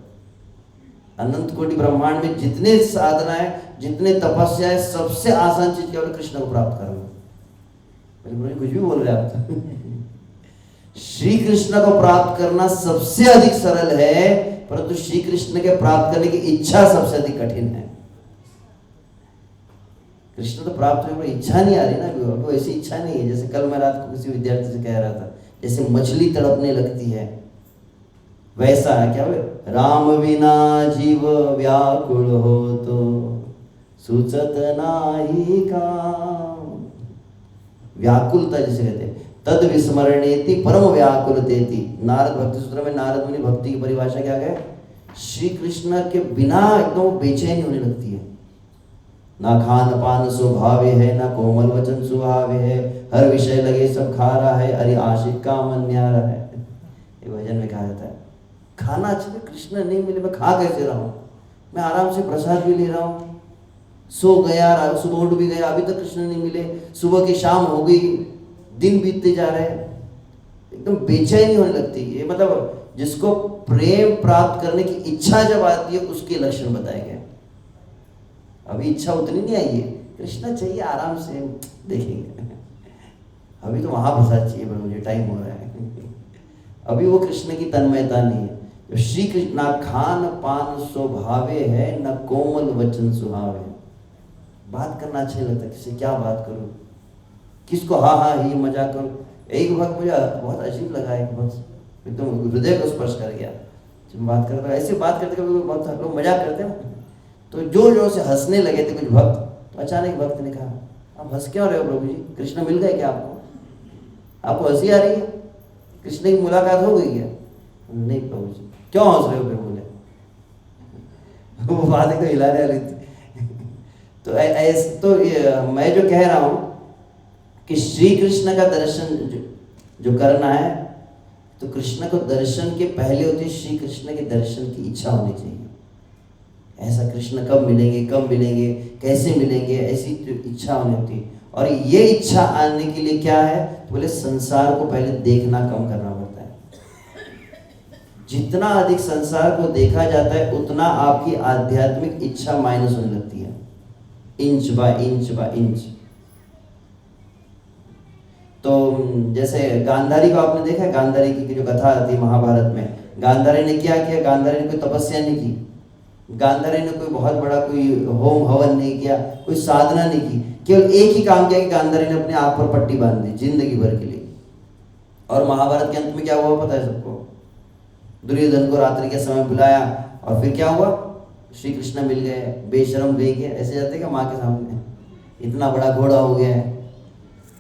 Speaker 1: अनंत कोटि ब्रह्मांड में जितने साधना है, जितने तपस्या है, सबसे आसान चीज क्या है? कृष्ण को प्राप्त करना। कुछ भी बोल रहे आप तो श्री कृष्ण को प्राप्त करना सबसे अधिक सरल है, परंतु श्री कृष्ण के प्राप्त करने की इच्छा सबसे अधिक कठिन है। कृष्ण तो प्राप्त होने पर इच्छा नहीं आ रही ना, वो ऐसी इच्छा नहीं है। जैसे कल मैं रात को किसी विद्यार्थी से कह रहा था, जैसे मछली तड़पने लगती है, वैसा है क्या? राम बिना जीव व्याकुल हो तो सुचत नाही काम। व्याकुलता जिसे कहते हैं, तद विस्मरणेति परम व्याकुलतेति। नारद भक्ति सूत्र में नारद मुनि भक्ति की परिभाषा क्या है? श्री कृष्ण के बिना एकदम बेचैनी होने लगती है। ना खान पान स्वभाव है, ना कोमल वचन स्वभाव है, हर विषय लगे सब खा रहा है, अरे आशिक का मन न्यारा है। ये भजन में कहा जाता है खाना अच्छे कृष्ण नहीं मिले मैं खा कैसे रहा हूँ? मैं आराम से प्रसाद भी ले रहा हूँ, सो गया, सुबह उठ भी गया, अभी तक कृष्ण नहीं मिले, सुबह की शाम हो गई, दिन बीतते जा रहे हैं, एकदम बेचैनी होने लगती है। मतलब जिसको प्रेम प्राप्त करने की इच्छा जब आती है, उसके लक्षण बताए गए। अभी इच्छा उतनी नहीं आई है, कृष्ण चाहिए, आराम से देखेंगे। अभी तो महाप्रसाद चाहिए, पर मुझे टाइम हो रहा है। अभी वो कृष्ण की तन्मयता नहीं है। श्री कृष्ण ना खान पान स्वभावे है, न कोमल वचन सुहावे। बात करना अच्छा नहीं लगता, किससे क्या बात करूं, किसको हाँ हाँ ही मजाक करूं। एक वक्त मुझे बहुत अजीब लगा, एक वक्त एकदम हृदय को स्पर्श कर गया। जब बात करते ऐसे बात करते कभी बहुत लोग मजाक करते हैं, तो जोर जोर से हंसने लगे थे कुछ भक्त। तो अचानक भक्त ने कहा, आप हंस क्यों रहे हो प्रभु जी? कृष्ण मिल गए क्या आपको? आपको हंसी आ रही है? कृष्ण की मुलाकात हो गई क्या? नहीं प्रभु जी। क्यों हंस रहे हो? फिर बोले वो बात तो हिलाने वाली थी। तो ऐसे तो मैं जो कह रहा हूं कि श्री कृष्ण का दर्शन जो करना है, तो कृष्ण को दर्शन के पहले होती है श्री कृष्ण के दर्शन की इच्छा होनी चाहिए। ऐसा कृष्ण कब मिलेंगे, कब मिलेंगे, कैसे मिलेंगे, ऐसी इच्छा होनी होती है। और ये इच्छा आने के लिए क्या है? तो बोले संसार को पहले देखना कम करना पड़ता है। जितना अधिक संसार को देखा जाता है, उतना आपकी आध्यात्मिक इच्छा माइनस होने लगती है, inch by inch by inch. तो जैसे गांधारी को आपने देखा है, गांधारी की जो कथा आती है महाभारत में, गांधारी ने क्या किया? गांधारी ने कोई तपस्या नहीं की, गांधारी ने कोई बहुत बड़ा कोई होम हवन नहीं किया, कोई साधना नहीं की, केवल एक ही काम किया कि गांधारी ने अपने आंख पर पट्टी बांध दी जिंदगी भर के लिए। और महाभारत के अंत में क्या हुआ पता है सबको? दुर्योधन को रात्रि के समय बुलाया, और फिर क्या हुआ? श्री कृष्ण मिल गए, बेशरम ले गए, ऐसे जाते क्या माँ के सामने, इतना बड़ा घोड़ा हो गया है।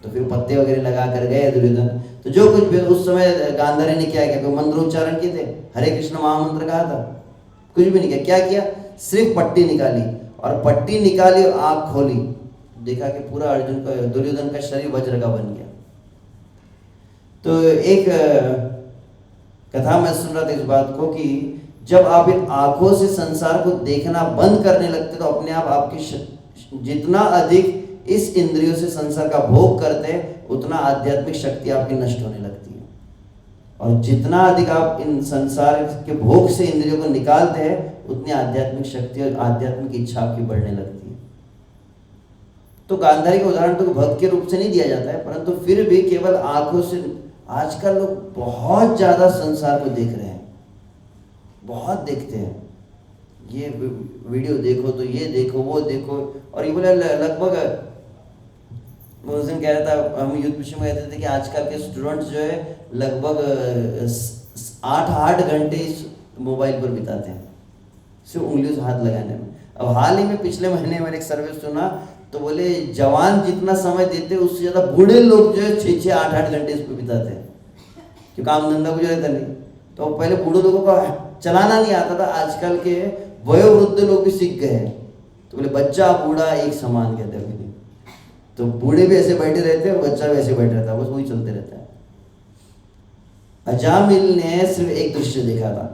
Speaker 1: तो फिर पत्ते वगैरह लगा कर गए दुर्योधन। तो जो कुछ भी उस समय गांधारी ने क्या किया? कोई मंत्रोच्चारण किए थे? हरे कृष्ण महामंत्र कहा था? कुछ भी नहीं किया। क्या किया? सिर्फ पट्टी निकाली, और पट्टी निकाली और आंख खोली, देखा कि पूरा अर्जुन का, दुर्योधन का शरीर वज्र का बन गया। तो एक कथा में सुन रहा था इस बात को कि जब आप इन आंखों से संसार को देखना बंद करने लगते तो अपने आप आपकी जितना अधिक इस इंद्रियों से संसार का भोग करते हैं उतना आध्यात्मिक शक्ति आपकी नष्ट होने लगती है, और जितना अधिक आप इन संसार के भोग से इंद्रियों को निकालते हैं उतनी आध्यात्मिक शक्ति और आध्यात्मिक इच्छा आपकी बढ़ने लगती है। तो गांधारी का उदाहरण तो भक्त के रूप से नहीं दिया जाता है, परंतु फिर भी केवल आंखों से आजकल लोग बहुत ज्यादा संसार को देख रहे हैं, बहुत देखते हैं, ये वीडियो देखो तो ये देखो वो देखो, और ये बोले लगभग उस दिन कह रहा था, हम युद्ध विषय में कहते थे कि आजकल के स्टूडेंट्स जो है लगभग 8 घंटे इस मोबाइल पर बिताते हैं, सिर्फ उंगलियों से हाथ लगाने में। अब हाल ही में पिछले महीने मैंने एक सर्वे सुना तो बोले जवान जितना समय देते उससे ज़्यादा बूढ़े लोग जो है 6-8 घंटे इस पर बिताते हैं, क्योंकि काम धंधा कुछ रहता नहीं। तो पहले बूढ़े लोगों को चलाना नहीं आता था, आजकल के वयोवृद्ध लोग भी सीख गए हैं। तो बोले बच्चा बूढ़ा एक समान कहते हैं, तो बूढ़े भी ऐसे बैठे रहते हैं और बच्चा भी ऐसे बैठे रहता है, बस वही चलते रहता है। अजामिल ने सिर्फ एक दृश्य देखा था,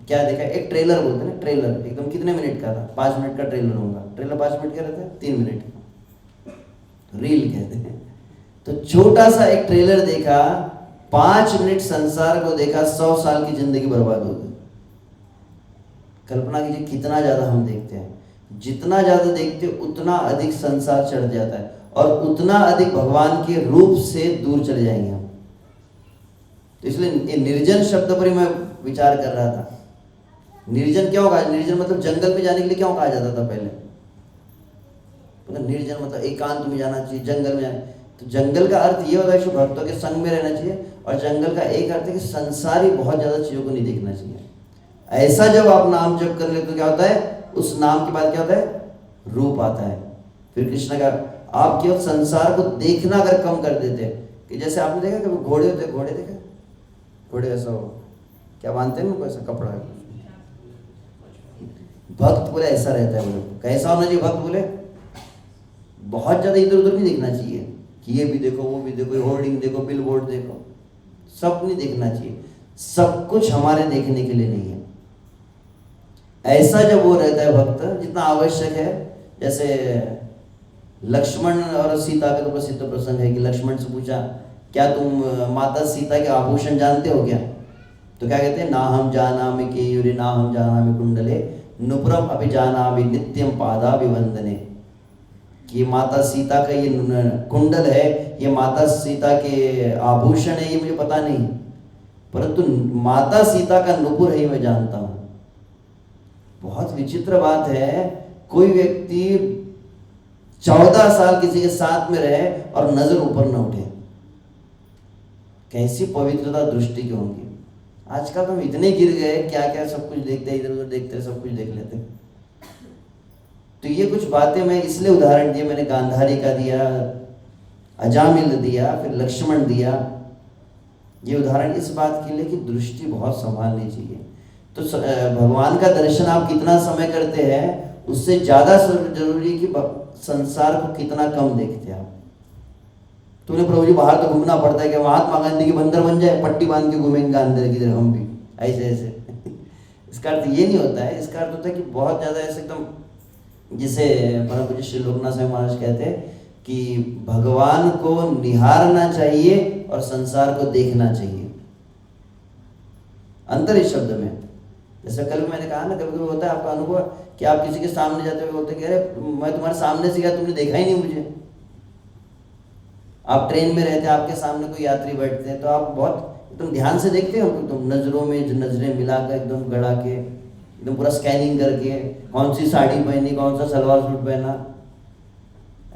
Speaker 1: क्या देखा? एक ट्रेलर बोलते हैं ना, ट्रेलर एकदम कितने मिनट का था? 5 मिनट का ट्रेलर होगा। ट्रेलर 5 मिनट का रहता है, 3 मिनट का रील कहते हैं। तो छोटा सा एक ट्रेलर देखा, 5 मिनट संसार को देखा, 100 साल की जिंदगी बर्बाद हो गई। कल्पना कीजिए कितना ज्यादा हम देखते हैं, जितना ज्यादा देखते उतना अधिक संसार चढ़ जाता है और उतना अधिक भगवान के रूप से दूर चले जाएंगे हम। तो इसलिए निर्जन शब्द पर ही मैं विचार कर रहा था। निर्जन क्या होगा? निर्जन मतलब जंगल में जाने के लिए क्यों कहा जाता था पहले? मतलब निर्जन मतलब एकांत में जाना चाहिए, जंगल में जाना। तो जंगल का अर्थ ये होता है कि भक्तों के संग में रहना चाहिए, और जंगल का एक अर्थ है कि संसारी बहुत ज्यादा चीजों को नहीं देखना चाहिए। ऐसा जब आप नाम जप कर लेते तो क्या होता है? उस नाम के बाद क्या होता है? रूप आता है। फिर कृष्ण का आप केवल संसार को देखना अगर कम कर देते, कि जैसे आपने देखा कि घोड़े होते, घोड़े देखे, घोड़े ऐसा हो क्या बांधते हैं उनको, ऐसा कपड़ा है। भक्त बोले ऐसा रहता है। बोले कैसा होना चाहिए भक्त? बोले बहुत ज्यादा इधर उधर नहीं देखना चाहिए कि ये भी देखो वो भी देखो, होर्डिंग देखो, बिल बोर्ड देखो, सब नहीं देखना चाहिए। सब कुछ हमारे देखने के लिए नहीं है। ऐसा जब वो रहता है भक्त, जितना आवश्यक है। जैसे लक्ष्मण और सीता का तो प्रसिद्ध प्रसंग है कि लक्ष्मण से पूछा क्या तुम माता सीता के आभूषण जानते हो क्या? तो क्या कहते हैं? ना हम जानामि केयूरे, ना हम जानामि कुंडले, नुपुरम अभिजानामि नित्यम पादाभिवंदने। कि माता सीता का ये कुंडल है, ये माता सीता के आभूषण है, ये मुझे पता नहीं, परंतु माता सीता का नुपुर है ये मैं जानता हूं। बहुत विचित्र बात है, कोई व्यक्ति 14 साल किसी के साथ में रहे और नजर ऊपर न उठे, कैसी पवित्रता दृष्टि की होंगी। आजकल तो हम इतने गिर गए, क्या क्या सब कुछ देखते हैं, इधर उधर देखते हैं, सब कुछ देख लेते हैं। तो ये कुछ बातें मैं इसलिए उदाहरण दिए, मैंने गांधारी का दिया, अजामिल दिया, फिर लक्ष्मण दिया। ये उदाहरण इस बात के लिए कि दृष्टि बहुत संभालनी चाहिए। तो भगवान का दर्शन आप कितना समय करते हैं, उससे ज्यादा जरूरी कि संसार को कितना कम देखते हैं आप। तूने प्रभु जी बाहर तो घूमना पड़ता है कि महात्मा गांधी की बंदर बन जाए, पट्टी बांध के घूमेंगे अंदर की तरफ हम भी ऐसे ऐसे। इसका अर्थ ये नहीं होता है। इसका अर्थ होता है कि बहुत ज्यादा ऐसे एकदम, जिसे परम पूज्य श्री लोकनाथ स्वामी महाराज कहते हैं कि भगवान को निहारना चाहिए और संसार को देखना चाहिए। अंतर इस शब्द में। जैसे कल मैंने कहा ना, कभी कभी होता है आपका अनुभव कि आप किसी के सामने जाते हुए बोलते हैं कि अरे मैं तुम्हारे सामने से गया, तुमने देखा ही नहीं मुझे। आप ट्रेन में रहते हैं, आपके सामने कोई यात्री बैठते हैं, तो आप बहुत एकदम ध्यान से देखते हो उनको, तुम नजरों में नजरें मिलाकर एकदम गड़ा के, एकदम पूरा स्कैनिंग करके, कौन सी साड़ी पहनी, कौन सा सलवार सूट पहना,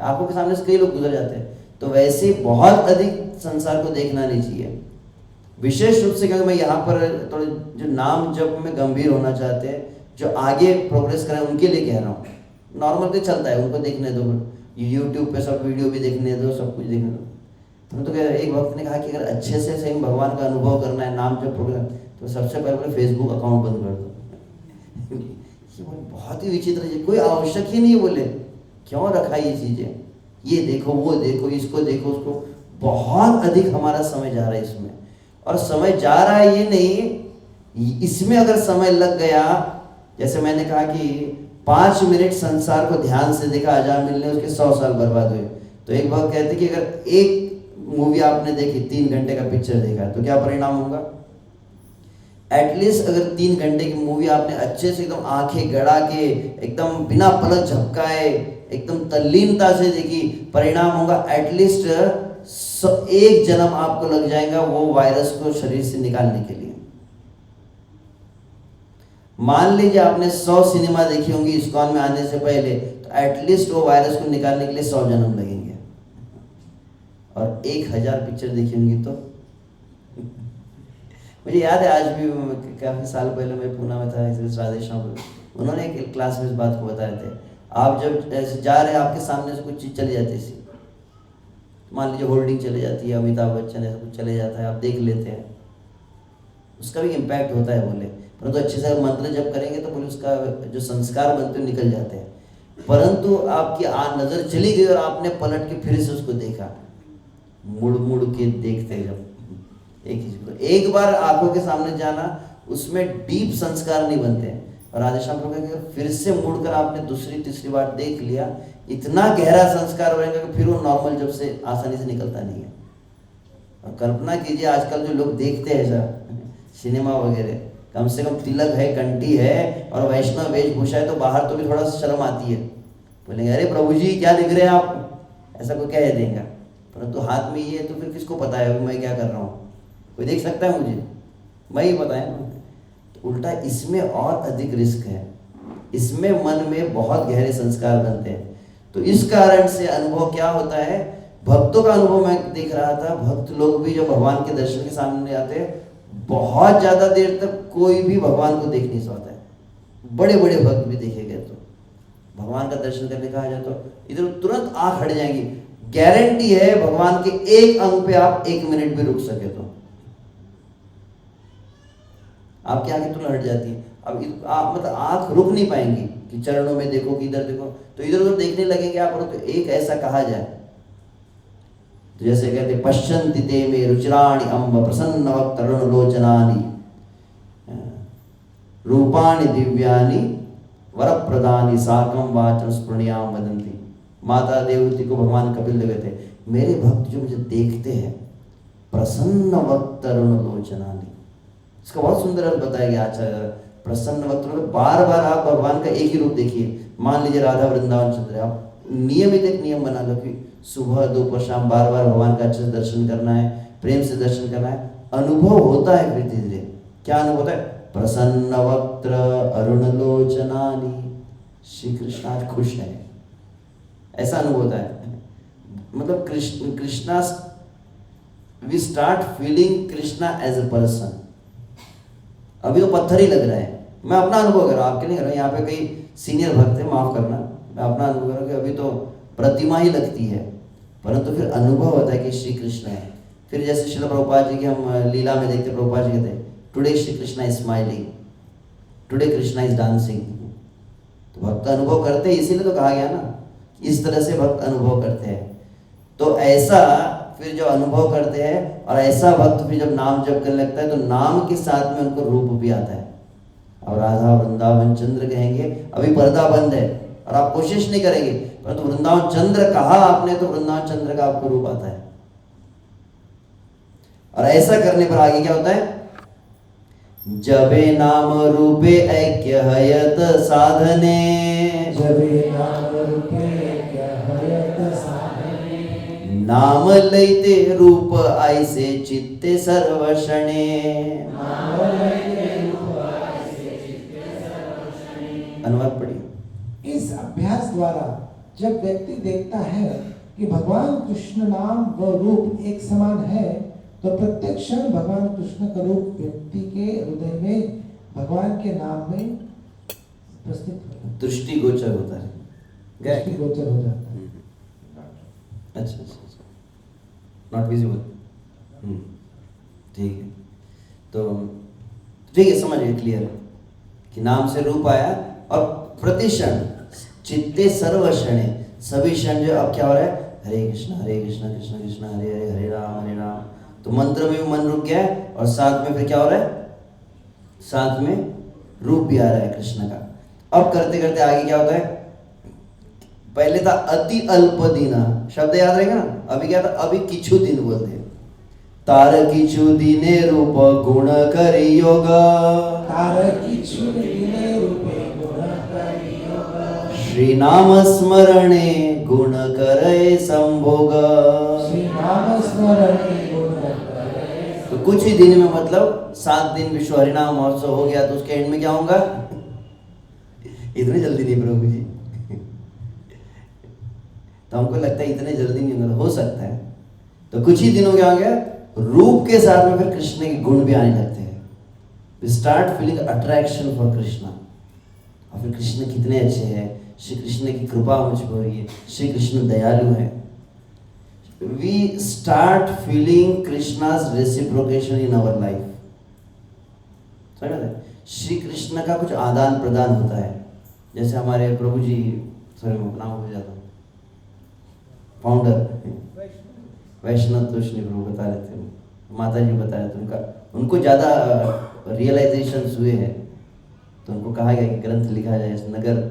Speaker 1: आंखों के सामने से कई लोग गुजर जाते हैं। तो वैसे बहुत अधिक संसार को देखना नहीं चाहिए। विशेष रूप से क्योंकि मैं यहाँ पर थोड़े जो नाम जब में गंभीर होना चाहते हैं, जो आगे प्रोग्रेस करें, उनके लिए कह रहा हूँ। नॉर्मल तो चलता है, उनको देखने दो, यूट्यूब पे सब वीडियो भी देखने दो, सब कुछ देखने दो। तो एक वक्त ने कहा कि अगर अच्छे से सही भगवान का अनुभव करना है, नाम जब प्रोग्राम, तो सबसे पहले बोले फेसबुक अकाउंट बंद कर दो। ये बहुत ही विचित्र है, कोई आवश्यक ही नहीं। बोले क्यों रखा ये चीजें, ये देखो वो देखो, इसको देखो उसको, बहुत अधिक हमारा समय जा रहा है इसमें। और समय जा रहा है ये नहीं, इसमें अगर समय लग गया, जैसे मैंने कहा कि 5 मिनट संसार को ध्यान से देखा हजार मिलने उसके 100 साल बर्बाद हुए। तो एक बात कहते कि अगर एक मूवी आपने देखी 3 घंटे का पिक्चर देखा तो क्या परिणाम होगा? एटलीस्ट अगर 3 घंटे की मूवी आपने अच्छे से एकदम आंखें गड़ा के एकदम बिना पलक झपकाए एकदम तल्लीनता से देखी, परिणाम होगा एटलीस्ट एक जन्म आपको लग जाएगा वो वायरस को शरीर से निकालने के लिए। मान लीजिए आपने 100 सिनेमा देखी होंगी इस्कॉन में आने से पहले, तो एटलीस्ट वो वायरस को निकालने के लिए 100 जन्म लगेंगे। और 1000 पिक्चर देखी होंगी तो मुझे याद है आज भी, काफ़ी साल पहले मैं पूना में था, राधे श्याम, उन्होंने एक क्लास में इस बात को बताए थे। आप जब ऐसे जा रहे हैं आपके सामने से कुछ चीज़ चली जाती है, मान लीजिए होल्डिंग चली जाती है, अमिताभ बच्चन ऐसा कुछ चले जाता है, आप देख लेते हैं, उसका भी इम्पैक्ट होता है बोले, परंतु अच्छे से मंत्र जब करेंगे तो बोले उसका जो संस्कार बनते हैं निकल जाते हैं। परंतु आपकी नज़र चली गई और आपने पलट के फिर से उसको देखा, मुड़ मुड़ के देखते हैं जब एक ही चीज, एक बार आंखों के सामने जाना उसमें डीप संस्कार नहीं बनते हैं। और राधेश्याम प्रभु कहते हैं फिर से मुड़कर आपने दूसरी तीसरी बार देख लिया, इतना गहरा संस्कार बनेगा कि फिर वो नॉर्मल जब से आसानी से निकलता नहीं है। और कल्पना कीजिए आजकल जो लोग देखते हैं ऐसा सिनेमा वगैरह, कम से कम तिलक है, कंठी है और वैष्णव वेशभूषा है, तो बाहर तो भी थोड़ा सा शर्म आती है, बोलेंगे अरे प्रभु जी क्या दिख रहे हैं आप, ऐसा कोई कह देगा। परंतु हाथ में ये है तो फिर किसको पता है मैं क्या कर रहा हूँ, कोई देख सकता है मुझे, मैं ही बताया ना। तो उल्टा इसमें और अधिक रिस्क है, इसमें मन में बहुत गहरे संस्कार बनते हैं। तो इस कारण से अनुभव क्या होता है, भक्तों का अनुभव मैं देख रहा था, भक्त लोग भी जो भगवान के दर्शन के सामने आते हैं बहुत ज़्यादा देर तक कोई भी भगवान को देख नहीं पाता है। बड़े बड़े भक्त भी देखे गए तो भगवान का दर्शन करने कहा जाए तो इधर तुरंत आँख हट जाएंगी। गारंटी है भगवान के एक अंग पे आप 1 मिनट भी रुक सके तो आपकी आंखें तुरंत हट जाती है। अब मतलब आंख रुक नहीं पाएंगी कि चरणों में देखो कि इधर देखो, तो इधर उधर देखने लगेंगे आप। तो एक ऐसा कहा जाए तो जैसे कहते पश्यन्ति ते मे रुचिराणि अम्ब प्रसन्न वक्तरुण लोचनानि रूपाणि दिव्यानि वरप्रदानि साकं वाचं स्पृणयाम वदन्ति। माता देवती को भगवान कपिल देव थे, मेरे भक्त जो मुझे देखते हैं प्रसन्न वक्तरुण लोचनानि, इसका बहुत सुंदर अर्थ बताया गया आचार्य। प्रसन्न वक्तरुण, बार बार आप भगवान का एक ही रूप देखिए। मान लीजिए राधा वृंदावन चंद्र, आप नियमित एक नियम बना लो कि सुबह दोपहर शाम बार बार भगवान का अच्छे से दर्शन करना है, प्रेम से दर्शन करना है। अनुभव होता है फिर धीरे धीरे, क्या अनुभव होता है, प्रसन्न वक्त्र अरुण लोचनानि, श्री कृष्ण आज खुश है, ऐसा अनुभव होता है। मतलब Krishna, we start feeling Krishna as a person. अभी तो पत्थर ही लग रहा है, मैं अपना अनुभव कर रहा हूँ, आपके नहीं कर रहा हूँ। यहाँ पे कई सीनियर भक्त हैं, माफ करना, मैं अपना अनुभव कर रहा हूँ कि अभी तो प्रतिमा ही लगती है, परंतु फिर अनुभव होता है कि श्री कृष्ण है। फिर जैसे श्रील प्रभुपाद जी की हम लीला में देखते, प्रभुपाद जी कहते हैं today Shri Krishna is smiling, today Krishna is dancing. तो भक्त अनुभव करते हैं, इसीलिए तो कहा गया ना, इस तरह से भक्त अनुभव करते हैं। तो ऐसा फिर जो अनुभव करते हैं और ऐसा भक्त फिर जब नाम जप करने लगता है तो नाम के साथ में उनको रूप भी आता है। और राधा वृंदावन चंद्र कहेंगे, अभी पर्दा बंद है और आप कोशिश नहीं करेंगे, परंतु वृंदावन चंद्र कहा आपने तो वृंदावन चंद्र का आपको रूप आता है। और ऐसा करने पर आगे क्या होता है, जबे नाम रूपे ऐक्य हयत साधने,
Speaker 2: जबे नाम रूपे ऐक्य हयत साधने,
Speaker 1: नाम लैते रूप ऐसे चित्ते सर्वक्षणे। अनुवाद पढ़िए।
Speaker 2: इस अभ्यास द्वारा जब व्यक्ति देखता है कि भगवान कृष्ण नाम व रूप एक समान है, तो प्रत्येक क्षण भगवान कृष्ण का रूप व्यक्ति के हृदय में भगवान के नाम में प्रस्तुत होता है,
Speaker 1: दृष्टि गोचर होता है,
Speaker 2: दृष्टि गोचर हो जाता है।
Speaker 1: अच्छा, नॉट विजिबल, ठीक है। तो ठीक है, समझ गए, क्लियर है कि नाम से रूप आया और प्रतिक्षण चित्ते सर्वक्षणे, सभी क्षण जो अब क्या हो रहा है, हरे कृष्णा कृष्ण कृष्ण हरे हरे, हरे राम। तो मंत्र में भी मन रुक गया है और साथ में फिर क्या हो रहा है, साथ में रूप भी आ रहा है कृष्ण का। अब करते करते आगे क्या होता है, पहले था अति अल्प दिन, शब्द याद रहेगा ना, अभी क्या था, अभी किछु दिन बोलते हैं। तार किछु दिने रूप गुण कर योग,
Speaker 2: तार किछु दिने रूपे गुण करि योग,
Speaker 1: श्री नाम स्मरणे गुण करे संभोग।
Speaker 2: श्री नाम स्मरणे गुण करे।
Speaker 1: तो कुछ ही दिन में मतलब 7 दिन विश्व हरिनाम महोत्सव हो गया, तो उसके एंड में क्या होगा, इतने जल्दी नहीं प्रभु जी। तो हमको लगता है इतने जल्दी नहीं होगा, हो सकता है। तो कुछ ही दिनों क्या हो गया, रूप के साथ में फिर कृष्ण के गुण भी आने लगते हैं। We start feeling attraction for Krishna, और फिर कृष्ण कितने अच्छे हैं, श्री कृष्ण की कृपा मुझ पर हो रही है, श्री कृष्ण दयालु है। We start feeling Krishna's reciprocation in our life. समझ रहे, श्री कृष्ण का कुछ आदान प्रदान होता है। जैसे हमारे प्रभु जी, सॉरी मैं नाम भूल जाता हूँ, फाउंडर वैष्णव तोषणी प्रभु बता रहे थे, माता जी बता रहे थे, उनको ज़्यादा रियलाइजेशंस हुए हैं, तो उनको कहा गया कि ग्रंथ लिखा जाए इस नगर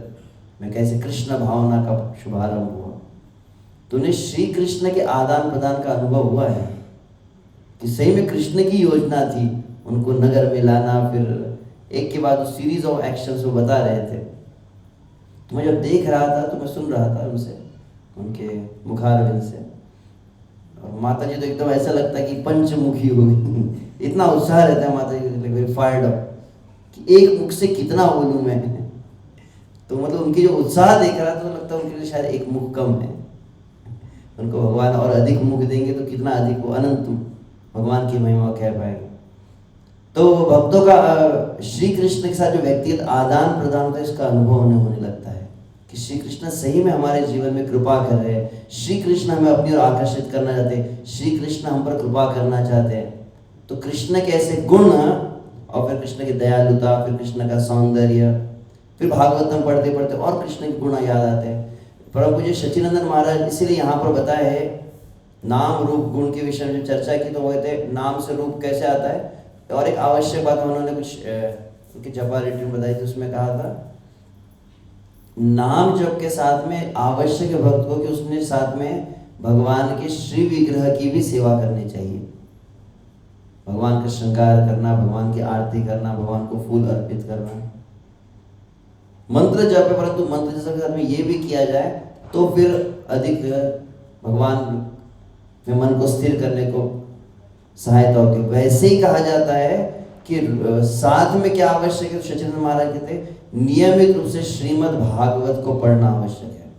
Speaker 1: में कैसे कृष्ण भावना का शुभारंभ हुआ। तो उन्हें श्री कृष्ण के आदान प्रदान का अनुभव हुआ है कि सही में कृष्ण की योजना थी उनको नगर में लाना, फिर एक के बाद सीरीज ऑफ एक्शंस वो बता रहे थे। तो मैं जब देख रहा था तो मैं सुन रहा था उनसे, उनके मुखारविंद से, और माता जी तो एकदम ऐसा लगता है कि पंचमुखी हो गई। इतना उत्साह रहता है माता जी, फायर्ड अप कि एक मुख से कितना बोलूँ मैं। तो मतलब उनकी जो उत्साह देख रहा था तो लगता है उनके लिए शायद एक मुख कम है, उनको भगवान और अधिक मुख देंगे तो कितना अधिक, वो अनंत भगवान की महिमा कह पाएंगे। तो भक्तों का श्री कृष्ण के साथ जो व्यक्तिगत आदान प्रदान होता है, इसका अनुभव उन्हें होने लगता है कि श्री कृष्ण सही में हमारे जीवन में कृपा कर रहे हैं, श्री कृष्ण हमें अपनी ओर आकर्षित करना चाहते हैं, श्री कृष्ण हम पर कृपा करना चाहते हैं। तो कृष्ण के ऐसे गुण, और फिर कृष्ण की दयालुता, फिर कृष्ण का सौंदर्य, फिर भागवतम पढ़ते पढ़ते और कृष्ण के गुण याद आते हैं। परम पूज्य सच्चिदानंद महाराज इसीलिए यहाँ पर बताए है नाम रूप गुण के विषय में जो चर्चा की, तो वो कहते हैं नाम से रूप कैसे आता है। और एक आवश्यक बात उन्होंने कुछ उनकी जपा रिट्रीट बताई थी, उसमें कहा था नाम जप के साथ में आवश्यक है भक्त को कि उसने साथ में भगवान के श्री विग्रह की भी सेवा करनी चाहिए। भगवान का श्रृंगार करना, भगवान की आरती करना, भगवान को फूल अर्पित करना। मंत्र जप है, परंतु मंत्र जप के साथ में ये भी किया जाए तो फिर अधिक भगवान में मन को स्थिर करने को सहायता होती है। वैसे ही कहा जाता है कि साथ में क्या आवश्यक है, सच्चिदानंद महाराज कहते हैं नियमित रूप से श्रीमद् भागवत को पढ़ना आवश्यक है।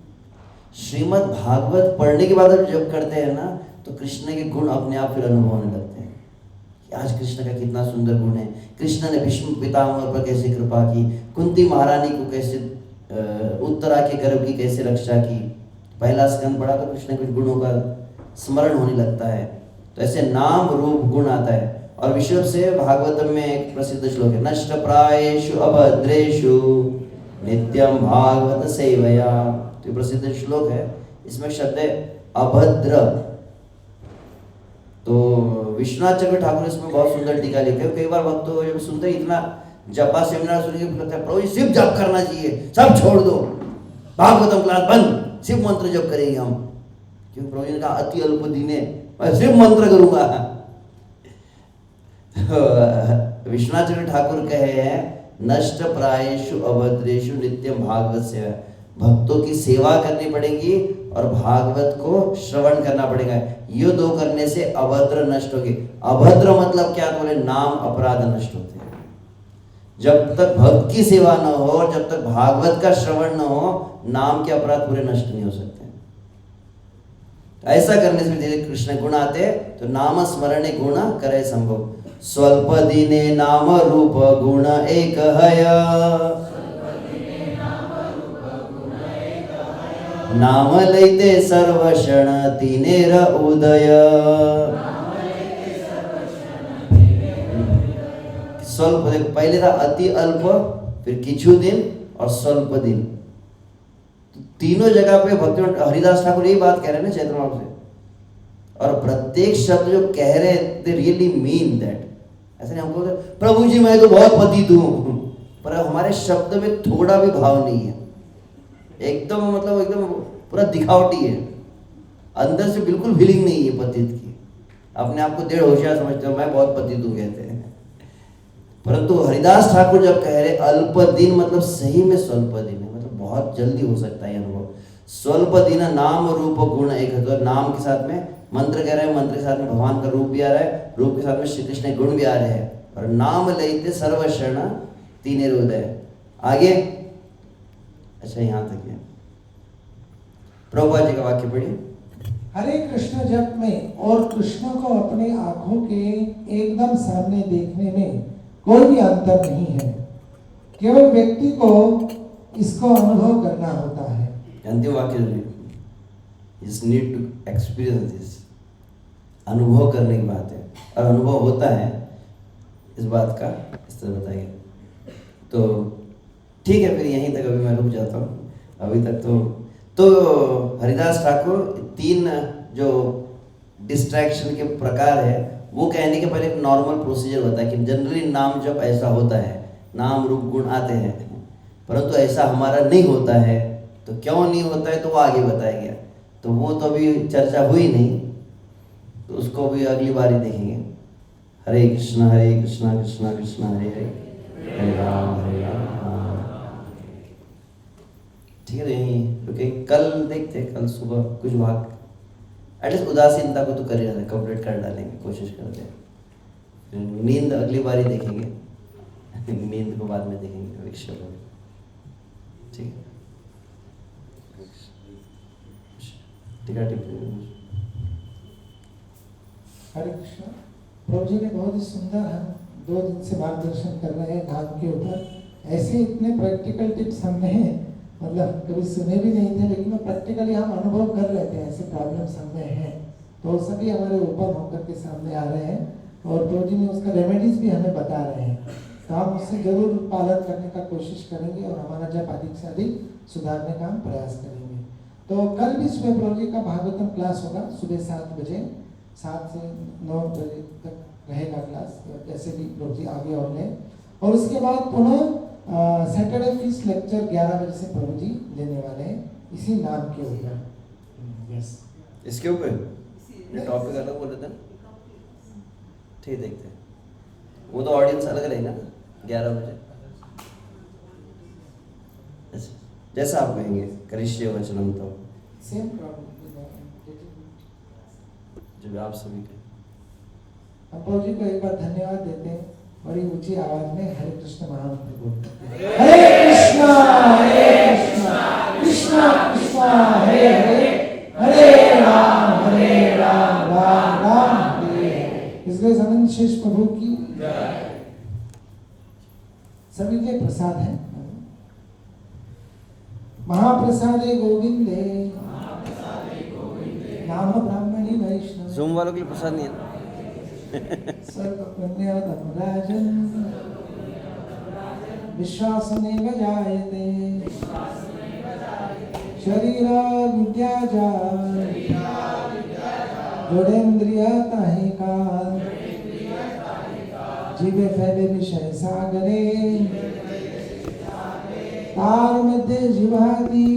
Speaker 1: श्रीमद् भागवत पढ़ने के बाद जब करते हैं ना, तो कृष्ण के गुण अपने आप फिर अनुभव होने लगते हैं कि आज कृष्ण का कितना सुंदर गुण है, कृष्ण ने भीष्म पितामह पर कैसे कृपा की, कुंती महारानी को कैसे, उत्तरा के गर्भ की कैसे रक्षा की। पहला स्कंद पढ़ा तो कृष्ण के गुणों का स्मरण होने लगता है। तो ऐसे नाम रूप गुण आता है। और विश्व से भागवतम में एक प्रसिद्ध श्लोक है, नष्ट प्रायेषु अभद्रेषु नित्यम भागवत सेवया। तो प्रसिद्ध श्लोक है, इसमें शब्द है अभद्र। तो विश्वनाथ चक्र ठाकुर इसमें बहुत सुंदर टीका लिखे हैं। कई बार भक्त जब सुनते हैं इतना जपा सेमिनार सुन के लगता है प्रभु जी सिर्फ जप करना चाहिए, सब छोड़ दो, भागवतम क्लास बंद, सिर्फ मंत्र जप करेंगे हम, क्योंकि प्रभु जी ने कहा अति अल्प दिने मैं सिर्फ मंत्र करूंगा। विश्वनाथ चक्र ठाकुर कहे हैं नष्ट प्रायेषु अभद्रेषु नित्यम भागवत सेवा। भक्तों की सेवा करनी पड़ेगी और भागवत को श्रवण करना पड़ेगा। ये दो करने से अभद्र नष्ट होगी। अभद्र मतलब क्या, बोले नाम अपराध नष्ट होते हैं। जब तक भक्त की सेवा न हो और जब तक भागवत का श्रवण न हो, नाम के अपराध पूरे नष्ट नहीं हो सकते। ऐसा करने से धीरे कृष्ण गुण आते, तो नाम स्मरणे गुण करे संभव। स्वल्प दिने नाम रूप गुण एक हय, नाम लैते सर्वक्षण तिनेर उदय। स्वल्प, देखो पहले था अति अल्प, फिर किछु दिन और स्वल्प दिन। तीनों जगह पे भक्ति हरिदास ठाकुर यही बात कह रहे हैं ना चैतन्य से। और प्रत्येक शब्द जो कह रहे हैं दे रियली मीन दैट। ऐसा नहीं हमको प्रभु जी मैं तो बहुत पतित हूँ, पर हमारे शब्द में थोड़ा भी भाव नहीं है, एकदम मतलब एकदम पूरा दिखावटी है, अंदर से बिल्कुल फीलिंग नहीं है पतित की। अपने आप को डेढ़ होशियार समझते हो, मैं बहुत पतित हूँ कहते हैं। परंतु हरिदास ठाकुर जब कह रहे अल्प दिन, मतलब सही में स्वल्प दिन है, मतलब बहुत जल्दी हो सकता है अनुभव। स्वल्प दिन नाम रूप गुण एक है, तो नाम के साथ में मंत्र कह रहे हैं, मंत्र के साथ में भगवान का रूप भी आ रहा है, रूप के साथ में श्री कृष्ण गुण भी आ रहे हैं, और नाम लेते सर्व शरण तीन हृदय। आगे अच्छा यहाँ तक है, प्रभुपाद जी का वाक्य पढ़िए।
Speaker 2: हरे कृष्ण जप में और कृष्ण को अपने आंखों के एकदम सामने देखने में कोई भी अंतर नहीं है, केवल व्यक्ति को इसको अनुभव करना होता है।
Speaker 1: अंतिम वाक्य is need to experience this, अनुभव करने की बात है, और अनुभव होता है इस बात का, इस तरह बताइए। तो ठीक है, फिर यहीं तक अभी मैं रुक जाता हूँ। अभी तक तो हरिदास ठाकुर तीन जो डिस्ट्रैक्शन के प्रकार है वो कहने के पहले एक नॉर्मल प्रोसीजर होता है कि जनरली नाम जब ऐसा होता है, नाम रूप गुण आते हैं, परंतु ऐसा हमारा नहीं होता है। तो क्यों नहीं होता है तो वो आगे बताया गया, तो वो तो अभी चर्चा हुई नहीं, तो उसको भी अगली बार ही देखेंगे। हरे कृष्णा कृष्णा कृष्णा हरे हरे, हरे राम ठीक है। तो यहीं रुके, कल देखते हैं, कल सुबह कुछ भाग एटलीस्ट उदासीनता को तो कर ही डालेंगे, कंप्लीट कर डालेंगे, कोशिश करते हैं। नींद अगली बार ही देखेंगे, नींद को बाद में देखेंगे, ठीक है। ठीक है,
Speaker 2: हरे कृष्ण। प्रभु जी ने बहुत ही सुंदर, हम 2 दिन से मार्गदर्शन कर रहे हैं नाम के ऊपर। ऐसे इतने प्रैक्टिकल टिप्स हमने मतलब कभी सुने भी नहीं थे, लेकिन प्रैक्टिकली हम अनुभव कर रहे थे, ऐसे प्रॉब्लम्स हमें हैं, तो सभी हमारे ऊपर होकर के सामने आ रहे हैं, और प्रभु जी ने उसका रेमेडीज भी हमें बता रहे हैं। तो हम उससे जरूर पालन करने का कोशिश करेंगे, और हमारा जब अधिक से अधिक सुधारने का हम प्रयास करेंगे। तो कल भी सुबह प्रभु जी का भागवतम क्लास होगा, सुबह 7 बजे, 7 से 9 बजे तक रहेगा क्लास, जैसे भी प्रभु जी आगे और लें। और उसके बाद पुनः सैटरडे फीस लेक्चर 11 बजे से प्रभु जी लेने वाले हैं, इसी नाम के ऊपर। यस,
Speaker 1: इसके ऊपर ये टॉपिक अलग बोल रहे थे, ठीक, देखते हैं। वो तो ऑडियंस अलग रहेगा ना, 11 बजे। अच्छा, जैसा आप कहेंगे, करिष्ये वचनम, तो
Speaker 2: सेम प्रॉब्लम
Speaker 1: जब आप सभी के
Speaker 2: हम प्रभु जी को एक बार धन्यवाद देते हैं, बड़ी ऊंची आवाज में हरे कृष्ण महामंत्र बोलते हैं। हरे कृष्णा कृष्णा कृष्णा हरे हरे, हरे राम राम राम हरे हरे। इसलिए अनंत शेष प्रभु की सभी के प्रसाद है। महाप्रसादे गोविंदे नाम ब्राह्मणी वैष्णव।
Speaker 1: जूम वालों के लिए प्रसाद नहीं है ना?
Speaker 2: सर्वपुण्यराजन विश्वासमेव जायते, शरीर विद्या जोड़ेन्द्रिय ताहि काल, जीवे फैले विषय सागरे, तार मध्य जीवादि